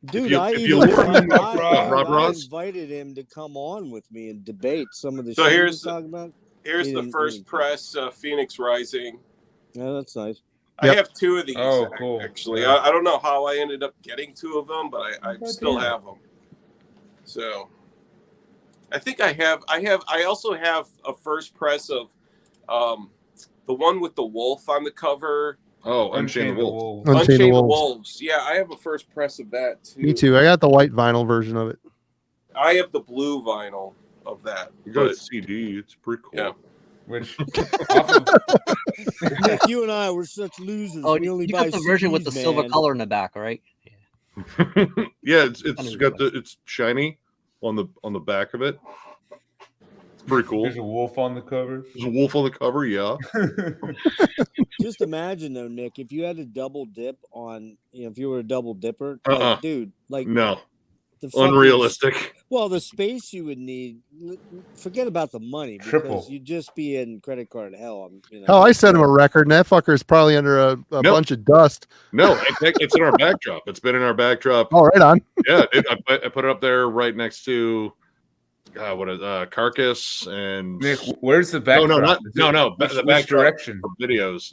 Dude, you- I if you even lure him in with I Rob Ross- invited him to come on with me and debate some of the So shit he here's was the- talking about. Here's He the didn't- first he didn't- press, Phoenix Rising. Yeah, that's nice. I Yep. have two of these. Oh, cool. Actually, Yeah. I don't know how I ended up getting two of them, but I Oh, still damn. have them. So, I think I also have a first press of, the one with the wolf on the cover. Oh, Unchained the Wolf. Unchained the Unchained the Wolves. Wolves. Yeah, I have a first press of that too. Me too. I got the white vinyl version of it. I have the blue vinyl. of that. You got a But, CD. It's pretty cool. yeah. Which off of, Nick, you and I were such losers. Oh, we only you buy got the version with the CDs, silver man. color in the back, right? Yeah, it's Kinda got it's shiny on the back of it. It's pretty cool. there's a wolf on the cover. There's a wolf on the cover. Yeah. Just imagine though, Nick, if you had to double dip on, if you were a double dipper, Uh-uh. like, dude, like No. the fucking- Unrealistic. Well, the space you would need, forget about the money because Triple. you'd just be in credit card hell. Hell, I sent him a record, and that fucker is probably under a Nope. bunch of dust. No, it's in our backdrop. It's been in our backdrop. Oh, right on. Yeah, I put it up there right next to Carcass and Nick, where's the no, backdrop? the Which backdrop direction? for videos,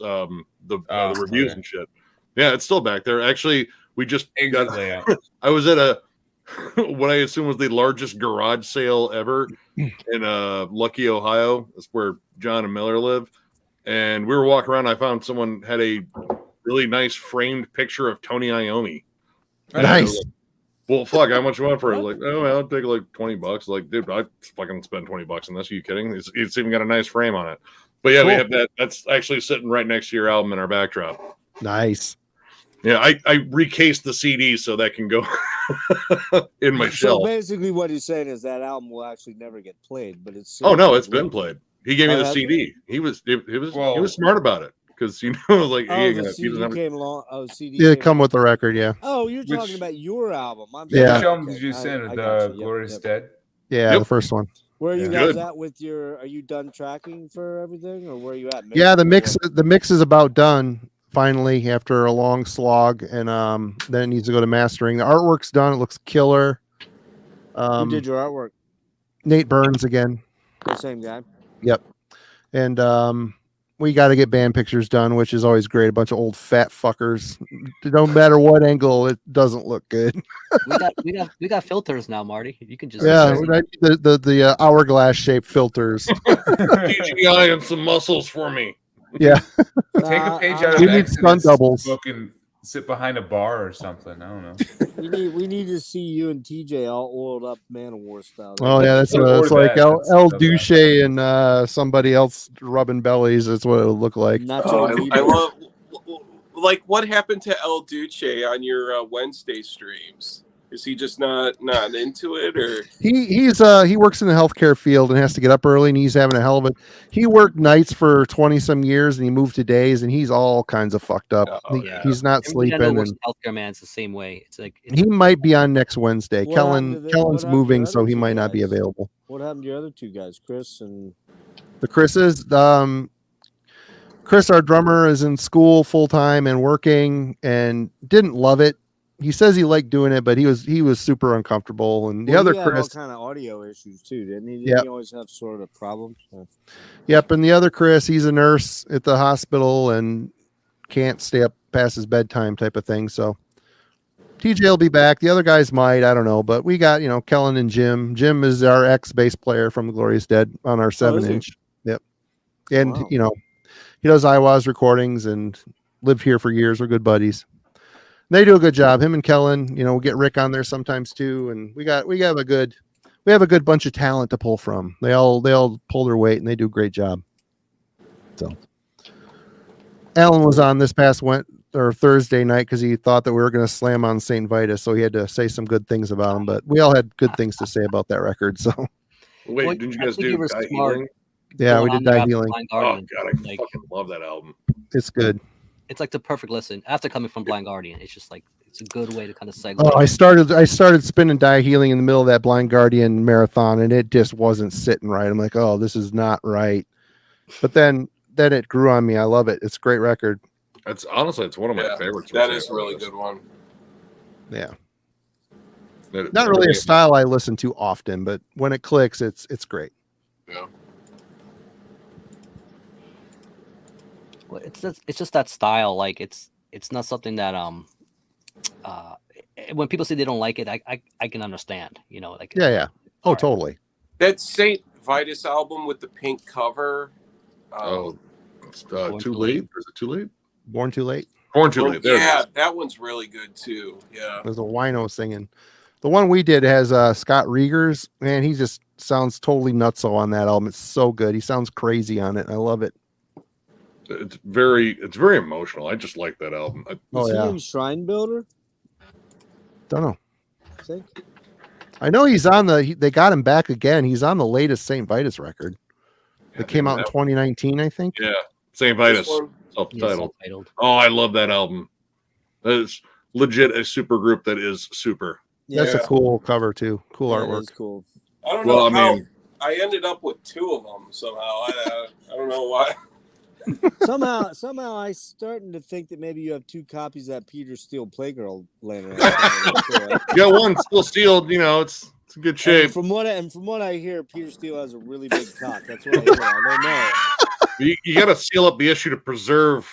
the Oh, reviews okay. and shit. Yeah, it's still back there. Actually, we just Exit got. layout. I was at a what I assume was the largest garage sale ever in Lucky, Ohio. That's where John and Miller live. And we were walking around. I found someone had a really nice framed picture of Tony Iommi. Nice. Well, fuck, how much you want for it? Like, oh, well, I'll take like $20. Like, dude, I'd fucking spend $20 on this. Are you kidding? It's even got a nice frame on it. But yeah, we Cool. have that. That's actually sitting right next to your album in our backdrop. Nice. Yeah, I recased the CD so that can go in my So shelf. basically, what he's saying is that album will actually never get played, but it's. Oh no, it's been played. He gave me Oh, the has CD. He was Well- smart about it because like Oh, he the doesn't CD have- came along. Oh, CD. Yeah, came come with the record. Yeah. Oh, you're Which- talking about your album. I'm Yeah. Which album okay. did you send? I The got you. Yep, Glorious yep. Dead? Yeah, Yep. the first one. Where are you Yeah. guys Good. at with your? Are you done tracking for everything, or where are you at? Yeah, the mixing mix. The mix is about done finally after a long slog, and then it needs to go to mastering. The artwork's done. It looks killer. Who did your artwork? Nate Burns again, The same guy. and we got to get band pictures done, which is always great. A bunch of old fat fuckers. No matter what angle, it doesn't look good. We got filters now, Marty. You can just Yeah, the hourglass shaped filters. CGI and some muscles for me. Yeah, Take a page out of We need stunt Exodus doubles. book and sit behind a bar or something. I don't know. We need to see you and TJ all oiled up Man-O-War style. oh yeah, that's Or it's like that, El that's so Duce and somebody else rubbing bellies. That's what it would look like. Nacho I Libre. love. Like, what happened to El Duce on your Wednesday streams? Is he just not into it, or? He works in the healthcare field and has to get up early, and he's having a hell of it. He worked nights for 20 some years, and he moved to days, and he's all kinds of fucked up. Oh, yeah. He's not Everybody I know sleeping, works and in healthcare, man. It's the same way. It's like he might be on next Wednesday. What happened to Kellen's what happened to moving, your so other he two might not be guys? available. What happened to your other two guys, Chris and? The Chris, our drummer, is in school full time and working, and didn't love it. He says he liked doing it, but he was super uncomfortable. And the Well, other he had all Chris, kind of audio issues too, didn't he? Didn't Yep. he always have sort of problems? yep, and the other Chris, he's a nurse at the hospital and can't stay up past his bedtime type of thing. So TJ will be back. The other guys might, I don't know, but we got Kellen and Jim. Jim is our ex bass player from the Glorious Dead on our 7-inch. Yep, and Wow. he does Iwas recordings and lived here for years. We're good buddies. They do a good job. Him and Kellen, we get Rick on there sometimes too, and we have a good bunch of talent to pull from. They all pull their weight and they do a great job. So Alan was on this past Thursday night because he thought that we were going to slam on St. Vitus, so he had to say some good things about him. But we all had good things to say about that record. So Wait, Well, didn't you I guys think do you were Die smart. Healing? yeah, we Going did on Die after Healing. Blind Oh Guardian. god, I Like, fucking love that album. It's good. it's like the perfect listen. After coming from Blind Guardian, it's just like it's a good way to kind of segue. Oh, I started spinning Die Healing in the middle of that Blind Guardian marathon, and it just wasn't sitting right. I'm like, oh, this is not right. But then it grew on me. I love it. It's a great record. It's honestly, it's one of my Yeah, favorites. that is a really good one. Yeah, It- not really a style I listen to often, but when it clicks, it's great. Yeah. Well, it's just that style. Like it's not something that when people say they don't like it, I can understand. Like Yeah. Oh, Alright. totally. That St. Vitus album with the pink cover. Oh, it's, Born too Too late. Late. Or is it too late? Born Too Late. Born too late. There it yeah, is. that one's really good too. Yeah. There's a wino singing. The one we did has Scott Riegers. Man, he just sounds totally nutso on that album. It's so good. He sounds crazy on it. I love it. It's very emotional. I just like that album. Is he in Shrine Builder? Don't know. I think. I know he's on they got him back again. He's on the latest St. Vitus record. That came out in 2019, I think. Yeah, St. Vitus, self-titled. Oh, I love that album. That is legit a super group that is super. Yeah. That's a cool cover too. Cool Yeah, artwork. that's cool. I don't know how I ended up with two of them somehow. I don't know why. Somehow I starting to think that maybe you have two copies of that Peter Steele Playgirl laying around. You got one still sealed. You know, it's in good shape. And from what I hear, Peter Steele has a really big cock. That's what I hear. I don't know. You got to seal up the issue to preserve.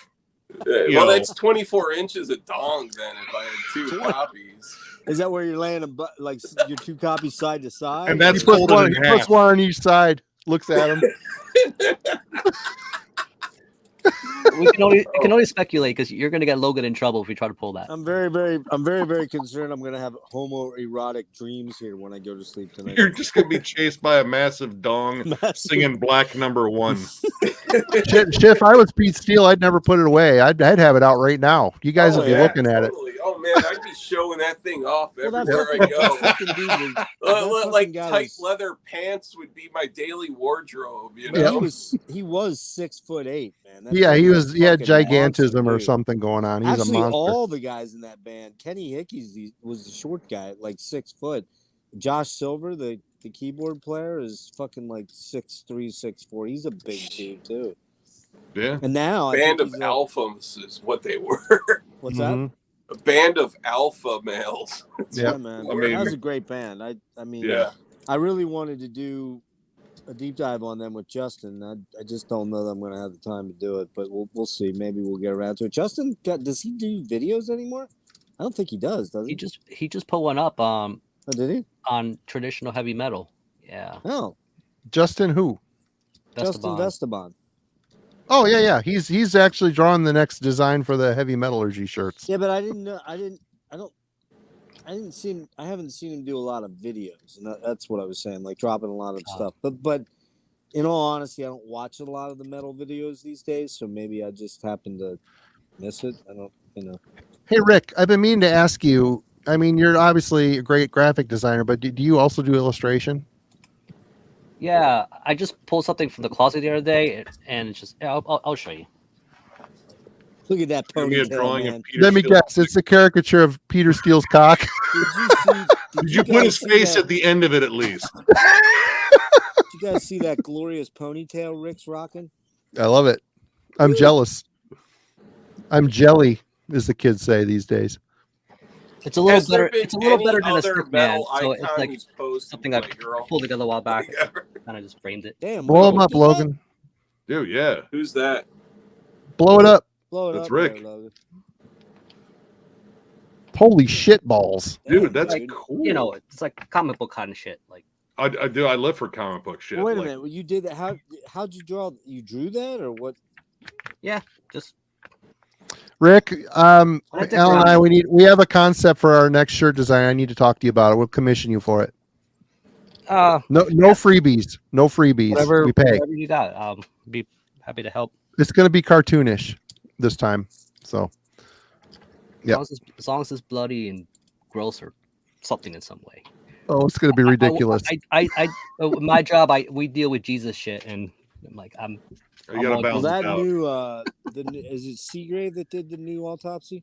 Well, that's 24 inches of dong then if I had two copies. Is that where you're laying them like your two copies side to side? And that's He puts folded in half. puts one on each side. Looks at him. We can only speculate because you're going to get Logan in trouble if we try to pull that. I'm very concerned. I'm going to have homoerotic dreams here when I go to sleep tonight. You're just gonna be chased by a massive dong singing Black Number One. Shit, if I was Pete Steele, I'd never put it away. I'd have it out right now. You guys would be looking at it. Oh man, I'd be showing that thing off everywhere I go. Like tight leather pants would be my daily wardrobe. You know, he was 6'8", man. He had gigantism or something going on. He's actually a monster. all the guys in that band. Kenny Hickey was the short guy, like 6 foot. Josh Silver, the keyboard player, is fucking like 6'3", 6'4". He's a big dude too. Yeah. And now band of alphas is what they were. What's that? A band of alpha males. Yeah, man. I mean, that was a great band. I mean, yeah. I really wanted to do a deep dive on them with Justin. I just don't know that I'm going to have the time to do it, but we'll see. Maybe we'll get around to it. Justin, does he do videos anymore? I don't think he does he? He just put one up. Oh, did he? On traditional heavy metal. Yeah. Oh. Justin who? Justin Vestibon. Oh yeah. He's actually drawing the next design for the heavy metallurgy shirts. Yeah, but I haven't seen him do a lot of videos, and that's what I was saying, like dropping a lot of stuff. But in all honesty, I don't watch a lot of the metal videos these days, so maybe I just happen to miss it. I don't, Hey Rick, I've been meaning to ask you. I mean, you're obviously a great graphic designer, but do you also do illustration? Yeah, I just pulled something from the closet the other day, and it's just I'll show you. Look at that ponytail, man. Let me guess. It's a caricature of Peter Steele's cock. Did you put his face at the end of it at least? Did you guys see that glorious ponytail Rick's rocking? I love it. I'm jealous. I'm jelly, as the kids say these days. It's a little better. It's a little better than a other stick man. metal So it's icon like who's posed something by I a girl? pulled together a while back. Kind of just framed it. Damn. Blow him up, Logan. Dude, yeah. Who's that? Blow it up. Blow it That's up Rick. there, Logan. Holy shit balls. Dude, that's Like, cool. You know, it's like comic book kind of shit. Like I do. I live for comic book shit. Wait a like, minute. Well, you did that. How'd you draw? You drew that or what? yeah, just Rick, Alan think and I, we have a concept for our next shirt design. I need to talk to you about it. We'll commission you for it. No freebies. No freebies. whatever, We pay. whatever you got. Be happy to help. It's going to be cartoonish this time. So, yeah. As long as it's bloody and gross or something in some way. Oh, it's going to be ridiculous. My job, we deal with Jesus shit, and I'm like, you gotta balance that it out. new is it Seagrave that did the new autopsy?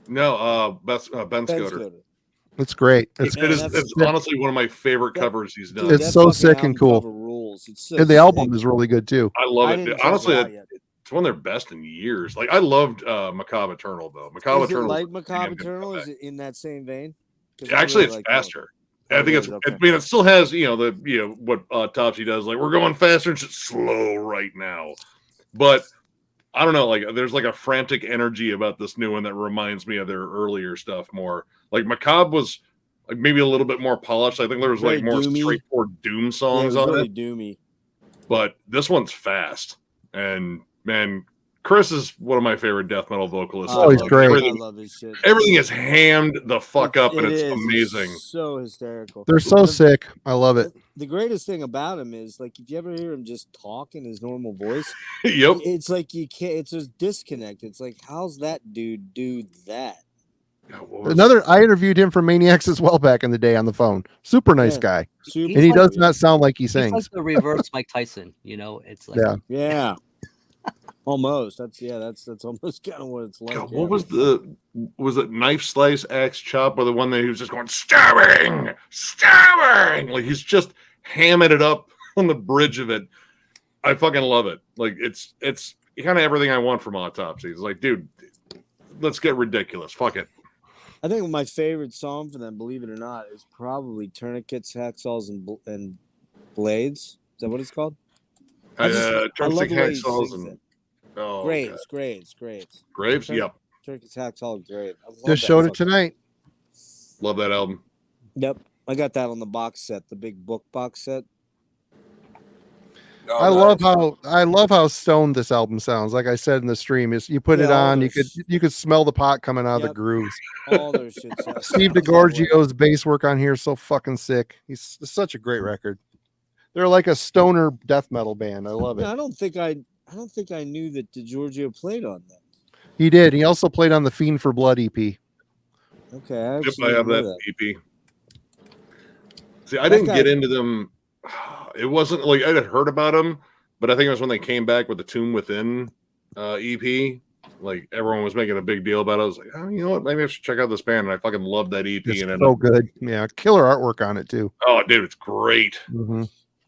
No, Ben Scoter. It's great. It's honestly one of my favorite covers he's done. It's so sick and cool. Rules. It's so And the album is really good too. I love it. didn't Honestly, check it out yet. it's one of their best in years. Like I loved Macabre Eternal though. Macabre Is it Eternal. like Macabre Eternal? Is it in that same vein? 'Cause I Actually, really it's like that. faster. I think it's. Okay. I mean, it still has what Topsy does. Like we're going faster and just slow right now, but I don't know. Like there's like a frantic energy about this new one that reminds me of their earlier stuff more. Like Macabre was like maybe a little bit more polished. I think there was Very like more doomy. straightforward doom Yeah, it songs was on really it. doomy. But this one's fast and man, Chris is one of my favorite death metal vocalists. Oh, he's great. I love his shit. Everything is hammed the fuck up, and it's is. amazing. It's so hysterical. They're so sick. I love it. The greatest thing about him is like if you ever hear him just talk in his normal voice, Yep. it's like you can't. It's a disconnect. It's like how's that dude do that? I interviewed him for Maniacs as well back in the day on the phone. Super nice Yeah. guy. Super And he does funny. not sound like he He's sings. like the reverse Mike Tyson. You know, it's like Yeah. Yeah. Almost. That's almost kind of what it's like. God, yeah. what was it knife slice axe chop or the one that he was just going stabbing like he's just hamming it up on the bridge of it. I fucking love it. Like it's kind of everything I want from Autopsy. It's like, dude, let's get ridiculous. Fuck it. I think my favorite song for them, believe it or not, is probably Tourniquets, Hacksaws, and Blades. Is that what it's called? I love Drumstick the way he hacksaws sings and it. oh, Graves. Graves. Yep, Tourniquets, Hacksaws, Graves. I love Just that showed it fucking- tonight. love that album. Yep, I got that on the box set, the big book box set. Oh, I nice. love how stoned this album sounds. Like I said in the stream, is you put it Yeah, all on, those- you could smell the pot coming out of the Yep. grooves. All their shit. Steve DeGorgio's bass work on here is so fucking sick. He's such a great record. They're like a stoner death metal band. I love Yeah, it. I don't think I knew that DeGiorgio played on that. He did. He also played on the Fiend for Blood EP. Okay, I Yep, actually I have didn't know that that. EP. See, I That didn't guy- get into them. It wasn't like I had heard about them, but I think it was when they came back with the Tomb Within EP. Like everyone was making a big deal about it. I was like, oh, you know what? Maybe I should check out this band. And I fucking love that EP. It's And so good. Yeah, killer artwork on it too. oh, dude, it's great. Mm-hmm.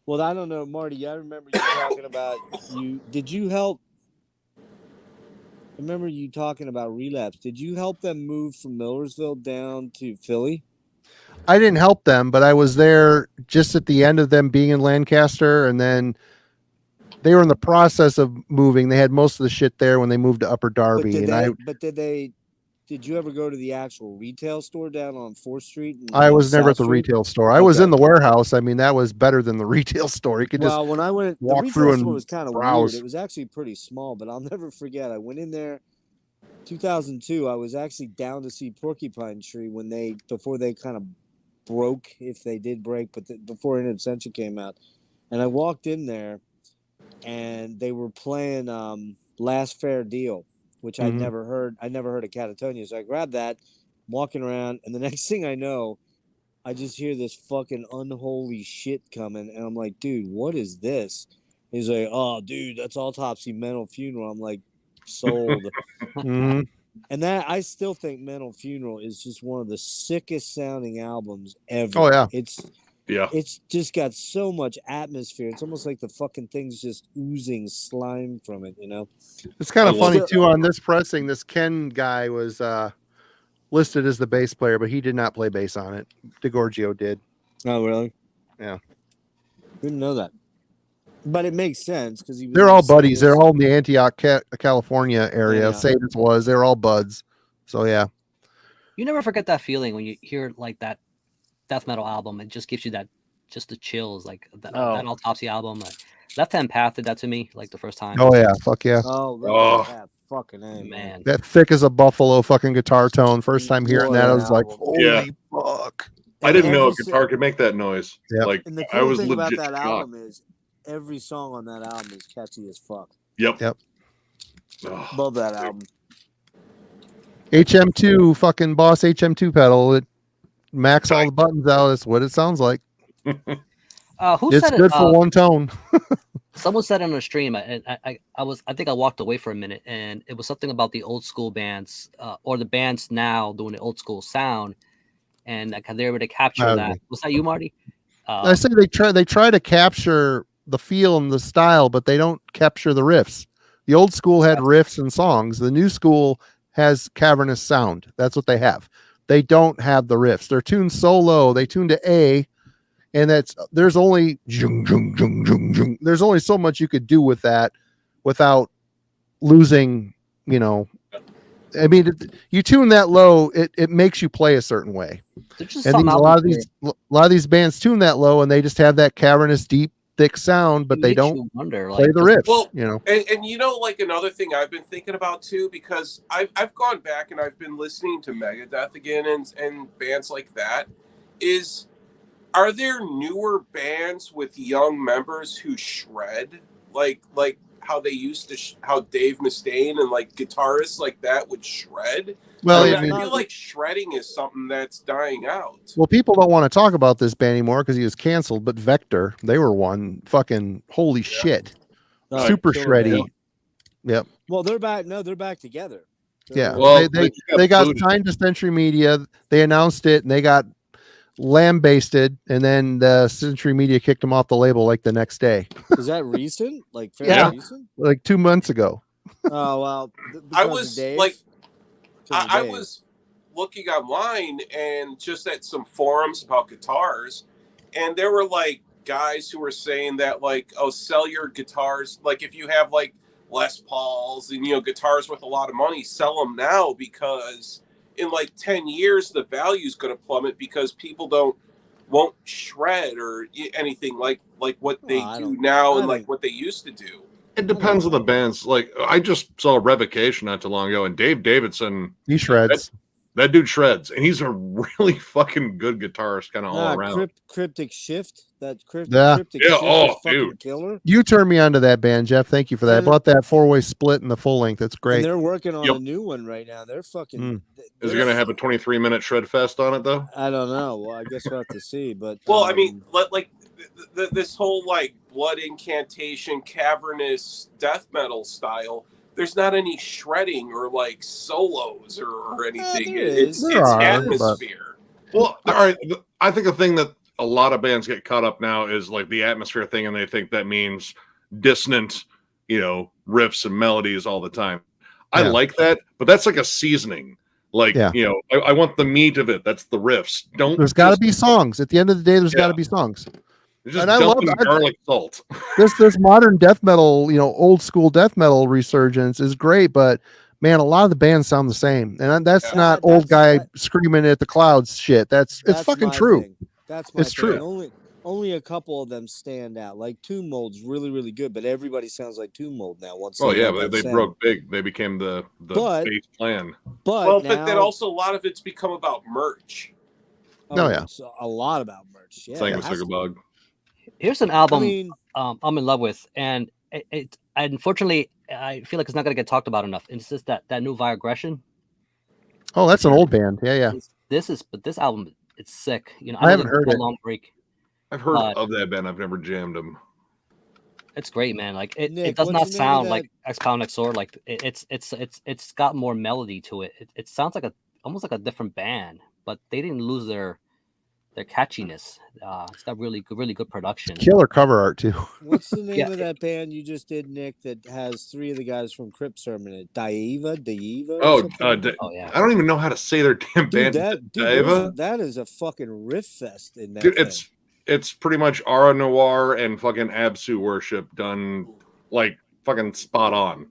Well, I don't know, Marty. I remember you talking about you. Did you help? I remember you talking about Relapse. Did you help them move from Millersville down to Philly? I didn't help them, but I was there just at the end of them being in Lancaster, and then they were in the process of moving. They had most of the shit there when they moved to Upper Darby, Did you ever go to the actual retail store down on 4th Street? I was never at the South Street? retail store. I was Okay. in the warehouse. I mean, that was better than the retail store. You could just Well, when I went, the walk retail through store and was kind of browse. weird. It was actually pretty small, but I'll never forget. I went in there 2002. I was actually down to see Porcupine Tree before they kind of broke, if they did break, but before In Absentia came out. And I walked in there and they were playing Last Fair Deal, which I'd Mhm. never heard. I never heard of Catatonia. So I grabbed that, I'm walking around, and the next thing I know, I just hear this fucking unholy shit coming, and I'm like, dude, what is this? He's like, oh, dude, that's Autopsy Mental Funeral. I'm like, sold. Mhm. And that I still think Mental Funeral is just one of the sickest sounding albums ever. Oh, yeah. It's just got so much atmosphere. It's almost like the fucking thing's just oozing slime from it, you know? It's kind of I love funny it. too. On this pressing, this Ken guy was listed as the bass player, but he did not play bass on it. DeGorgio did. Oh, really? Yeah. Didn't know that. But it makes sense because They're all buddies. They're all in the Antioch, California area. Yeah. Sadus was. They're all buds. So yeah. you never forget that feeling when you hear like that death metal album. It just gives you just the chills, like that Autopsy album. Like, Left Hand Path did that to me like the first time. Oh yeah. Fuck yeah. Oh, fucking A, man. That thick as a buffalo fucking guitar tone. First time hearing that, I was like, album. holy Yeah. fuck. I didn't know a every guitar could make that noise. Yeah. Like And the I cool was thing about legit that shocked. album is every song on that album is catchy as fuck. Yep. Yep. Oh, Love that album. HM2 fucking Boss HM2 pedal. It max all the buttons out. That's what it sounds like. Who It's said good it? for one tone. Someone said on a stream, and I think I walked away for a minute, and it was something about the old school bands, or the bands now doing the old school sound, and like they were able to capture Okay. that. Was that you, Marty? I say they try to capture the feel and the style, but they don't capture the riffs. The old school had riffs and songs. The new school has cavernous sound. That's what they have. They don't have the riffs. They're tuned so low. They tune to A, and there's only there's only so much you could do with that without losing, I mean, you tune that low, it makes you play a certain way. There's just And some a albums lot where- of these bands tune that low, and they just have that cavernous, deep thick sound, but It they makes don't you wonder, play like, the riffs. Well, You know, and you know, like another thing I've been thinking about too, because I've gone back and I've been listening to Megadeth again and bands like that. Is are there newer bands with young members who shred like how they used to how Dave Mustaine and like guitarists like that would shred? well, I I mean, mean, I feel like shredding is something that's dying out. well, people don't want to talk about this band anymore because he was canceled. But Vector, they were one fucking holy shit, Oh, super killer shreddy. band. Yep. Well, they're back. No, they're back together. Yeah. Well, they got booted. signed to Century Media. They announced it, and they got lambasted, and then the Century Media kicked them off the label like the next day, Is that recent? Like fairly Yeah. recent? like 2 months ago. Oh well. I because of was Dave? like, Because of I Dave. was looking online and just at some forums about guitars, and there were like guys who were saying that like, oh, sell your guitars. Like if you have like Les Pauls and guitars worth a lot of money, sell them now because in like 10 years the value is going to plummet because people won't shred or anything like what they I do don't- now I and like think- what they used to do. It depends on the bands. Like I just saw Revocation not too long ago, and Dave Davidson, He shreds. that dude shreds, and he's a really fucking good guitarist, kind of all around. Cryptic Shift. That cryptic Yeah. Shift Yeah, is oh, fucking dude. killer. You turned me onto that band, Jeff. Thank you for that. I And- bought that 4-way split in the full length. That's And great. they're working on Yep. a new one right now. They're fucking. Mm. Is it going to have a 23-minute shred fest on it though? I don't know. Well, I guess we'll have to see. But Well, I mean, like this whole like blood incantation, cavernous death metal style. There's not any shredding or like solos or anything. there It's is. There are, but- atmosphere. Well, all right. I think the thing that a lot of bands get caught up now is like the atmosphere thing, and they think that means dissonant, riffs and melodies all the time. I Yeah. like that, but that's like a seasoning. Like, Yeah. I want the meat of it. That's the riffs. Don't. There's got to just- be songs. At the end of the day, there's got to Yeah. be songs. Just and I love- dumping garlic salt. This modern death metal, old school death metal resurgence is great, but man, a lot of the bands sound the same, and that's Yeah. not Yeah, old guy that's- screaming at the clouds shit. It's fucking my true. thing. That's my It's thing. true. Only a couple of them stand out. Like Tomb Mold's really, really good, but everybody sounds like Tomb Mold now. Once Oh they yeah, have but that they sound. broke big. They became the But- base plan. But Well, now, but then also a lot of it's become about merch. Oh, yeah. it's a lot about merch. Yeah, Saying it it's has like a to be. bug. Here's an I album mean, I'm in love with, and it unfortunately I feel like it's not going to get talked about enough. It's just that new Viagression. Oh, that's an old band. Yeah. But this album, it's sick. I haven't know heard it's a it. long break. I've heard But- of that band. I've never jammed them. It's great, man. Like it Nick, does what's not the name of sound that- like Expound Exor. Like it's got more melody to it. It sounds like almost like a different band, but they didn't lose their catchiness. It's got really good production. Killer cover art too. what's the name Yeah, of that band you just did, Nick? That has three of the guys from Crypt Sermon in it. Daiva. or Oh, something? Oh yeah. I don't even know how to say their damn Dude, band. there's that is a fucking riff fest in that. Dude, thing. it's pretty much Ara Noir and fucking Absu worship done like fucking spot on.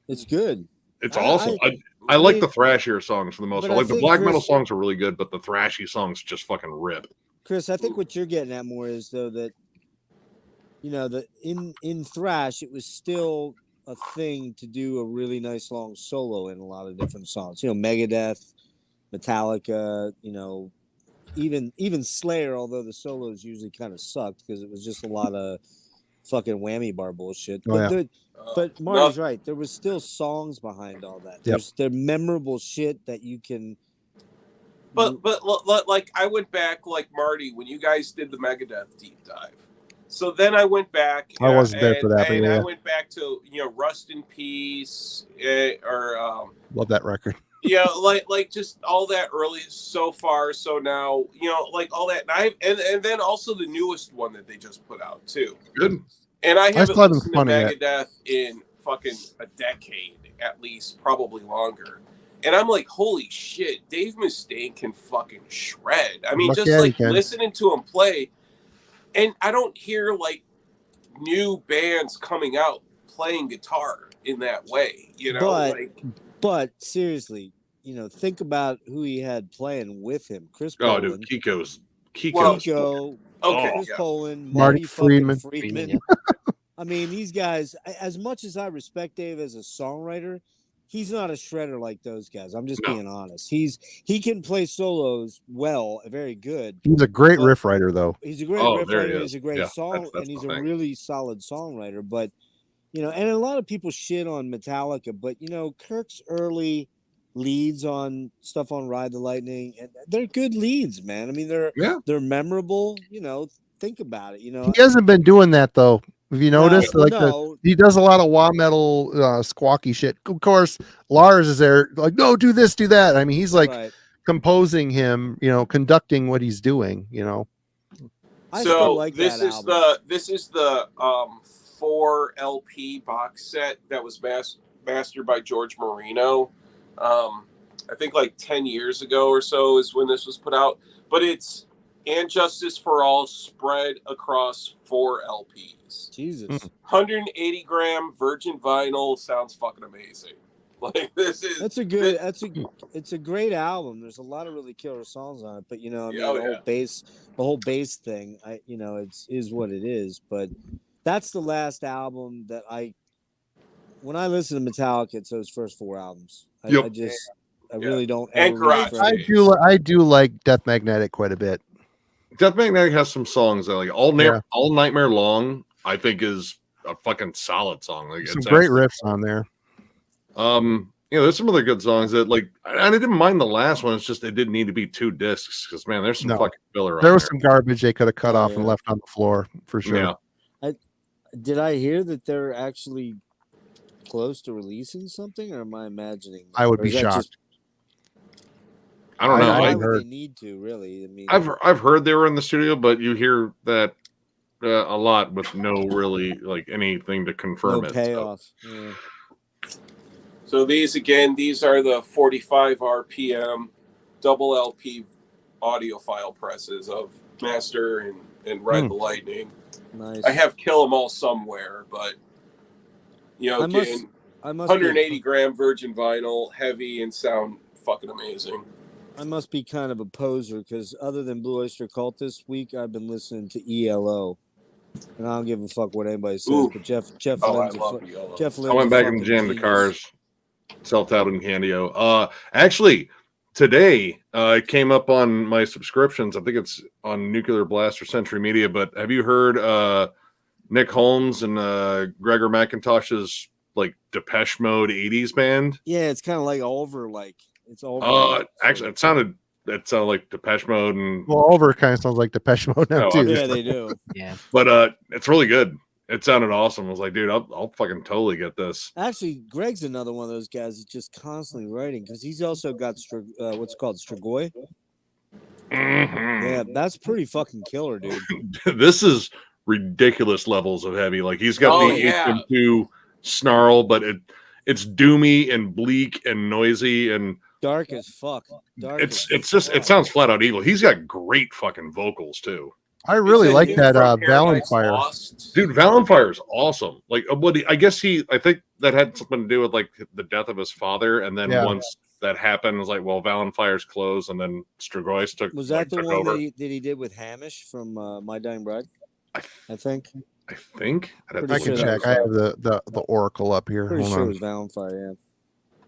It's good. It's I- awesome. I I like mean- the thrashier songs for the most But part. I Like the think black metal Chris- songs are really good, but the thrashy songs just fucking rip. Chris, I think what you're getting at more is though that that in thrash it was still a thing to do a really nice long solo in a lot of different songs. Megadeth, Metallica, even Slayer, although the solos usually kind of sucked because it was just a lot of fucking whammy bar bullshit. Oh, yeah. But Marty's right. There was still there's memorable shit that you can. But like I went back like Marty when you guys did the Megadeth deep dive. So then I went back. I wasn't there for that, but and yeah. I went back to Rust in Peace or Love that record. like just all that early So Far So Now, like all that. And then also the newest one that they just put out too. Good. And I haven't still haven't listened to spun it yet. Megadeth in fucking a decade at least, probably longer. And I'm like, holy shit, Dave Mustaine can fucking shred. I mean, Fuck just yeah, he like can. listening to him play, and I don't hear like new bands coming out playing guitar in that way, But seriously, think about who he had playing with him. Chris Oh, Poland, dude, Kiko's Well, Kiko, Okay, Chris yeah. Poland, Marty Marty Friedman. fucking Friedman. Yeah. I mean, these guys. As much as I respect Dave as a songwriter, he's not a shredder like those guys. I'm just No. being honest. He can play solos well, very good. He's a great But- riff writer, though. He's a great Oh, riff there he writer. is. He's a great Yeah, song, that's and he's the a thing. really solid songwriter. But and a lot of people shit on Metallica, but Kirk's early leads on stuff on Ride the Lightning, and they're good leads, man. I mean, Yeah. they're memorable. Think about it. He hasn't been doing that though. Have you noticed? No, He does a lot of wah metal, squawky shit. Of course, Lars is there, like, no, do this, do that. I mean, he's like right. composing him, conducting what he's doing. I still So like this that is album. this is the 4 LP box set that was mastered by George Marino. I think like 10 years ago or so is when this was put out. But it's And Justice for All spread across 4 LPs. Jesus. 180 gram virgin vinyl sounds fucking amazing. Like this is It's a great album. There's a lot of really killer songs on it, but Yeah, the whole bass thing, is what it is. But that's the last album that when I listen to Metallica, it's those first 4 albums. Yep. I really don't. And ever reach Garage for- I do like Death Magnetic quite a bit. Death Magnetic has some songs that like all Yeah. Nightmare Long. I think is a fucking solid song. Like Some it's great actually- riffs on there. There's some other good songs that like I didn't mind the last one. It's just it didn't need to be 2 discs because man, there's some No. fucking filler. There on was there. some garbage they could have cut Oh, off and yeah. left on the floor for sure. Yeah. Did I hear that they're actually close to releasing something, or am I imagining? I would Or be is that shocked. just- I don't know. I Why I, would heard- they need to really? I mean, I've heard they were in the studio, but you hear that a lot with no really like anything to confirm no it. so- payoff. Yeah. So these are the 45 RPM double LP audiophile presses of Master and Ride the Lightning. Nice. I have Kill 'Em All somewhere, but I must- again, I must 180 gram virgin vinyl, heavy and sound fucking amazing. I must be kind of a poser because other than Blue Oyster Cult this week, I've been listening to ELO, and I don't give a fuck what anybody says. Ooh. But Jeff Oh, I Lynn's a love fu- Yellow. Jeff I Lynn's went a back and fucking jammed the genius. cars, self-out and Candio. Actually, today it came up on my subscriptions. I think it's on Nuclear Blast or Century Media. But have you heard Nick Holmes and Gregor McIntosh's like Depeche Mode '80s band? Yeah, it's kind of like over, it's over. Actually, it sounded like Depeche Mode, and Well, Over kind of sounds like Depeche Mode now Oh, too. yeah, they do. Yeah. but it's really good. It sounded awesome. I was like, dude, I'll fucking totally get this. Actually, Greg's another one of those guys that's just constantly writing because he's also got what's called Strigoi. Mhm. Yeah, that's pretty fucking killer, dude. This is ridiculous levels of heavy. Like he's got Oh, the yeah. HM2 snarl, but it's doomy and bleak and noisy, and Dark as fuck. Dark. it's just it sounds flat out evil. He's got great fucking vocals too. I really It's like dude that from Paradise Valenfire. Lost. Dude, Valenfire is awesome. Like I think that had something to do with like the death of his father, and then Yeah. once that happened, it was like, well, Valenfire's closed, and then Strigoi took Was that the took one over. that he did with Hamish from My Dying Bride? I think. I think I'd have to I Pretty can look sure it check. up. I have the Oracle up here. Pretty Hold sure on. it was Valenfire. Yeah.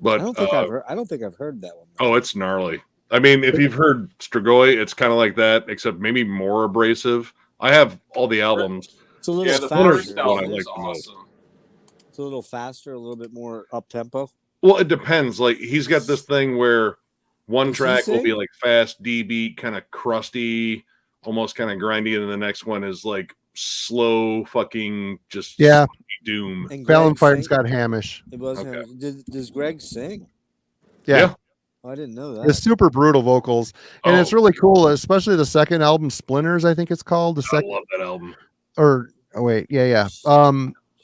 But I don't think I've heard that one. oh, it's gnarly. I mean, if you've heard Strigoi, it's kind of like that, except maybe more abrasive. I have all the albums. It's a little Yeah, the Winter's first the one I album like is the most. awesome. It's a little faster, a little bit more up tempo. Well, it depends. Like he's got this thing where one Does he track will be sing? like fast, D beat, kind of crusty, almost kind of grindy, and then the next one is like slow, fucking just Yeah, doom. And Greg Valenfire's sing- got Hamish. It was Okay. him. Does Greg sing? Yeah. Yeah. Oh, I didn't know that. The super brutal vocals, and it's Oh, really cool, especially the second album, Splinters. I think it's called the I second. love that album. Or oh wait, yeah.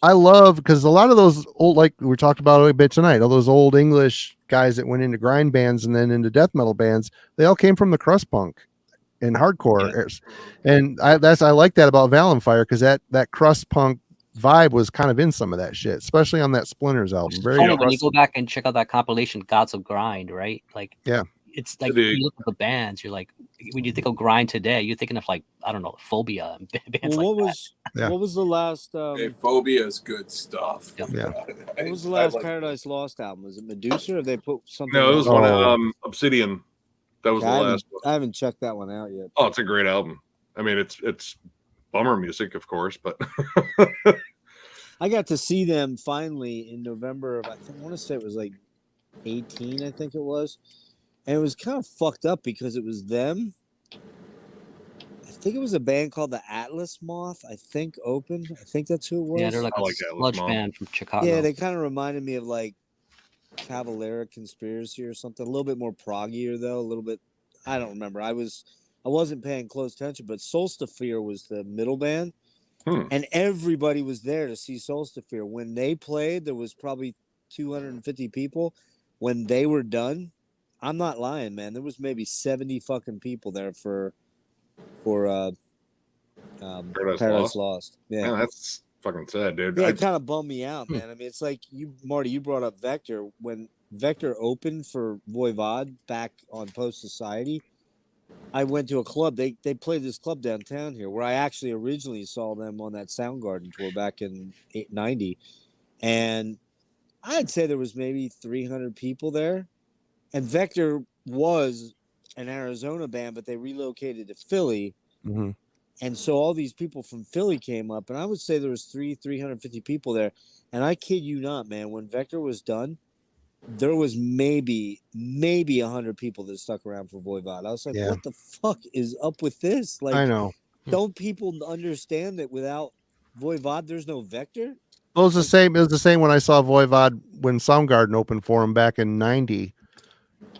I love because a lot of those old, like we talked about a bit tonight, all those old English guys that went into grind bands and then into death metal bands, they all came from the crust punk and hardcore eras. And I like that about Valenfire because that crust punk vibe was kind of in some of that shit, especially on that Splinters album. Very Funny when you crust- go back and check out that compilation, Gods of Grind, right? Like, Yeah. it's like dig. you look at the bands, you're like, when you think of grind today, you're thinking of like, I don't know, Phobia and bands Well, like Yeah. what was the last Hey, Phobia is good stuff. Yep. Yeah. what was the I last like- Paradise Lost album? Was it Medusa or they put something? No, it was else? one Oh. of Obsidian. That was Okay, the I last haven't, one. I haven't checked that one out yet. Oh, it's a great album. I mean, it's bummer music, of course, but I got to see them finally in November of, I want to say it was like 18, I think it was. And it was kind of fucked up because it was them. I think it was a band called the Atlas Moth. I think opened. I think that's who it was. Yeah, they're like I a like that sludge Mom. band from Chicago. Yeah, they kind of reminded me of like Cavalera Conspiracy or something. A little bit more proggier though. A little bit. I don't remember. I wasn't paying close attention, but Solstafir was the middle band, and everybody was there to see Solstafir. When they played, there was probably 250 people. When they were done, I'm not lying, man. There was maybe 70 fucking people there for Paradise Lost. Yeah. man, that's fucking sad, dude. Yeah, it kind of bummed me out, man. I mean, it's like Marty, you brought up Vector. When Vector opened for Voivod back on Post Society, I went to a club. They played this club downtown here where I actually originally saw them on that Soundgarden tour back in '90, and I'd say there was maybe 300 people there. And Vector was an Arizona band, but they relocated to Philly. Mm-hmm. And so all these people from Philly came up, and I would say there was 350 people there. And I kid you not, man, when Vector was done, there was maybe 100 people that stuck around for Voivod. I was like, Yeah. what the fuck is up with this? Like, I know. don't people understand that without Voivod, there's no Vector? Well, it was the same. It was the same when I saw Voivod when Soundgarden opened for him back in '90.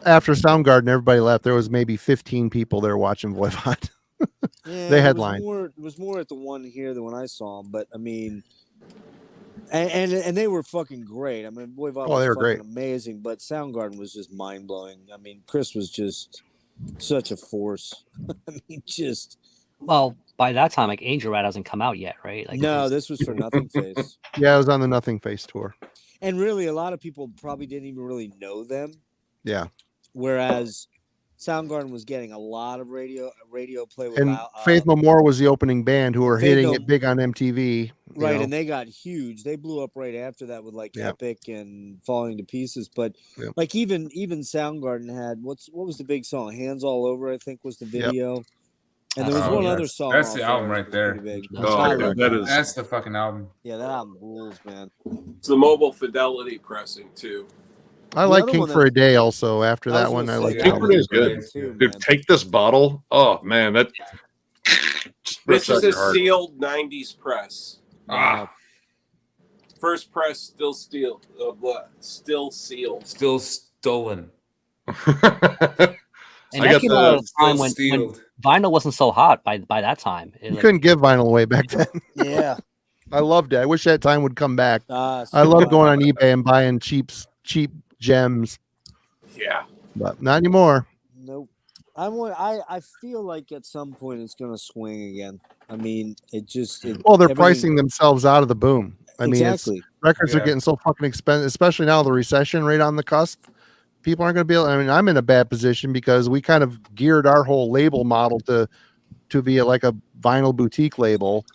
After Soundgarden, everybody left. There was maybe 15 people there watching Voivod. Yeah, They it headlined. was more at the one here than when I saw them, but I mean, and they were fucking great. I mean, Voivod Oh, was they were fucking great. amazing, but Soundgarden was just mind blowing. I mean, Chris was just such a force. I mean, just Well, by that time, like Angel Rat hasn't come out yet, right? Like, no, this was for Nothing Face, Yeah, I was on the Nothing Face tour. and really, a lot of people probably didn't even really know them. Yeah, Whereas Soundgarden was getting a lot of radio play and without Faith No More was the opening band who were Faith hitting No- it big on MTV. you right, know. and they got huge. They blew up right after that with like Yeah. Epic and Falling to Pieces. But Yep. like even Soundgarden had what was the big song? Hands All Over, I think was the video. And there was Oh, one yes. other song. That's off the album that right was there. pretty big. Oh, I okay, love that that. is- That's the fucking album. Yeah, that album rules, man. It's the mobile fidelity pressing too. I The like other King one for that- a Day also. After I that was one, gonna I say, like that King that for one. a Day is was good. great too, Dude, man. take this bottle. Oh man, that just rips This is out a your heart. sealed '90s press. Ah, First press, still sealed. still stolen. and I that got came out at a Still time when stealed. vinyl wasn't so hot by that time. It, You like, couldn't give vinyl away back then. Yeah. I loved it. I wish that time would come back. So I love do going on eBay and buying cheap gems, Yeah. but not anymore. Nope. I feel like at some point it's gonna swing again. I mean, it just Well, they're everything- pricing themselves out of the boom. I mean, it's exactly. records are Yeah. getting so fucking expensive, especially now the recession right on the cusp. People aren't going to be able. I mean, I'm in a bad position because we kind of geared our whole label model to be like a vinyl boutique label.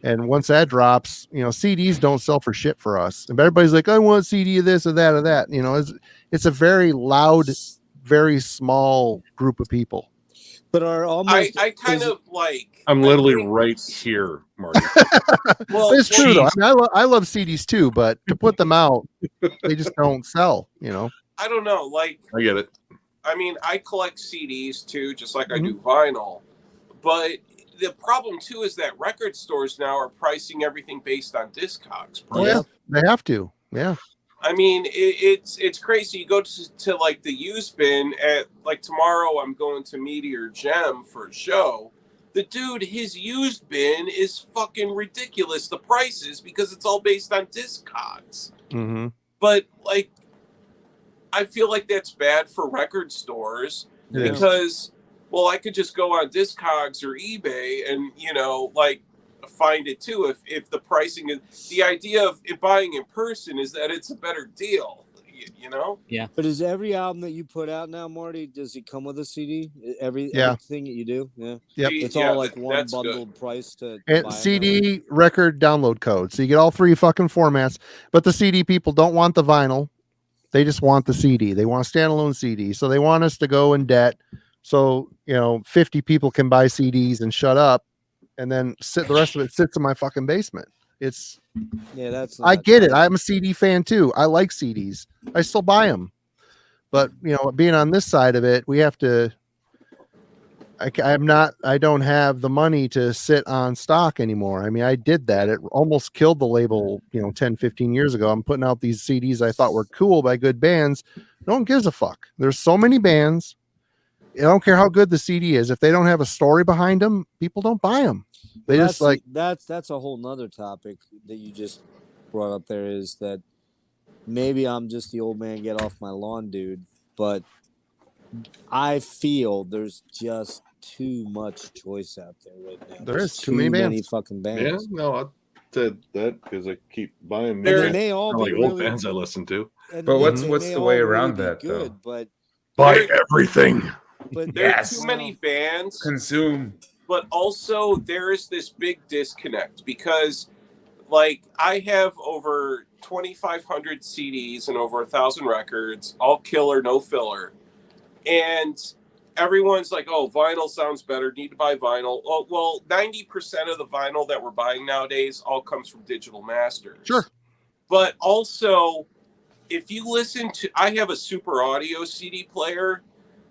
And once that drops, you know, CDs don't sell for shit for us. And everybody's like, I want a CD of this or that or that. You know, it's a very loud, very small group of people. But are almost I kind is- of like. I'm I literally think- right here, Marty. Well, It's true though. geez, I mean, I love CDs too, but to put them out, they just don't sell. You know. I don't know. Like, I get it. I mean, I collect CDs too, just like I do vinyl. But the problem too is that record stores now are pricing everything based on Discogs. Oh yeah, they have to. Yeah. I mean, it's crazy. You go to like the used bin at like tomorrow. I'm going to Meteor Gem for a show. The dude, his used bin is fucking ridiculous. The prices because it's all based on Discogs. Mm-hmm. But like, I feel like that's bad for record stores Yeah. because, well, I could just go on Discogs or eBay and like find it too. If the pricing is the idea of it buying in person is that it's a better deal. you know. But is every album that you put out now, Marty, does it come with a CD? Everything that you do? Yeah. Yep. It's Yeah, all like one that's good. bundled price to And buy 'em that way? CD record download code. So you get all three fucking formats. But the CD people don't want the vinyl. They just want the CD. They want a standalone CD. So they want us to go in debt. So, 50 people can buy CDs and shut up. And then the rest of it sits in my fucking basement. That's I get it. I'm a CD fan too. I like CDs. I still buy them. But, being on this side of it, we have to, I don't have the money to sit on stock anymore. I mean, I did that. It almost killed the label, 10, 15 years ago. I'm putting out these CDs I thought were cool by good bands. No one gives a fuck. There's so many bands. I don't care how good the CD is. If they don't have a story behind them, people don't buy them. They just like, that's a whole nother topic that you just brought up there, is that maybe I'm just the old man get off my lawn dude, but I feel there's just too much choice out there right now. There's too many many bands. fucking Yeah, bands. no, I said that because I keep buying There- They may all like be old really, bands I listen to. and But they what's may the all way really around be that, good, though? but Buy everything. but There Yes. are too many bands, Consume. but also there is this big disconnect because, like, I have over 2,500 CDs and over 1,000 records, all killer, no filler, and everyone's like, "Oh, vinyl sounds better. Need to buy vinyl." Oh, well, 90% of the vinyl that we're buying nowadays all comes from digital masters. Sure. But also, if you listen to, I have a Super Audio CD player.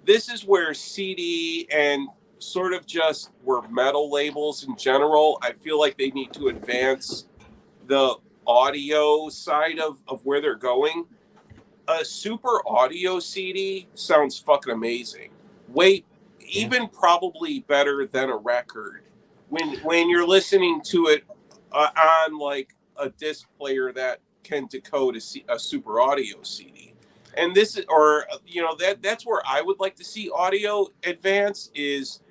This is where CD and sort of just where metal labels in general, I feel like they need to advance the audio side of where they're going. A Super Audio CD sounds fucking amazing. Even probably better than a record when you're listening to it on like a disc player that can decode a Super Audio CD. And this is, or that's where I would like to see audio advance is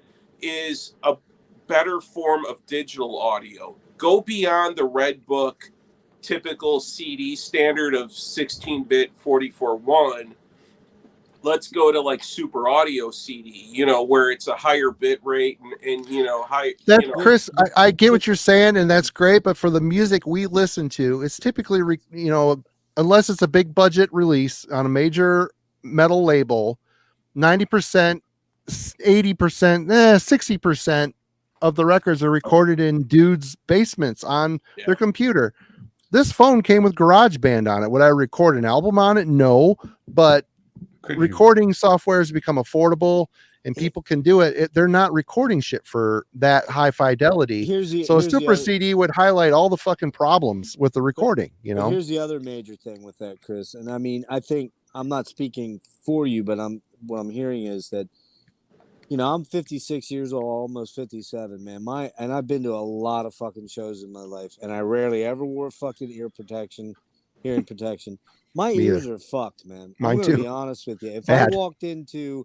a better form of digital audio. Go beyond the Red Book typical CD standard of 16-bit 44.1. Let's go to like Super Audio CD, where it's a higher bit rate and high. Chris, I get what you're saying, and that's great. But for the music we listen to, it's typically, unless it's a big budget release on a major metal label, 90%, 80%, 60% of the records are recorded in dudes' basements on their computer. This phone came with GarageBand on it. Would I record an album on it? No, but recording software has become affordable and people can do it. They're not recording shit for that high fidelity. So a Super CD would highlight all the fucking problems with the recording, But here's the other major thing with that, Chris. And I mean, I think I'm not speaking for you, but what I'm hearing is that, I'm 56 years old, almost 57, man. And I've been to a lot of fucking shows in my life, and I rarely ever wore fucking hearing protection. My ears are fucked, man. Mine I'm gonna too. be honest with you. If Bad. I walked into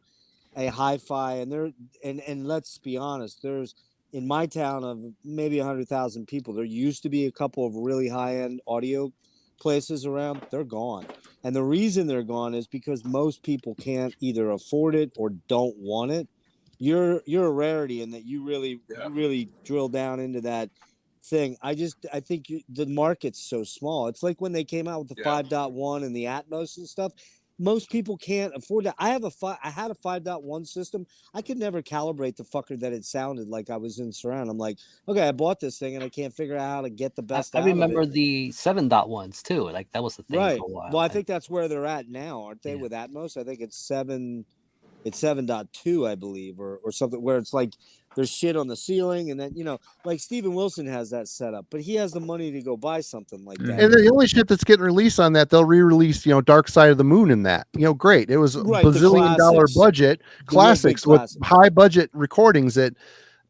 a hi-fi and let's be honest, there's in my town of maybe 100,000 people, there used to be a couple of really high-end audio places around. They're gone. And the reason they're gone is because most people can't either afford it or don't want it. You're a rarity in that you really drill down into that thing. I think the market's so small. It's like when they came out with the 5.1 and the Atmos and stuff. Most people can't afford that. I had a 5.1 system. I could never calibrate the fucker that it sounded like I was in surround. I'm like, okay, I bought this thing and I can't figure out how to get the best out of it. I remember the 7.1s too. Like that was the thing right. for a while. Well, I think that's where they're at now, aren't they? With Atmos, I think it's 7. It's 7.2, I believe, or something where it's like there's shit on the ceiling, and then like Steven Wilson has that set up, but he has the money to go buy something like that. And the only shit that's getting released on that, they'll re-release, Dark Side of the Moon in that. Great. It was a bazillion-dollar budget, classics with high budget recordings that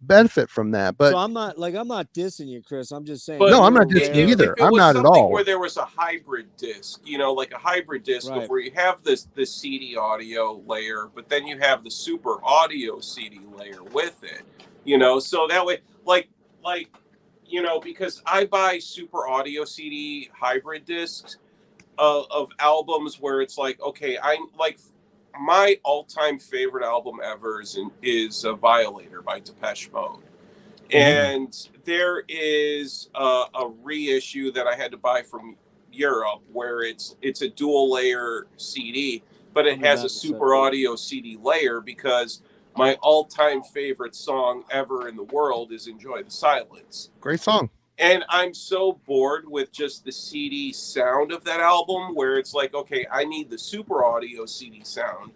benefit from that. But so I'm not dissing you, Chris. I'm just saying. No, I'm not dissing you either. I'm not at all. Where there was a hybrid disc, like a hybrid disc of where you have the CD audio layer, but then you have the Super Audio CD layer with it. So that way, because I buy Super Audio CD hybrid discs, of albums where it's like, okay, I like my all-time favorite album ever is Violator by Depeche Mode. And there is a reissue that I had to buy from Europe where it's a dual layer CD, but it has a super audio CD layer because my all-time favorite song ever in the world is Enjoy the Silence. Great song. And I'm so bored with just the CD sound of that album where it's like, okay, I need the super audio CD sound.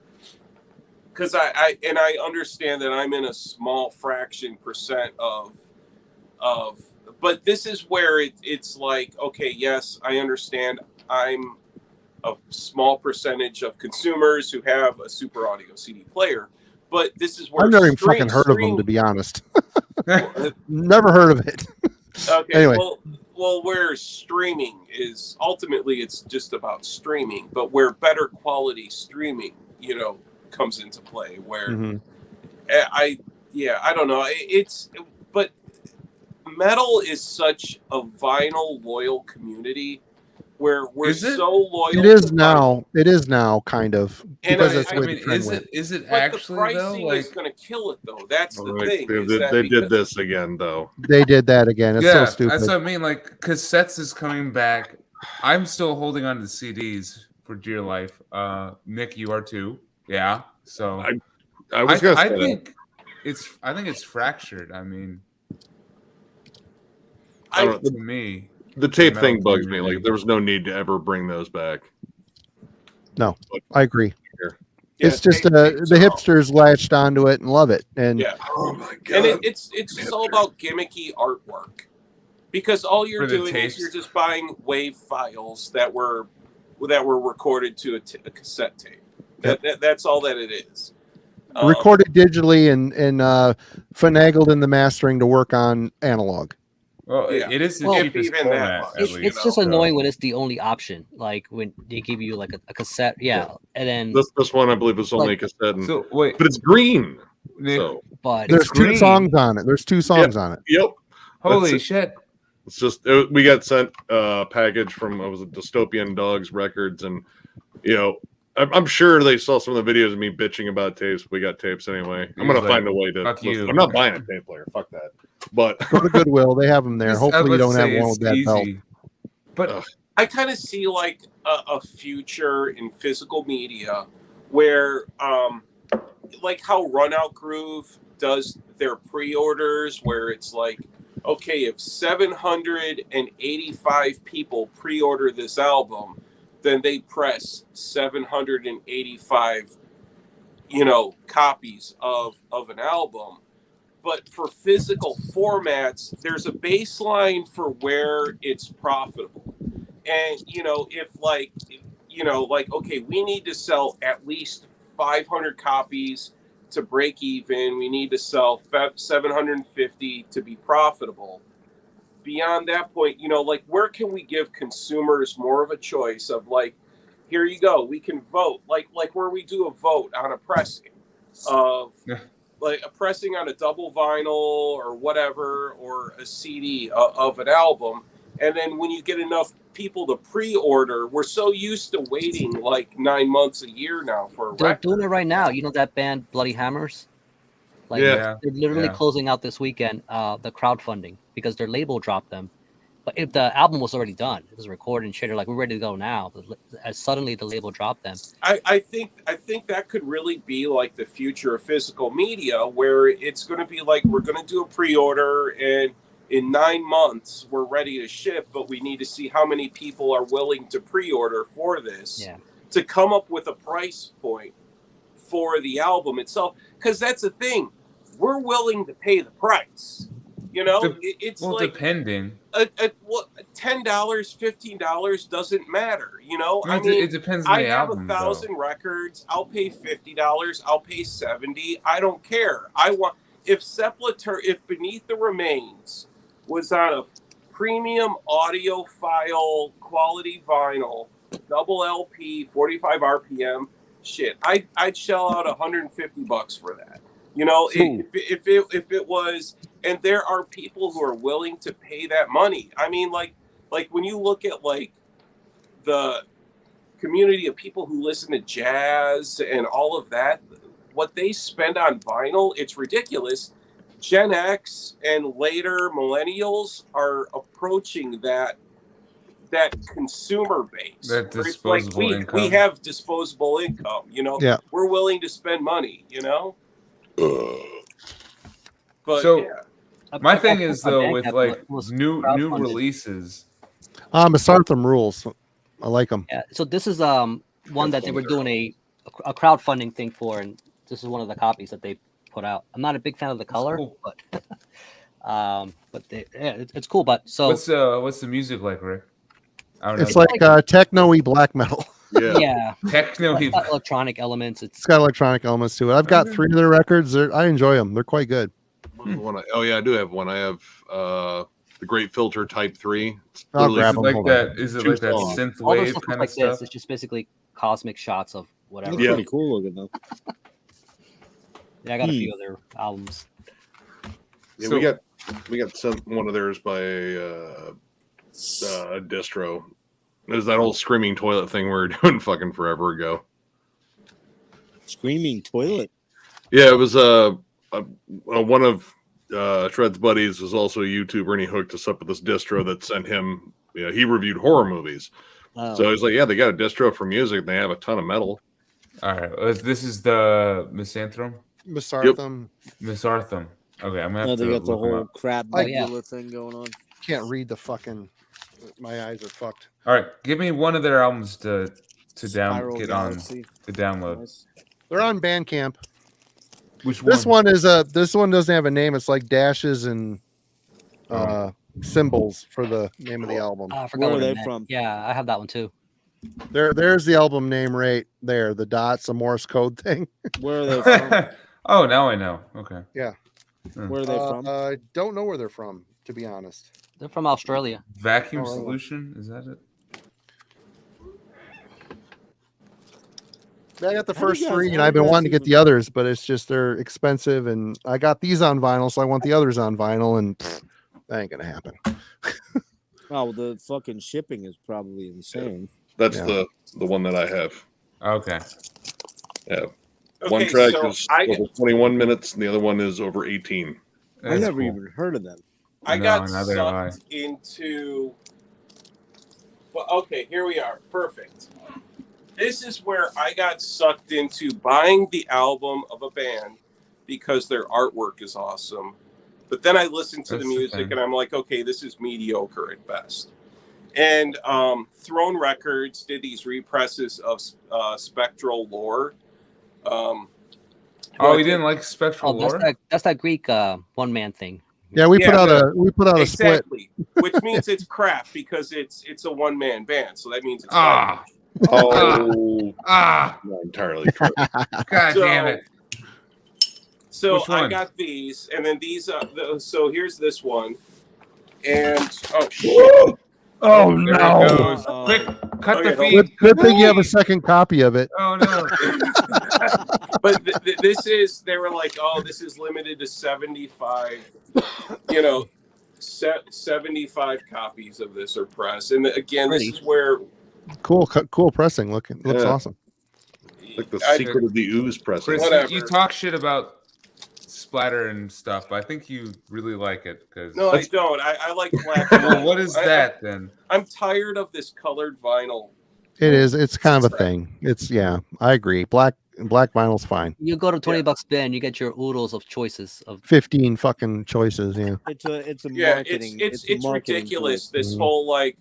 Because I understand that I'm in a small fraction percent of, but this is where it's like, okay, yes, I understand I'm a small percentage of consumers who have a super audio CD player, but this is where I've never even fucking heard of them, to be honest. Never heard of it. Okay, anyway. Well, where streaming is ultimately, it's just about streaming, but where better quality streaming, comes into play. Where I don't know. But metal is such a vinyl loyal community where we're so loyal. It is now. It is now, kind of. Because is it actually the pricing though? is going to kill it though. That's the thing. They did this again though. They did that again. It's so stupid. That's what I mean. Like cassettes is coming back. I'm still holding on to CDs for dear life. Nick, you are too. Yeah. So I think it's fractured. I mean, to me, the tape thing bugs me. Like there was no need to ever bring those back. No, I agree. It's just the hipsters latched onto it and love it. And oh my god! And it's just all about gimmicky artwork, because all you're doing is you're just buying WAV files that were recorded to a cassette tape. That's all that it is. Recorded digitally and finagled in the mastering to work on analog. Well, it is the cheapest format. It's just annoying when it's the only option. Like when they give you like a cassette, and then this one I believe is only a cassette. But it's green. But there's two songs on it. There's two songs on it. Yep. Holy shit! It's just we got sent a package from Dystopian Dogs Records, and I'm sure they saw some of the videos of me bitching about tapes. We got tapes anyway. I'm gonna find a way to. I'm not buying a tape player. Fuck that. But go to Goodwill. They have them there. Hopefully, you don't have one with that belt. But I kind of see like a future in physical media where, like how Runout Groove does their pre-orders, where it's like, okay, if 785 people pre-order this album, then they press 785, copies of an album. But for physical formats, there's a baseline for where it's profitable. And, okay, we need to sell at least 500 copies to break even. We need to sell 750 to be profitable. Beyond that point, where can we give consumers more of a choice of here you go, we can vote, like where we do a vote on a pressing of like a pressing on a double vinyl or whatever, or a CD of an album. And then when you get enough people to pre-order, we're so used to waiting like 9 months, a year now for a record. They're doing it right now. You know that band Bloody Hammers? They're literally closing out this weekend the crowdfunding because their label dropped them. But if the album was already done, it was recorded and shit, they're like, we're ready to go now. But as suddenly the label dropped them. I think that could really be like the future of physical media, where it's going to be like, we're going to do a pre-order and in 9 months we're ready to ship, but we need to see how many people are willing to pre-order for this to come up with a price point for the album itself. Because that's the thing. We're willing to pay the price. It's like depending. $10, $15 doesn't matter. It depends on the album. I have 1,000 records. I'll pay $50. I'll pay $70. I don't care. If Beneath the Remains was on a premium audiophile quality vinyl, double LP, 45 RPM, shit, I'd shell out $150 for that. If it was, and there are people who are willing to pay that money. I mean, like when you look at like the community of people who listen to jazz and all of that, what they spend on vinyl, it's ridiculous. Gen X and later millennials are approaching that consumer base. That disposable income. We have disposable income, you know. Yeah. We're willing to spend money, you know. But So- yeah. My thing is My though, bank with app like was new crowdfunded. releases. Masartham rules. I like them. Yeah, so this is one that they were doing a crowdfunding thing for, and this is one of the copies that they put out. I'm not a big fan of the color, cool. but it's cool. But so What's the music like, Rick? I don't know. It's like techno-y black metal. Yeah. yeah, techno. it's got electronic elements. It's got electronic elements to it. I've got 3 of their records. I enjoy them. They're quite good. I do have one. I have the Great Filter Type 3. It's I'll literally grab 'em. like Hold that? Is it Two like that songs. synth All the wave stuff kind like of this. stuff? It's just basically cosmic shots of whatever. That's Yeah. pretty cool looking though. Yeah, I got a few of their albums. Yeah, So- we got sent one of theirs by Distro. There's that old screaming toilet thing we were doing fucking forever ago. Screaming toilet. Yeah, it was one of Shred's buddies was also a YouTuber, and he hooked us up with this distro that sent him. You know, he reviewed horror movies, Oh. so he's like, "Yeah, they got a distro for music. And they have a ton of metal." All right, this is the Misanthrone, Masartham. Misarthum. Okay, I'm gonna No, have they to got the look 'em whole up. crab Oh, yeah. nebula thing going on. Can't read the fucking. My eyes are fucked. All right, give me one of their albums to Spiral get Galaxy. on the download. Nice. They're on Bandcamp. Which one? This one is this one doesn't have a name. It's like dashes and symbols for the name of the album. I forgot Where what are it they meant. from? Yeah, I have that one too. There's the album name right there. The dots, a Morse code thing. Where are they from? Oh, now I know. Okay. Where are they from? I don't know where they're from, to be honest. They're from Australia. Vacuum Oh, right. Solution, is that it? I got the How do you first guys- 3, how and do I've you been guys wanting to get even- the others, but it's just they're expensive, and I got these on vinyl, so I want the others on vinyl, and that ain't gonna happen. Oh, well, the fucking shipping is probably insane. That's Yeah. the one that I have. Okay. Yeah, one Okay, track so is I over 21 minutes, and the other one is over 18. I That's never cool. even heard of them. I No, got neither have I. sucked into. Well, okay, here we are. Perfect. This is where I got sucked into buying the album of a band because their artwork is awesome. But then I listened to That's the the music thing. and I'm like, okay, this is mediocre at best. And Throne Records did these represses of Spectral Lore. Oh, I you think- didn't like Spectral Oh, that's Lore? that Greek one man thing. Yeah, we put Yeah, out a split. Exactly, which means it's crap because it's a one man band, so that means it's Ah, Oh, ah, not entirely true. god So- damn it. So Which I one? got these, and then these. So here's this one, and oh shit! Oh There it no! goes. Oh. Quick, cut Okay, the hold feed. Good thing you have a second copy of it. Oh no. But this is. They were like, oh, this is limited to 75. 75 copies of this are pressed, and again, Pretty. this is where Cool pressing. Looks Yeah. awesome. Like the I- secret of the ooze pressing. Chris, Whatever. you talk shit about splatter and stuff, but I think you really like it because. No, I don't. I like black. Well, what is I- that then? I'm tired of this colored vinyl. It is. It's kind of a thing. It's I agree. Black vinyl's fine. You go to $20 bin, you get your oodles of choices of 15 fucking choices. Yeah. It's a Yeah, marketing. it's a marketing ridiculous. tool. This Mhm. whole like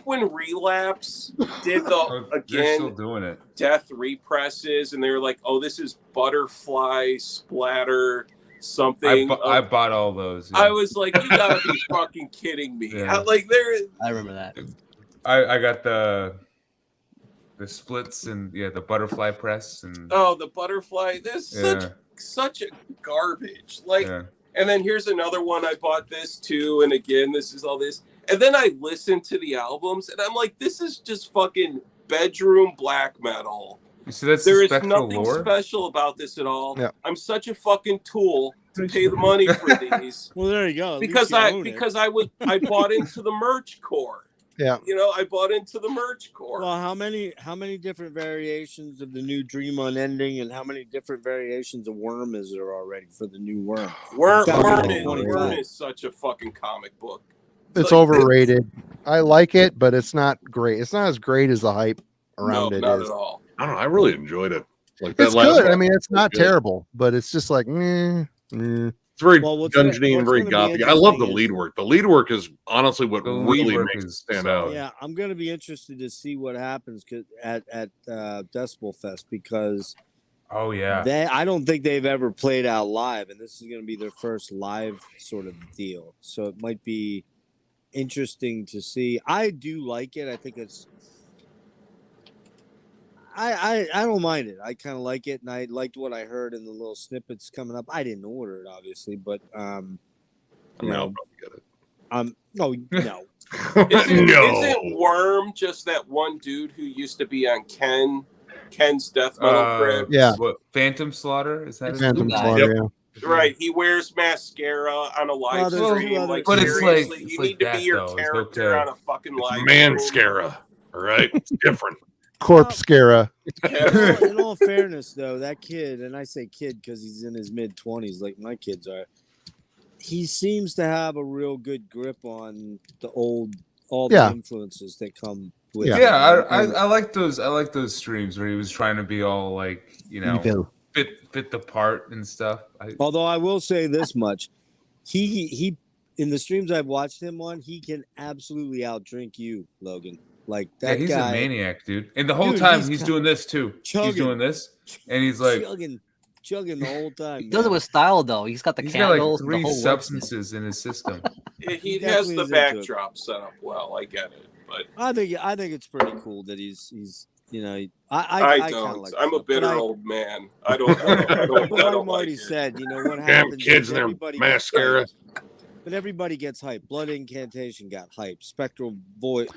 when Relapse did the Oh, they're still again doing it. death represses, and they were like, "Oh, this is butterfly splatter something." I bought all those. I was like, "You gotta be fucking kidding me!" Yeah. Like there, I remember that. I got the splits and the butterfly press and oh, the butterfly. This yeah, such a garbage. Like, yeah. and then here's another one. I bought this too, and again, this is all this. And then I listened to the albums, and I'm like, this is just fucking bedroom black metal. You see that's There the is Spectral nothing Lore. special about this at all. Yeah. I'm such a fucking tool to pay the money for these Well, there you go. At because least you own it. I bought into the merch core. Yeah. You know, I bought into the merch core. Well, how many different variations of the new Dream Unending, and how many different variations of Worm is there already for the new Worm? Worm Gotta be like Worm 25. is such a fucking comic book. It's Like, overrated. I like it, but it's not great. It's not as great as the hype around no, it not is. at all. I don't know. I really enjoyed it. Like that It's last good. I one mean, it's was not good. terrible, but it's just like, It's very Well, what's dungeony and what's very gonna be gothic. I love the interesting lead is- work. The lead work is honestly what The lead really work makes it is stand solid. out. Yeah, I'm gonna be interested to see what happens at Decibel Fest, because Oh yeah. I don't think they've ever played out live, and this is gonna be their first live sort of deal. So it might be interesting to see. I do like it. I think it's. I don't mind it. I kind of like it, and I liked what I heard in the little snippets coming up. I didn't order it, obviously, but I you mean, I'll know, probably no, get no. it. Isn't Worm just that one dude who used to be on Ken's death metal crib? Yeah. What Phantom Slaughter is that? It's his Phantom Blue name? Guy. Slaughter, Yep. yeah. Right, he wears mascara on a live Well, there's two stream. other- Like, But it's seriously, like- it's you like need to that, be your though. It's character okay. on a fucking It's live Manscara. All right, it's different. Corpse Scara. stream. In all fairness, though, that kid, and I say kid because he's in his mid-20s, like my kids are. He seems to have a real good grip on all Yeah. the influences that come with. Yeah. it. Yeah, And- I like those. I like those streams where he was trying to be all like, you know, Evil. fit the part and stuff. although I will say this much, he in the streams I've watched him on, he can absolutely outdrink you, Logan. Like Yeah, that he's guy. a maniac, dude. And the whole Dude, time he's he's got- doing this too. He's chugging. doing this, and he's like, chugging the whole time. He does it man. with style though. He's got the he's got like candles, the 3 whole works. substances in his system. He has definitely the is into it. backdrop set up well. I get it, but I think it's pretty cool that he's you know I kinda don't. like I'm a stuff, but bitter I- old man. I don't But I like don't like Marty it. said, you know what Damn happens? kids is and their everybody gets mascara. hyped. But everybody gets hyped. Blood Incantation got hyped. Spectral Void.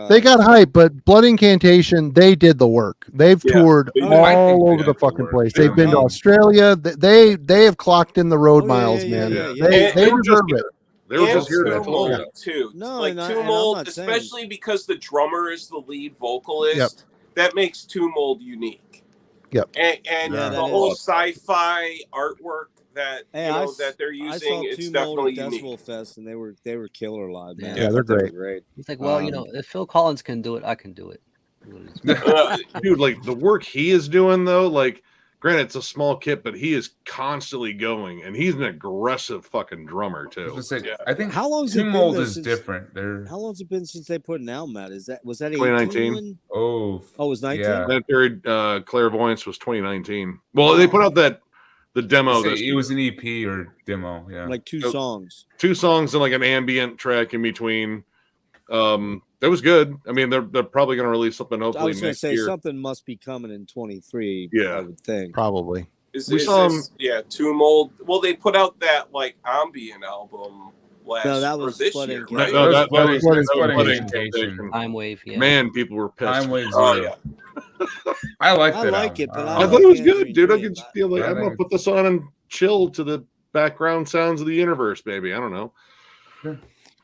They got hype, but Blood Incantation, they did the work. They've Yeah. toured I think they all over did the the fucking work. place. They They've been to have. Australia. They have clocked in the road Oh, yeah, miles, yeah, man. yeah, yeah. They And- they and deserve just- it. They were And just here to Tumult, yeah. too. No, like and I'm Tumult, not saying- especially because the drummer is the lead vocalist. That makes Tumult unique. Yep. And Yeah, the that whole is. sci-fi artwork that Hey, you I know s- that they're I using, saw it's two definitely Mold at unique. Decibel Fest, and they were killer live, man. Yeah, I they're thought they were great. great. He's like, well, you know, if Phil Collins can do it, I can do it. Dude, like the work he is doing though, like granted it's a small kit, but he is constantly going, and he's an aggressive fucking drummer I was too. gonna say, Yeah. I think How long's it been, Tumult though, is since- different. They're How long's it been since they put an album out? Was that 2019? 18? oh Oh, it was 19. Yeah. Planetary Clairvoyance was 2019. Well, they put out the demo. it was an EP or demo. Yeah, Like two Nope. songs. 2 songs and like an ambient track in between. That was good. I mean, they're probably going to release something I hopefully was going to next say year. something must be coming in 23. Yeah. I would think. Probably. Is We saw this, yeah, Tumult. Well, they put out that like ambient album last No, that or was this Blood year, Incantation. right? No, That that was Blood was Blood Blood Incantation. Incantation. Time Wave, yeah. Man, people were pissed. Time Wave Oh Zero. yeah. I like I that. like album. it, but I I thought it was like good, Tangerine dude. I Dream. could feel like I I'm gonna think- put this on and chill to the background sounds of the universe, baby. I don't know.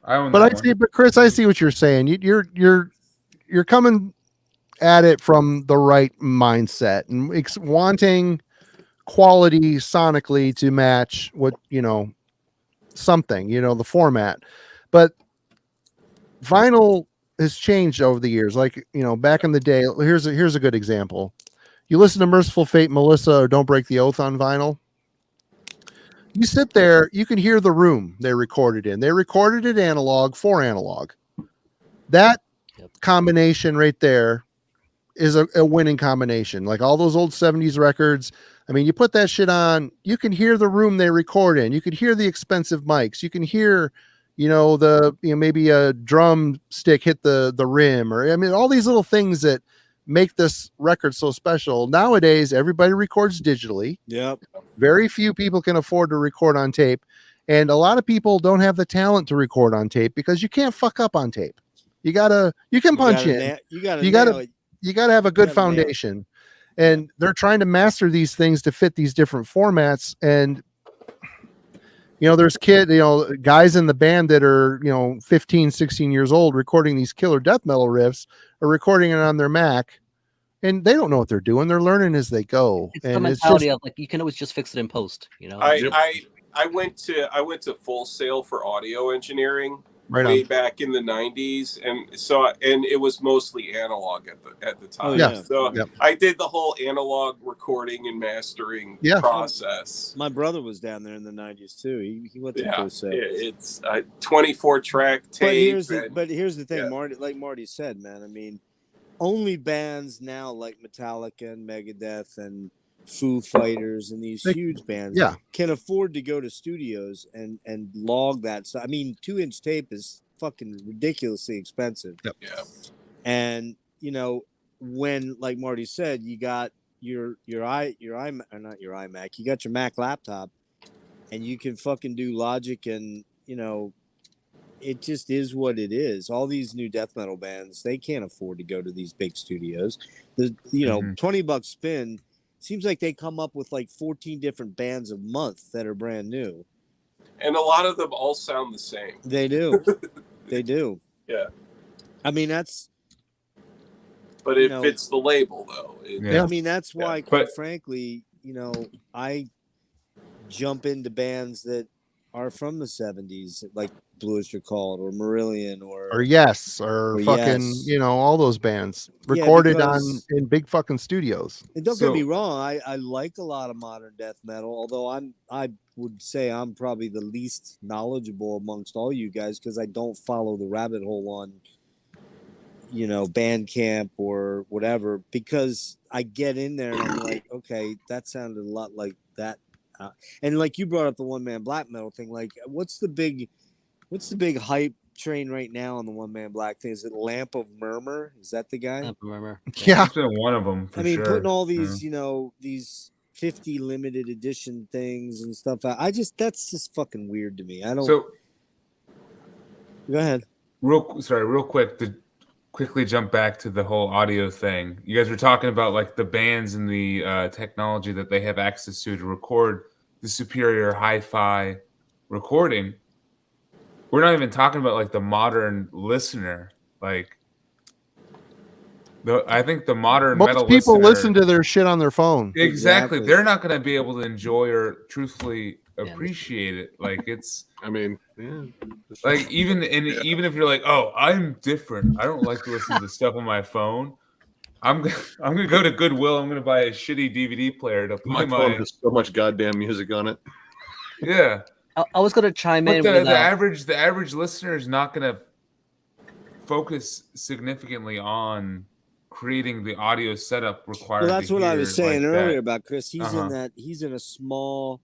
I own But that I one. see, but Chris, I see what you're saying. You're coming at it from the right mindset and wanting quality sonically to match what something, the format. But vinyl has changed over the years. Like back in the day, here's a good example. You listen to Merciful Fate, Melissa, or Don't Break the Oath on vinyl. You sit there, you can hear the room they recorded in. They recorded it analog for analog. That combination right there is a winning combination. Like all those old 70s records. I mean, you put that shit on, you can hear the room they record in. You can hear the expensive mics. You can hear, maybe a drum stick hit the rim, or I mean, all these little things that make this record so special. Nowadays, everybody records digitally. Yep. Very few people can afford to record on tape. And a lot of people don't have the talent to record on tape because you can't fuck up on tape. You can punch in. You gotta You nail gotta- it. You got to have a good gotta nail it. foundation. And they're trying to master these things to fit these different formats. And You know, there's guys in the band that are, 15, 16 years old recording these killer death metal riffs or recording it on their Mac, and they don't know what they're doing. They're learning as they go. It's and the mentality of like, you can always just fix it in post, I went to Full Sail for audio engineering way back in the 90s, and it was mostly analog at the time. I did the whole analog recording and mastering process. My brother was down there in the 90s too. He went to Full Sail. It's a 24-track tape. But here's the thing, Marty. Like Marty said, man. I mean, only bands now like Metallica and Megadeth and Foo Fighters and these huge bands can afford to go to studios and log that. So I mean, 2-inch tape is fucking ridiculously expensive. And when, like Marty said, you got your iMac, or not your iMac, you got your Mac laptop, and you can fucking do Logic, and it just is what it is. All these new death metal bands, they can't afford to go to these big studios. $20 spin. Seems like they come up with like 14 different bands a month that are brand new. And a lot of them all sound the same. They do. They do. Yeah. I mean, that's... But it fits the label, though. I mean, that's why, quite frankly, I jump into bands that are from the 70s, like Blue Oyster Cult or Marillion or Yes, or fucking, all those bands recorded in big fucking studios. And don't get me wrong, I like a lot of modern death metal, although I would say I'm probably the least knowledgeable amongst all you guys because I don't follow the rabbit hole on Bandcamp or whatever, because I get in there and I'm like, okay, that sounded a lot like that. And like you brought up the one man black metal thing, like what's the big hype train right now on the one man black thing? Is it Lamp of Murmur? Is that the guy? Lamp of Murmur. Yeah, it's been one of them. Putting all these these 50 limited edition things and stuff out. That's just fucking weird to me. I don't. So go ahead. Real quick to quickly jump back to the whole audio thing. You guys were talking about like the bands and the technology that they have access to record the superior hi-fi recording. We're not even talking about like the modern listener. Like, I think the modern most metal people listener, listen to their shit on their phone. Exactly. They're not going to be able to enjoy or truthfully appreciate it. Like it's. I mean, like even if you're like, oh, I'm different. I don't like to listen to stuff on my phone. I'm gonna go to Goodwill. I'm gonna buy a shitty DVD player to play my phone has so much goddamn music on it. Yeah. I was gonna chime in. The average listener is not gonna focus significantly on creating the audio setup required. Well, that's what I was saying earlier about Chris. He's in a small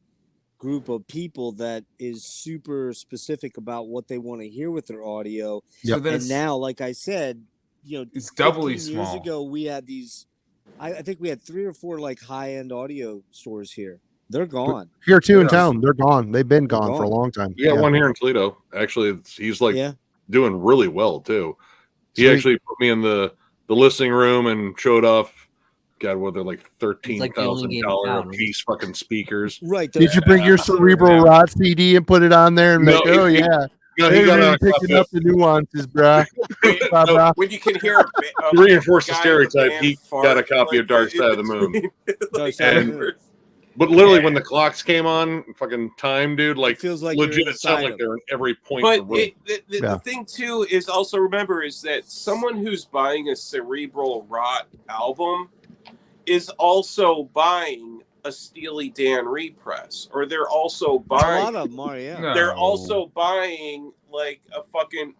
group of people that is super specific about what they want to hear with their audio. Yep. And now, like I said, it's doubly small. Years ago, we had these. I think we had 3 or 4 like high-end audio stores here. They're gone. Here too in town. They're gone. They've been gone for a long time. Yeah, one here in Toledo. Actually, he's like doing really well too. He actually put me in the listening room and showed off. God, what they're like $13,000 a piece fucking speakers. Right? Did you bring your Cerebral Rot CD and put it on there and he got picking up the nuances, bro. When you can hear to reinforce the stereotype, he got a copy of Dark Side of the Moon. But literally, when the clocks came on, fucking time, dude, like, feels like legit, it sounded like they're in every point. But the thing too is also remember is that someone who's buying a Cerebral Rot album is also buying a Steely Dan repress, or they're also buying. A lot of them are, They're also buying like a fucking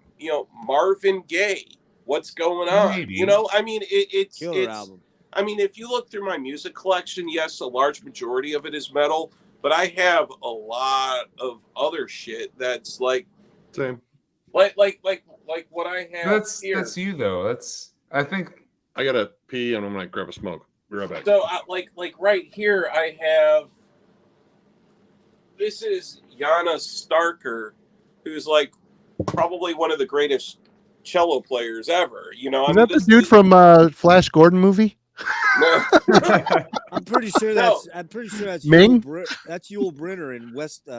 Marvin Gaye. What's going on? Maybe. I mean, it's killer album. I mean, if you look through my music collection, yes, a large majority of it is metal, but I have a lot of other shit that's like same, like what I have. That's you though. I think I gotta pee and I'm gonna grab a smoke. Be right back. So like right here, I have. This is Jana Starker, who's like probably one of the greatest cello players ever. Is that the dude from Flash Gordon movie? No. I'm pretty sure No. that's Ming? that's Yul Brynner in West. He's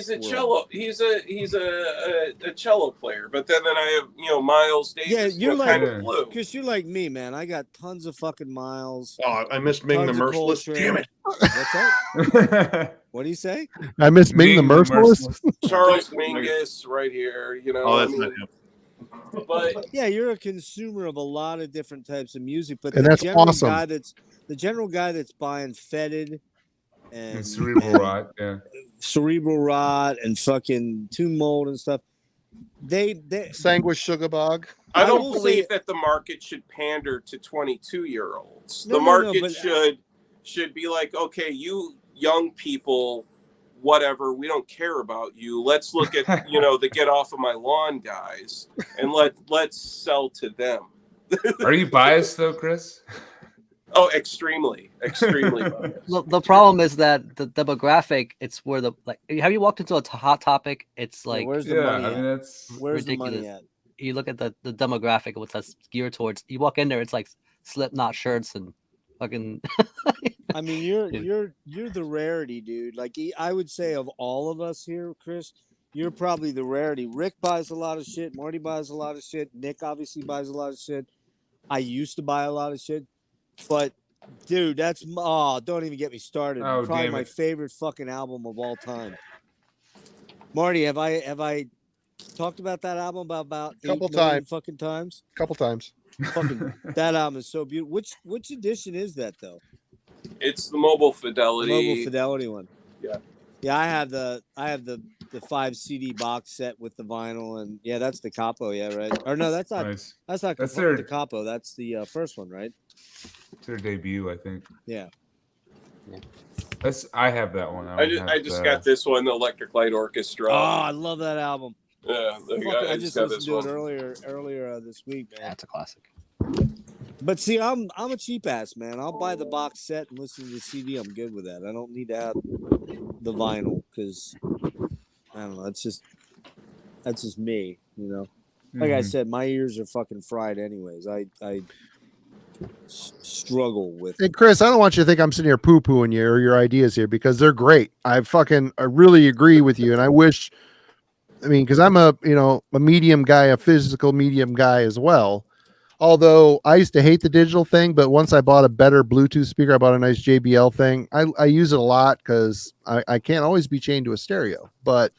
a Westworld. cello. He's a cello player. But then I have Miles Davis. Yeah, you're kind like of blue. Chris. You're like me, man. I got tons of fucking miles. Oh, I missed Ming the Tons of Merciless. Coltrane. Damn it. What's that? What do you say? I miss Ming the Ming the Merciless. Charles Mingus right here. Oh, that's not him. But Yeah, you're a consumer of a lot of different types of music, but And the that's general awesome. guy the general guy that's buying Fetid and And cerebral rot. Yeah. Cerebral Rot and fucking Tomb Mold and stuff. They Sanguish Sugar Bog. I I don't will believe say- that the market should pander to 22-year-olds. No, The no, no, market but- should be like, okay, you young people, whatever, we don't care about you. Let's look at the get off of my lawn guys, and let's sell to them. Are you biased though, Chris? Oh, extremely biased. The problem is that the demographic, it's where have you walked into a Hot Topic? It's like where's the Yeah, money I mean at? that's Where's the ridiculous. money at? you look at the demographic, what that's geared towards. You walk in there, it's like Slipknot shirts and fucking. I mean, you're the rarity, dude. Like I would say, of all of us here, Chris, you're probably the rarity. Rick buys a lot of shit. Marty buys a lot of shit. Nick obviously buys a lot of shit. I used to buy a lot of shit, but dude, don't even get me started. Oh, Probably damn my it. favorite fucking album of all time. Marty, have I talked about that album about Couple 8 million times. fucking times? Couple times. Fucking that album is so beautiful. Which edition is that though? It's the Mobile The Fidelity. Mobile Fidelity one. Yeah. Yeah, I have the 5 CD box set with the vinyl, and yeah, that's the Capo, yeah, right? Or no, that's not nice. that's not That's the their- Capo. That's the first one, right? It's their debut, I think. Yeah. I have that one. I just got this one, the Electric Light Orchestra. Oh, I love that album. Yeah, I just got listened to this it one. earlier this week, man. That's a classic. But see, I'm a cheap ass, man. I'll buy the box set and listen to the CD. I'm good with that. I don't need to have the vinyl because I don't know. That's just me, you know. Like I Mhm. said, my ears are fucking fried, anyways. I struggle with. Hey, Chris, I don't want you to think I'm sitting here poo pooing you or your ideas here because they're great. I really agree with you. And I wish, because I'm a medium guy, a physical medium guy as well. Although I used to hate the digital thing, but once I bought a better Bluetooth speaker, I bought a nice JBL thing. I use it a lot because I can't always be chained to a stereo. But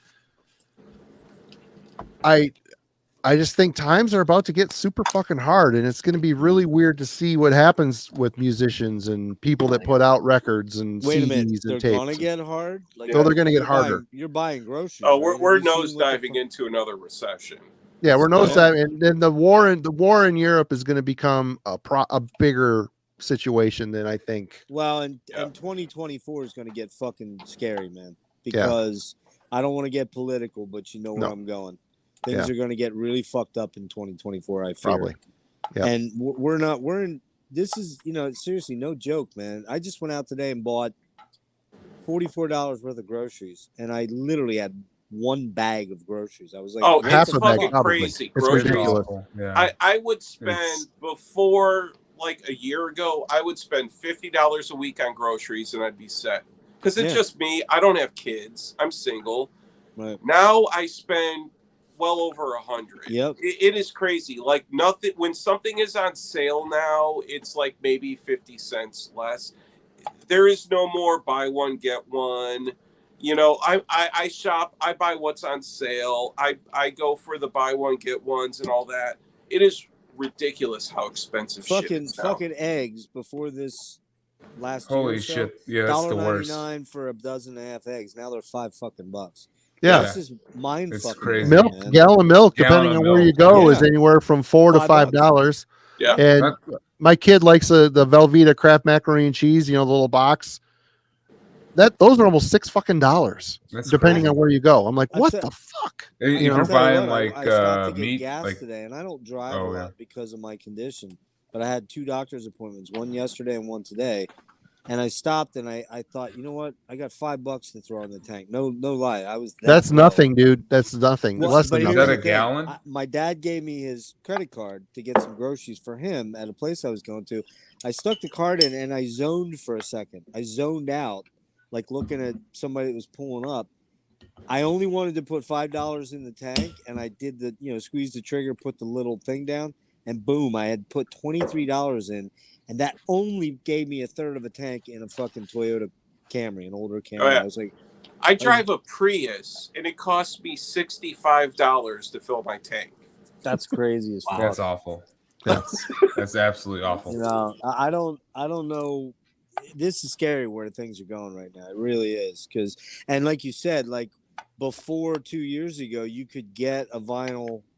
I just think times are about to get super fucking hard, and it's going to be really weird to see what happens with musicians and people that put out records and Wait a CDs minute, and they're tapes. gonna get hard. Like, So they're going to get you're harder. You're buying groceries. Oh, right? we're Have you nose seen what the diving into another recession. Yeah, we're Yeah. noticing, and then the war in Europe is going to become a bigger situation than I think. Well, and Yeah. 2024 is going to get fucking scary, man. Because I don't want to get political, but you know where No. I'm going. Things are going to get really fucked up in 2024. I fear. Probably. Yeah. And we're in. This is seriously no joke, man. I just went out today and bought $44 worth of groceries, and I literally had one bag of groceries. I was like, Oh, what half it's the a bag, fucking fuck? probably. crazy. It's Groceries. ridiculous. Yeah. I would spend It's- before like a year ago, I would spend $50 a week on groceries and I'd be set. Because it's Yeah. just me. I don't have kids. I'm single. Right. Now I spend well over 100. Yep. It is crazy. Like nothing. When something is on sale now, it's like maybe 50 cents less. There is no more buy one get one. I shop. I buy what's on sale. I go for the buy one get ones and all that. It is ridiculous how expensive shit Fucking is now. fucking eggs before this last year. Holy or so, shit. Yeah, that's the worst. $1.99 for a dozen and a half eggs. Now they're $5. Yeah. This is mind It's fucking. crazy. Milk, man. gallon of milk, Gallon depending of on where you milk. go, is Yeah. anywhere from $4 to $5. $5. Yeah. And That- my kid likes the Velveeta Kraft macaroni and cheese, the little box. Those are almost $6 fucking dollars, That's depending crazy. on where you go. I'm like, I'd what say- the fuck? If You know? you're I'll tell you buying what, like I stopped to get meat, gas like today, and I don't drive Oh, a lot yeah. because of my condition. But I had 2 doctor's appointments, one yesterday and one today. And I stopped and I thought, you know what? I got $5 to throw in the tank. No lie. I was That's broke. nothing, dude. That's nothing. Well, Less but than Is here's that nothing. a the thing. gallon? My dad gave me his credit card to get some groceries for him at a place I was going to. I stuck the card in and I zoned for a second. I zoned out, like looking at somebody that was pulling up. I only wanted to put $5 in the tank, and I did the, squeeze the trigger, put the little thing down, and boom, I had put $23 in, and that only gave me a third of a tank in a fucking Toyota Camry, an older Camry. Oh, yeah. I was like, I drive a Prius, and it costs me $65 to fill my tank. that's crazy as fuck. That's awful. That's absolutely awful. I don't know. This is scary where things are going right now. It really is. And like you said, like before 2 years ago, you could get a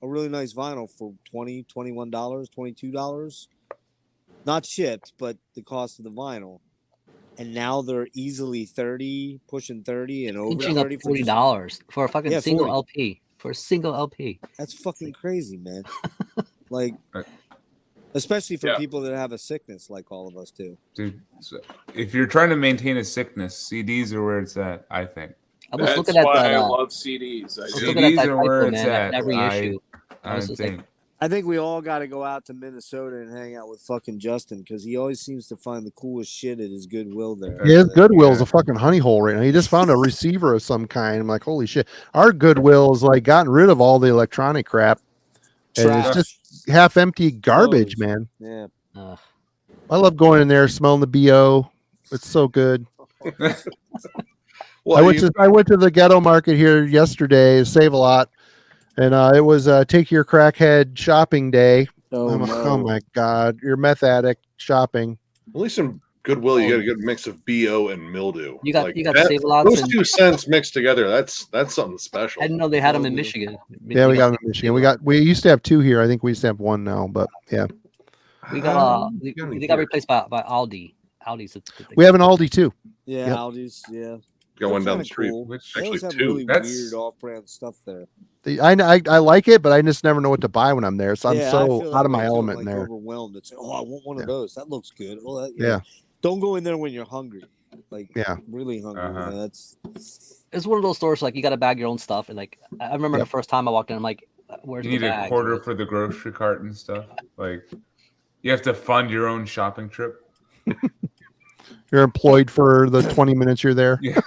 really nice vinyl for $20, $21, $22. Not shipped, but the cost of the vinyl. And now they're easily 30, pushing 30 and over Inching up 30 $40 for a fucking single 40. LP. For a single LP. That's fucking crazy, man. Like, especially for people that have a sickness like all of us do. Dude, so if you're trying to maintain a sickness, CDs are where it's at, I think. I was That's looking at why that. I love CDs. I was I do. looking at CDs that are where typo, it's man, at. every issue. I was just think. I think we all got to go out to Minnesota and hang out with fucking Justin because he always seems to find the coolest shit at his Goodwill there. Yeah, his Goodwill's a fucking honey hole right now. He just found a receiver of some kind. I'm like, holy shit. Our Goodwill is like gotten rid of all the electronic crap. And it's Trash. just half empty garbage, Clothes. man. Yeah. I love going in there, smelling the BO. It's so good. Well, I went to the ghetto market here yesterday, Save a Lot, and it was Take Your Crackhead shopping day. Oh, I'm like, no. oh my god, you're meth addict shopping. at least in Goodwill, you get a good mix of BO and mildew. You got that- Save-A-Lots those and- 2 cents mixed together. That's something special. I didn't know they had them in Michigan. Yeah, we got them in Michigan. We used to have 2 here. I think we used to have 1 now, but yeah. We got they got replaced by Aldi. Aldi's a good thing. We have an Aldi too. Yeah, Yep. Aldi's. Yeah. Got one They're down the kinda street. cool. Which They always actually have 2. really That's- weird off-brand stuff there. I like it, but I just never know what to buy when I'm there. So I'm Yeah, I so feel out that of my way, too. element I'm, in like, there. overwhelmed. It's I want one Yeah. of those. That looks good. Well, that, Yeah. Don't go in there when you're hungry. Like Yeah. really hungry. Uh-huh. Man. That's It's one of those stores like you got to bag your own stuff, and like I remember Yep. the first time I walked in, I'm like, "Where's You the need a bag?" quarter for the grocery cart and stuff. Like, you have to fund your own shopping trip. You're employed for the 20 minutes you're there. Yeah.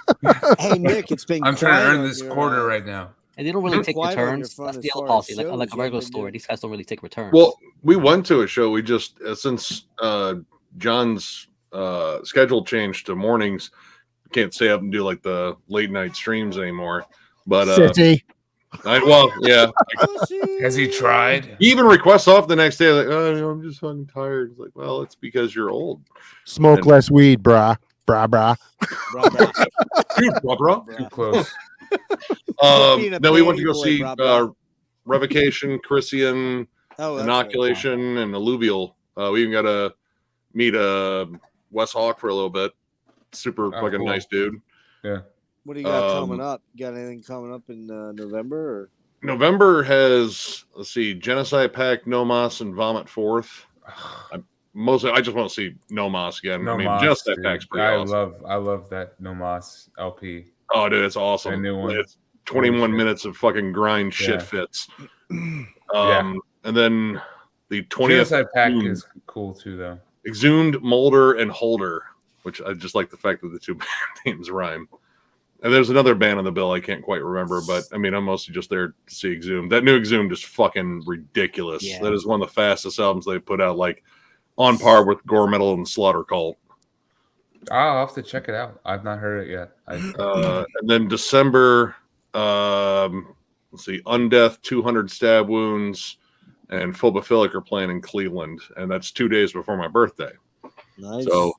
hey Nick, it's been. I'm trying to quiet earn on this your, quarter right now. And they don't really take quiet on your returns. phone That's as the other far as policy. Like shows a you regular haven't store, been these guys don't really take returns. Well, we went to a show. We just since John's schedule changed to mornings, can't stay up and do like the late night streams anymore. But City. yeah. Has he tried? He even requests off the next day, like, oh, I'm just fucking tired. It's like, well, it's because you're old. Smoke And- less weed, brah. Brah, brah. Dude, bro. Too close. being a Then we went to panty go boy, see brah. Revocation, Christian, Oh, that's Inoculation, and Alluvial. We even got to meet Wes Hawk for a little bit. Super Oh, fucking cool. nice dude. Right. What do you got Um, coming up? You got anything coming up in November? Or? November has, let's see, Genocide Pact, No Mas, and Vomit Forth. Mostly, I just want to see No Mas again. No I mean, Mas, Genocide dude. Pact's pretty awesome. I love that No Mas LP. Oh, dude, it's awesome. That new one. It's 21 Holy shit. minutes of fucking grind shit Yeah. fits. Yeah. And then the 20th Genocide Pack June, is cool too, though. Exhumed, Molder, and Holder, which I just like the fact that the 2 band names rhyme. And there's another band on the bill I can't quite remember, but I mean, I'm mostly just there to see Exhumed. That new Exhumed is fucking ridiculous. Yeah. That is one of the fastest albums they put out, like on par with Gore Metal and Slaughter Cult. I'll have to check it out. I've not heard it yet. And then December, let's see, Undeath, 200 Stab Wounds, and Phobophilic are playing in Cleveland, and that's 2 days before my birthday. Nice. So,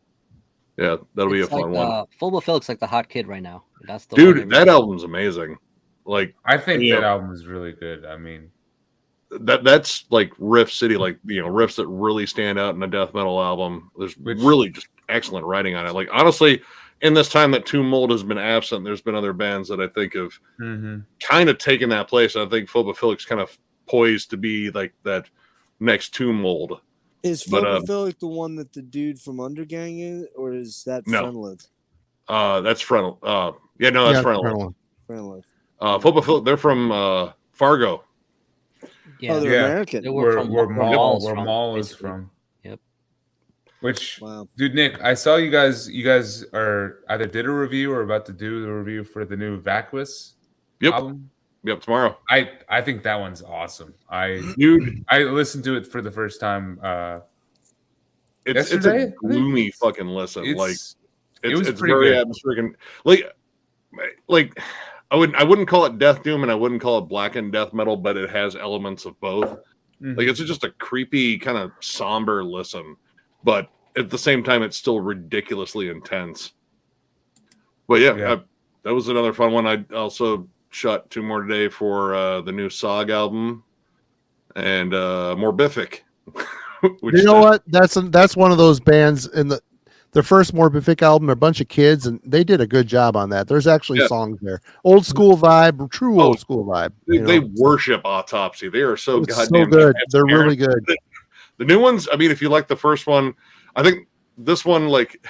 yeah, that'll be a It's fun like, one. Phobophilic's like the hot kid right now. That's the Dude, one that album's amazing. Like I think Yeah. that album is really good. I mean, that's like riff city, like riffs that really stand out in a death metal album. There's really just excellent writing on it. Like honestly, in this time that Tomb Mold has been absent, there's been other bands that I think have kind of taken that place. I think Phobophilic's kind of poised to be like that next Tomb Mold. Is But, Phobophilic the one that the dude from Undergang is, or is that No. Friendlive? That's frontal. Yeah, no, that's frontal. Frontal. Friendlive. Phobophilic, they're from Fargo. Yeah, Oh, they're Yeah. American. they were from where Mall's Maul from, is basically. from. Yep. Which, Wow. dude, Nick, I saw you guys. You guys are either did a review or about to do the review for the new Vacuous Yep. album. Yep, tomorrow. I think that one's awesome. Dude, I listened to it for the first time. it's Yesterday, I a think? gloomy fucking listen. Like It was it's pretty very good. atmospheric. Like I wouldn't call it death doom and I wouldn't call it blackened death metal, but it has elements of both. Mhm. Like it's just a creepy kind of somber listen, but at the same time it's still ridiculously intense. But yeah. That was another fun one. I also shot 2 more today for the new Sog album and Morbific. Which You know what? That's one of those bands in the first Morbific album, a bunch of kids, and they did a good job on that. There's actually songs there. Old school vibe, true old school vibe. They worship Autopsy. They are so It's goddamn so good. They're really good. The new ones, I mean, if you like the first one, I think this one, like,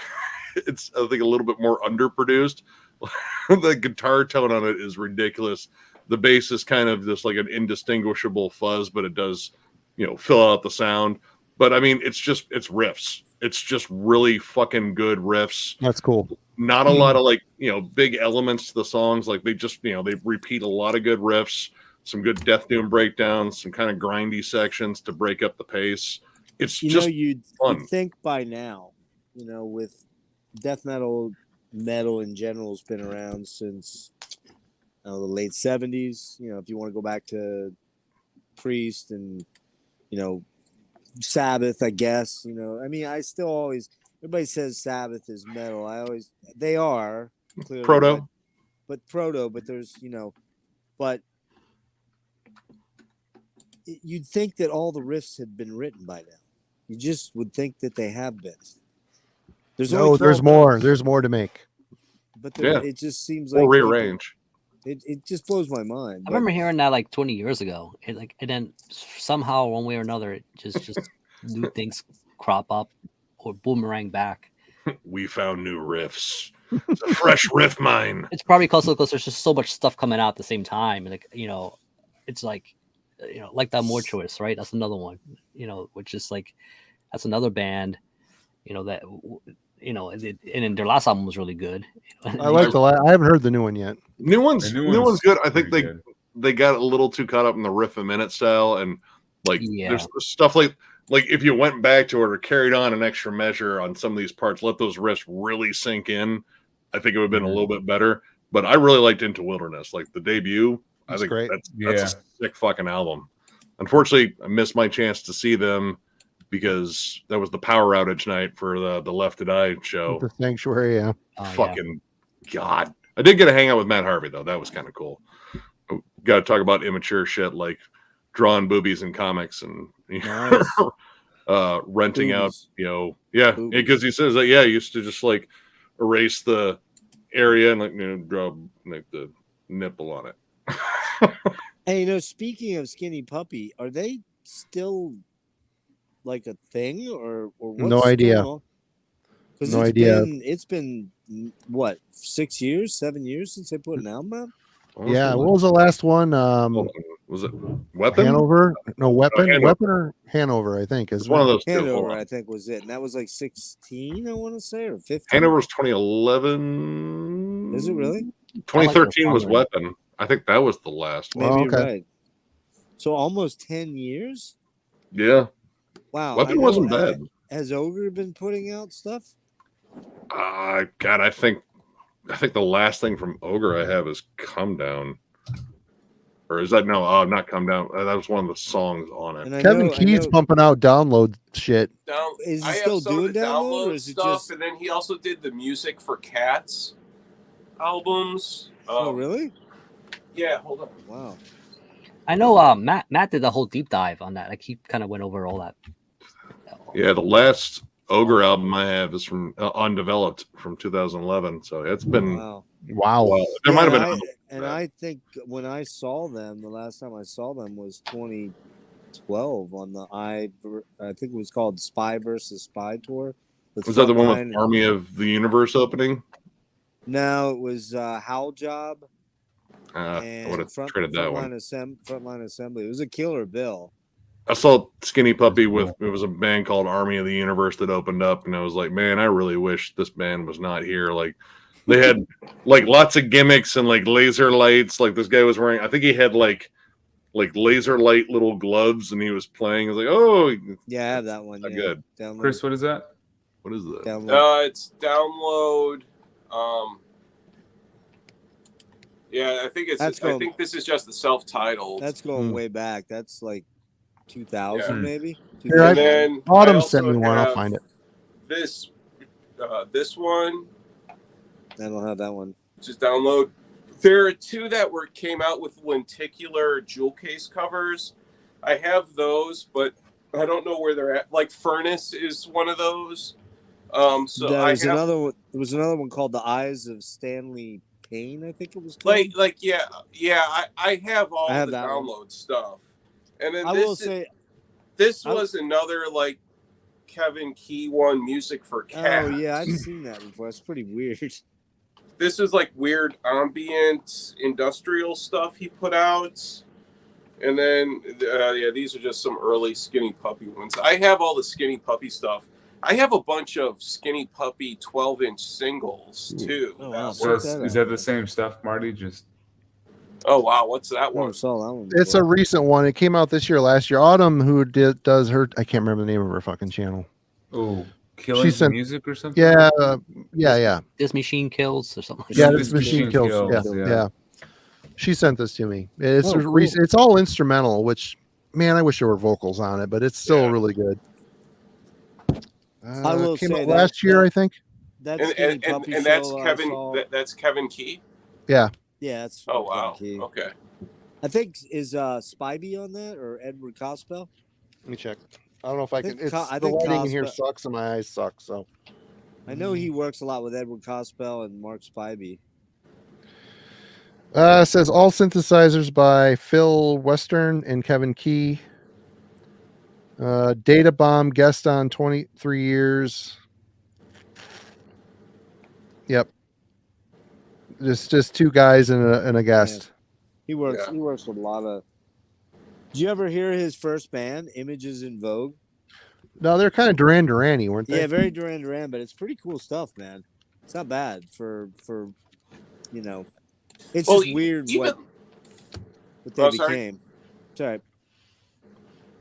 it's I think a little bit more underproduced. The guitar tone on it is ridiculous. The bass is kind of just like an indistinguishable fuzz, but it does, fill out the sound. But I mean, it's riffs. It's just really fucking good riffs. That's cool. Not a lot of big elements to the songs. Like they just, they repeat a lot of good riffs, some good death doom breakdowns, some kind of grindy sections to break up the pace. It's just you'd fun. think by now, with death metal in general has been around since the late 70s. If you want to go back to Priest and Sabbath, I guess. I mean, I still always everybody says Sabbath is metal. They are clearly Proto, but there's but you'd think that all the riffs had been written by now. You just would think that they have been. There's more. There's more to make. But it just seems like or rearrange. It just blows my mind. I remember hearing that like 20 years ago. And then somehow, one way or another, it just new things crop up or boomerang back. We found new riffs. It's a fresh riff mine. It's probably because there's just so much stuff coming out at the same time, and it's like that More Choice, right? That's another one. Which is like that's another band. That. And then their last album was really good. I like I haven't heard the new one yet. New one's good. I think they got a little too caught up in the riff a minute style, and there's stuff like if you went back to it or carried on an extra measure on some of these parts, let those riffs really sink in. I think it would have been a little bit better. But I really liked Into Wilderness, like the debut. I think great. That's a sick fucking album. Unfortunately, I missed my chance to see them because that was the power outage night for the Left to Die show. The Sanctuary, yeah. Fucking God. I did get to hang out with Matt Harvey, though. That was kind of cool. Got to talk about immature shit like drawing boobies in comics and renting Boobies. out, because he says that, he used to just like erase the area and draw like the nipple on it. Hey, speaking of Skinny Puppy, are they still like a thing or what's No idea. Because it's been what 6 years, 7 years since they put an album out. Yeah, what was the last one? Was it Weapon? Hanover? No, Weapon. Hanover. Weapon or Hanover? I think It's one of those. Hanover, I think, was it, and that was like 16. I want to say, or 15. Hanover was 2011. Is it really? 2013 was Weapon. I think that was the last one. Maybe you're right. So almost 10 years. Yeah. Wow. Weapon wasn't bad. Has Ogre been putting out stuff? God, I think the last thing from Ogre I have is Come Down. Or is that not Come Down? That was one of the songs on it. Kevin Key's pumping out download shit. Is he still doing download, or is it stuff? just... And then he also did the music for Cats albums. Oh, really? Yeah. Hold on. Wow. I know Matt did the whole deep dive on that. Like he kind of went over all that. Yeah, the last Ogre album I have is from Undeveloped from 2011. So it's been wow. There might have been. I think when I saw them, the last time I saw them was 12 on the I think it was called Spy versus Spy tour. Was that the one Frontline with Army of the Universe opening? No, it was Howl Job I would and have traded that one. Frontline Assembly. It was a killer bill. I saw Skinny Puppy with it was a band called Army of the Universe that opened up, and I was like, man, I really wish this band was not here. Like they had like lots of gimmicks and like laser lights. Like this guy was wearing, I think he had like laser light little gloves, and he was playing. I was like, oh, Yeah, I have that one. not Yeah. good. Download, Chris, what is that? What is that? download. It's download. Yeah, I think That's I going- think this is just the self-titled. That's going way back. That's like 2000 Yeah. maybe. Here, I- And then Autumn I sent me also one. I'll have find it. This one, I don't have that one. just download. There are two that came out with lenticular jewel case covers. I have those, but I don't know where they're at. Like Furnace is one of those. So There I was have another one. There was another one called The Eyes of Stanley Payne. I think it was called. I have all I have the that one. download stuff. And then I will say, this I- was another like Kevin Key one, Music for Cats. oh yeah, I've seen that before. It's pretty weird. This is like weird ambient industrial stuff he put out. And then, these are just some early Skinny Puppy ones. I have all the Skinny Puppy stuff. I have a bunch of Skinny Puppy 12-inch singles, too. Oh, wow. that So were- is that the same stuff, Marty? Just oh, wow. What's that I never one? saw that one. It's a before. recent one. It came out this year, last year. Autumn, who does her, I can't remember the name of her fucking channel. killing sent- music or something? Yeah, yeah. This machine kills or something. Yeah, This this machine Machine kills. Kills, Yeah, yeah. yeah. She sent this to me. It's Oh, cool. it's all instrumental, which man, I wish there were vocals on it, but it's still Yeah. really good. I will came say out that- last year, that- I think. That And, Skinny and, Puppy and that's show I Kevin. saw- That's Kevin Key. Yeah. yeah, that's Oh Kevin wow. Key. Okay. I think is Spivey on that or Edward Cospel? Let me check. I don't know if I think can. It's Co- I the think lighting in here Cosmo- sucks and my eyes suck. So I know he works a lot with Edward Cospel and Mark Spivey. it says all synthesizers by Phil Western and Kevin Key. Data Bomb guest on 23 years. Yep. Just two guys and a guest. He works. Yeah. He works with a lot of. Did you ever hear his first band, Images in Vogue? No, they're kind of Duran Duran-y, weren't they? Yeah, very Duran Duran, but it's pretty cool stuff, man. It's not bad for you know. It's Well, just weird even what they Oh, sorry. became. Sorry.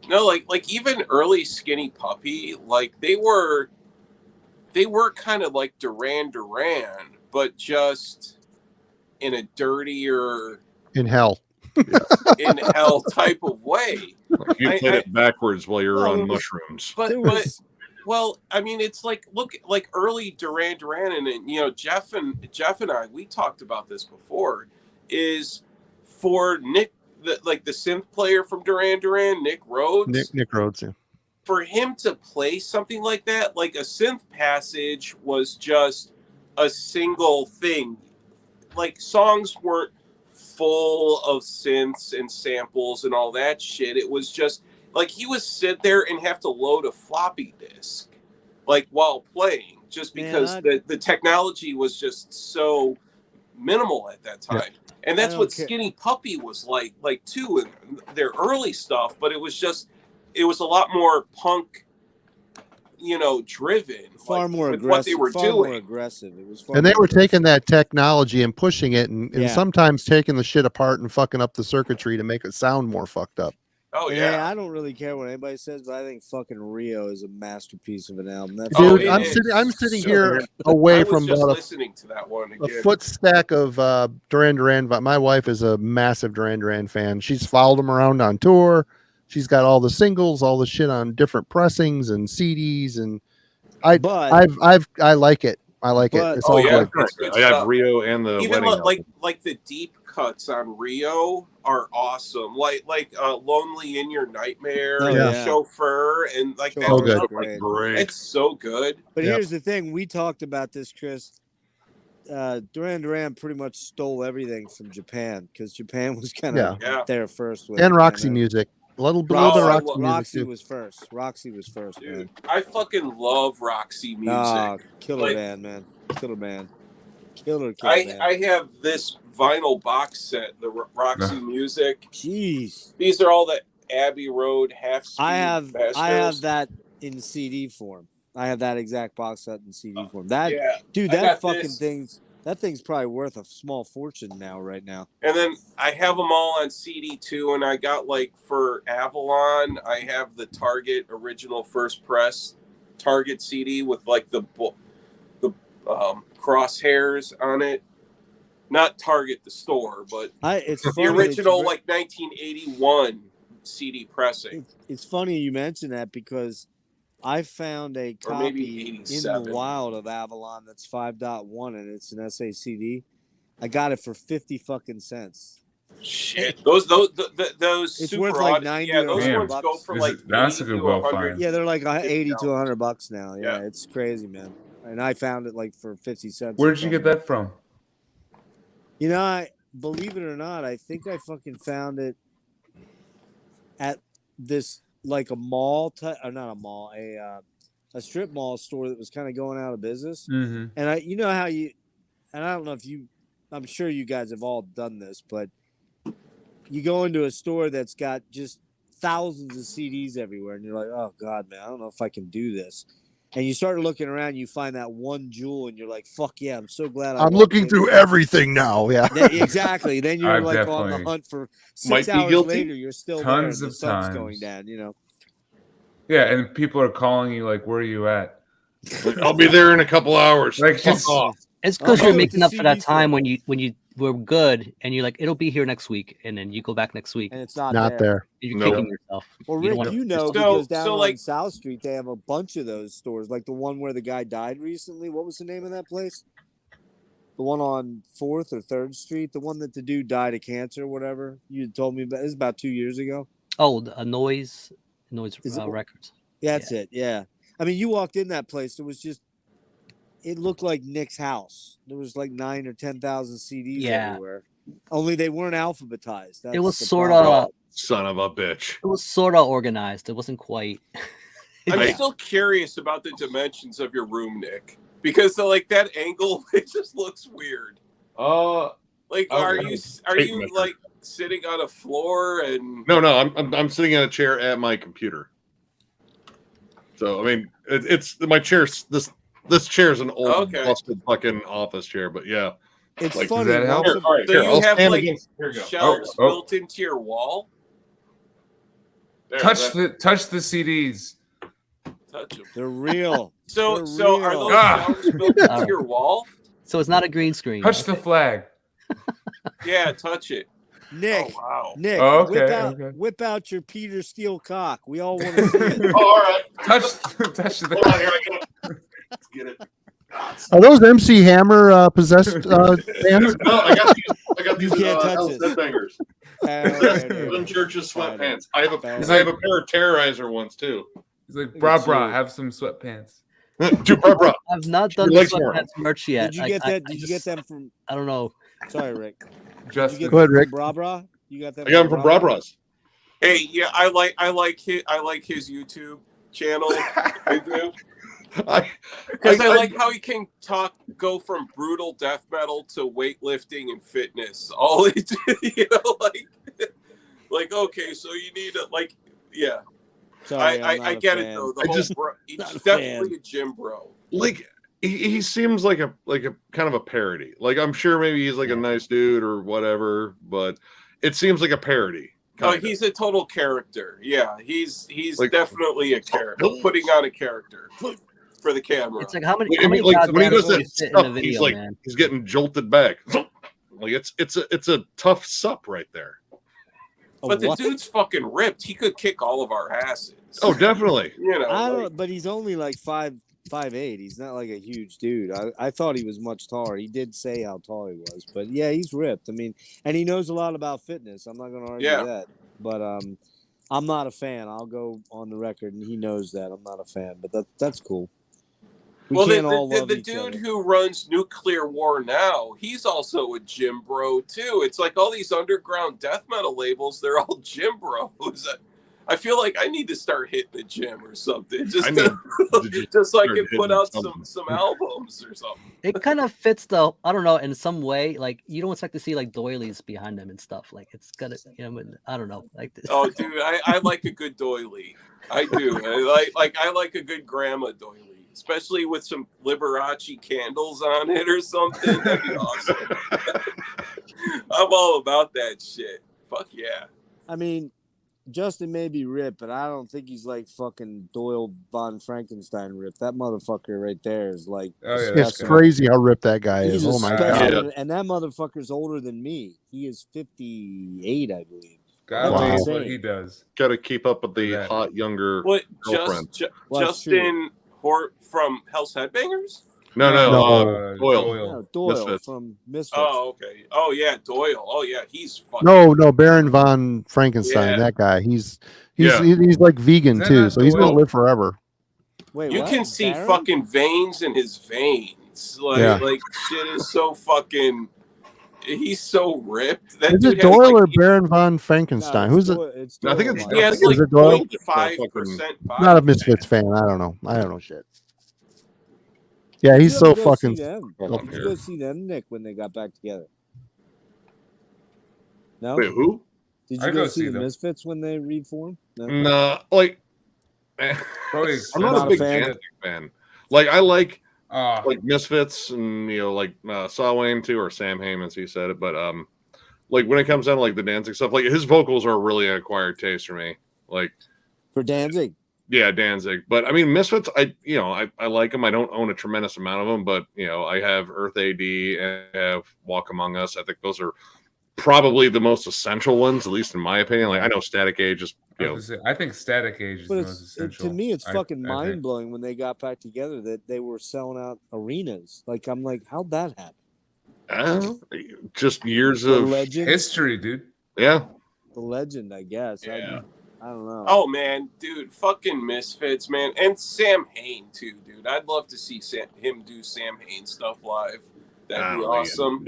no, like even early Skinny Puppy, like they were kind of like Duran Duran, but just in a dirtier, In hell. in hell type of way. You I- played I- it backwards while you were Well, on it was- mushrooms. But There but was well, I mean, it's like look like early Duran Duran, and you know Jeff and I, we talked about this before. Is for Nick, the synth player from Duran Duran, Nick Rhodes. Nick Rhodes. Yeah. For him to play something like that, like a synth passage was just a single thing. Like songs weren't full of synths and samples and all that shit. It was just like he would sit there and have to load a floppy disk like while playing just Man, because the technology was just so minimal at that time. And that's I what don't care. Skinny Puppy was like too in their early stuff, but it was a lot more punk, driven. far like, more with aggressive. what they were far more doing. aggressive. It was. Far And they more were aggressive. taking that technology and pushing it and Yeah. sometimes taking the shit apart and fucking up the circuitry to make it sound more fucked up. Oh And, yeah. hey, I don't really care what anybody says, but I think fucking Rio is a masterpiece of an album. That's Oh, Dude, it I'm is sitting so here good. away I was from just about listening to that one a again. foot stack of Duran Duran. My wife is a massive Duran Duran fan. She's followed them around on tour. She's got all the singles, all the shit on different pressings and CDs, and I like it. I like But- it. It's Oh, all yeah. good. It's good I have stuff. Rio and the Even wedding like album. like the deep cuts on Rio are awesome. Like Lonely in Your Nightmare, Oh, and yeah. Chauffeur, and like that So Chauffeur's good. stuff. great. Great. It's so good. But Yep. here's the thing: we talked about this, Chris. Duran Duran pretty much stole everything from Japan because Japan was kind of Yeah. there first with And it, Roxy kinda. Music. little bit Oh, of I Roxy love- music Roxy too. was first. Roxy was first, Dude, man. I fucking love Roxy music. Nah, killer Like- band, man. Killer band. Killer band. I have this vinyl box set, the Roxy music. Jeez. These are all the Abbey Road half speed I have masters. that in CD form. I have that exact box set in CD form. That Yeah. dude, I that got fucking this. that thing's probably worth a small fortune now, right now. And then I have them all on CD too, and I got like for Avalon, I have the Target original first press Target CD with like the crosshairs on it. Not Target the store, but It's the funny that original you- like 1981 CD pressing. It's funny you mention that because I found a Or maybe copy in 87. the wild of Avalon that's 5.1 and it's an SACD. I got it for 50 fucking cents. Shit, those It's super worth like audi- 90 yeah, or those 100 ones go bucks. for like That's a 80 good to well 100. find. Yeah, they're like $80 to $50. $100 now. Yeah, Yeah. it's crazy, man. And I found it like for 50 cents. Where'd you get that from? You know, I believe it or not, I think I fucking found it at this like a mall, or not a mall, a strip mall store that was kind of going out of business. Mm-hmm. And you know how and I don't know if I'm sure you guys have all done this, but you go into a store that's got just thousands of CDs everywhere, and you're like, oh God, man, I don't know if I can do this. And you start looking around, you find that one jewel, and you're like, fuck yeah, I'm so glad I'm walked looking in through here. everything now. Yeah. Exactly. Then you're I've like on the definitely- hunt for Might 6 be hours guilty. later. You're still there, Tons and the of sun's times. going down. You know. Yeah, and people are calling you like, "Where are you at?" I'll be there in a couple hours. Like, Fuck just- off. It's because Oh, you're with making the up for that CD time store. when you were good and you're like, it'll be here next week, and then you go back next week. And it's not, Not there. You're Nope. kicking yourself. Well, You Rick, don't wanna- you know, So- because down so, on like- South Street, they have a bunch of those stores. Like the one where the guy died recently. What was the name of that place? The one on 4th or 3rd Street. The one that the dude died of cancer or whatever. You told me about. It was about 2 years ago. Oh, a noise Is it- records. That's it. Yeah. I mean, you walked in that place. It was just. It looked like Nick's house. There was like 9 or 10,000 CDs Yeah. everywhere. Only they weren't alphabetized. That's It was the sort problem. of Son of a bitch. it was sort of organized. It wasn't quite. I'm I- still curious about the dimensions of your room, Nick, because like that angle, it just looks weird. Like, Okay. are you Tape measure. like sitting on a floor and? No, I'm sitting in a chair at my computer. So I mean, it's my chair's this chair's an old Okay. busted fucking office chair, but yeah. It's Like, funny. does that help? lots Here, of- all right, So here, you I'll have, stand like, against. Here you go. Shelves Oh. built into your wall. There, Touch that- the CDs. Touch them. They're real. So They're are real. those Ah. shelves built into your wall? So it's not a green screen. Touch the flag. Yeah, touch it. Nick, Oh wow. Nick, Oh, okay, whip okay. out your Peter Steele cock. We all want to see it. Oh, all right. Touch Hold on the. here. I get it. Let's get it. Are those MC Hammer possessed bands? No, I got these. You can't touch Al this. Bangers. Glenn Church's sweatpants. I have a pair of Terrorizer ones too. He's like, bra, have some sweatpants. Bro. I've not done Your the legs warm. sweatpants merch yet. Did you get that? Did you get them from? I don't know. Sorry, Rick. Did you Justin. get Go ahead, them Rick. from Bra Bra? You got them? I got them from Bra Bras. Hey, yeah, I like his YouTube channel. I do. Because I like how he can go from brutal death metal to weightlifting and fitness. All he did, like okay, so you need to yeah. Sorry, I get it though. The I whole just- he's Not a definitely a gym bro. Like he seems like a kind of a parody. Like I'm sure maybe he's like a nice dude or whatever, but it seems like a parody. Oh, kinda. he's a total character. Yeah, he's Like- definitely a character, putting on a character for the camera. It's like how many? Like, How I many mean, like when he goddamn does that fit in stuff, the he's video, like man? he's getting jolted back. Like it's a tough sup right there. But the what? dude's fucking ripped. He could kick all of our asses. Oh, definitely. You know, I like- don't. But he's only like 5'8". He's not like a huge dude. I thought he was much taller. He did say how tall he was, but yeah, he's ripped. I mean, and he knows a lot about fitness. I'm not going to argue Yeah. that. But I'm not a fan. I'll go on the record, and he knows that I'm not a fan. But that's cool. We well, can't all the love each dude other. who runs Nuclear War Now, he's also a gym bro too. It's like all these underground death metal labels, they're all gym bros. I feel like I need to start hitting the gym or something, just I need to just so I start can put hitting out something. some albums or something. It kind of fits the, I don't know, in some way. Like you don't expect to see like doilies behind them and stuff. Like it's gonna, I don't know, like this. Oh, dude, I like a good doily. I do. I like a good grandma doily, especially with some Liberace candles on it or something. That'd be awesome. I'm all about that shit. Fuck yeah. I mean, Justin may be ripped, but I don't think he's like fucking Doyle von Frankenstein ripped. That motherfucker right there is like. Oh, yeah, a that's It's specimen. crazy how ripped that guy He's is. a Oh my God. specimen, Yeah. and that motherfucker's older than me. He is 58, I believe. God Wow. knows what Insane. he does. Got to keep up with the Yeah. hot younger What? girlfriend. Well, that's Justin Hort from Hell's Headbangers? No, No. Doyle. No, Doyle Misfits. from Misfits. Oh, okay. Oh, yeah, Doyle. Oh, yeah, he's fucking. No, Baron von Frankenstein. Yeah. That guy. He's Yeah. he's like vegan Is that too, not so he's gonna Doyle? live forever. Wait, You what? can see Baron? fucking veins in his veins. Yeah. Like shit is so fucking. He's so ripped. That Is dude it has Doyle like, or Baron von No, Frankenstein? it's Who's it? Doyle- it's I think Doyle, it's- Mike. he has Is like it Doyle? 0.5% body Not a fat. Misfits fan. I don't know. I don't know shit. Yeah, he's You so have to go fucking. see them. Hold on Did you here. go see them, Nick, when they got back together? No. Wait, who? Did I you go go see see the them. Misfits when they reformed? No. Nah, like Probably I'm not Not a a big fan. Danzig fan. Like I like Oh, Misfits and like Saw Wayne too, or Sam Hamm as he said it, but like when it comes down to like the Danzig stuff, like his vocals are really an acquired taste for me. Like For Danzig. yeah, Danzig. But I mean Misfits, I like them. I don't own a tremendous amount of them, but I have Earth AD and I have Walk Among Us. I think those are probably the most essential ones, at least in my opinion. Like I know Static Age is I think Static Age is But the most essential. to me, it's fucking I mind think. blowing when they got back together that they were selling out arenas. Like, I'm like, how'd that happen? just years The of legend, History, dude. yeah. the legend, I guess. Yeah. I don't know. Oh man, dude, fucking Misfits, man, and Sam Hain too, dude. I'd love to see him do Sam Hain stuff live. That'd be awesome.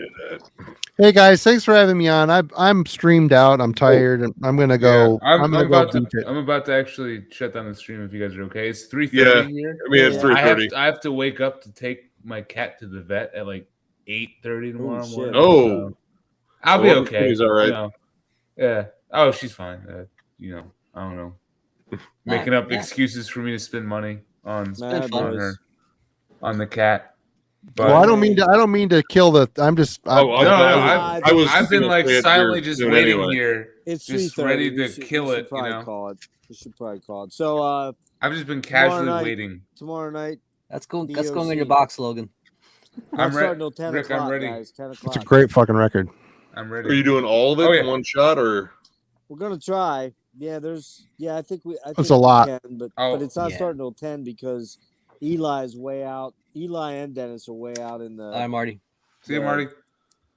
Hey guys, thanks for having me on. I'm streamed out. I'm tired, and I'm gonna go. Yeah, I'm gonna go about to. beat it. I'm about to actually shut down the stream if you guys are okay. It's 3:30 Yeah. here. I mean, it's Yeah. 3:30. I have to wake up to take my cat to the vet at like 8:30 tomorrow Holy shit. morning. Oh. so I'll be Well, okay. she's all right. you know. Yeah. Oh, she's fine. I don't know. Making up yeah. excuses for me to spend money on Mad fun. on Boys. her, on the cat. But Well, I don't mean to kill the. I'm just. Oh, no, I was I've been gonna like say it silently here just soon waiting anyway. here, It's just 3:30. ready We to should- kill we should it. You probably know, call it. We should probably call it. So I've just been Tomorrow casually night- waiting. tomorrow night, That's going in your DOC. box, Logan. not I'm starting ready. till 10 Rick, o'clock, I'm ready. guys. 10 It's o'clock. a great fucking record. I'm Are ready. you doing all of it Oh, in yeah. one shot or We're gonna try. Yeah, I think That's a lot. can, but Oh, it's not yeah. starting till 10 because Eli's way out. Eli and Dennis are way out in the All right, Marty. See you, Yeah. Marty.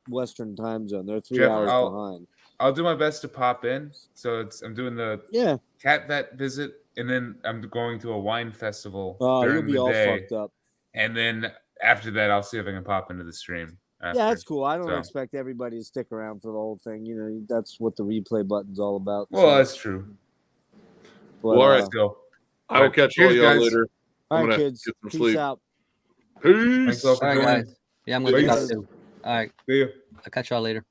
Western time zone. They're 3 Jeff, hours I'll- behind. I'll do my best to pop in. So I'm doing the Yeah. cat vet visit, and then I'm going to a wine festival Oh, you'll during be the all day, fucked up. and then after that, I'll see if I can pop into the stream. After. Yeah, that's cool. I don't so. expect everybody to stick around for the whole thing. You know, that's what the replay button's all about. Well, so, that's true. but, Well, all right. Let's go. I will catch all Cheers, y'all guys. later. all I'm right, gonna kids. get some Peace sleep. out. Thanks Peace. all for All right, joining. guys. Yeah, I'm gonna Peace. be out too. All right, See you. I'll catch y'all later.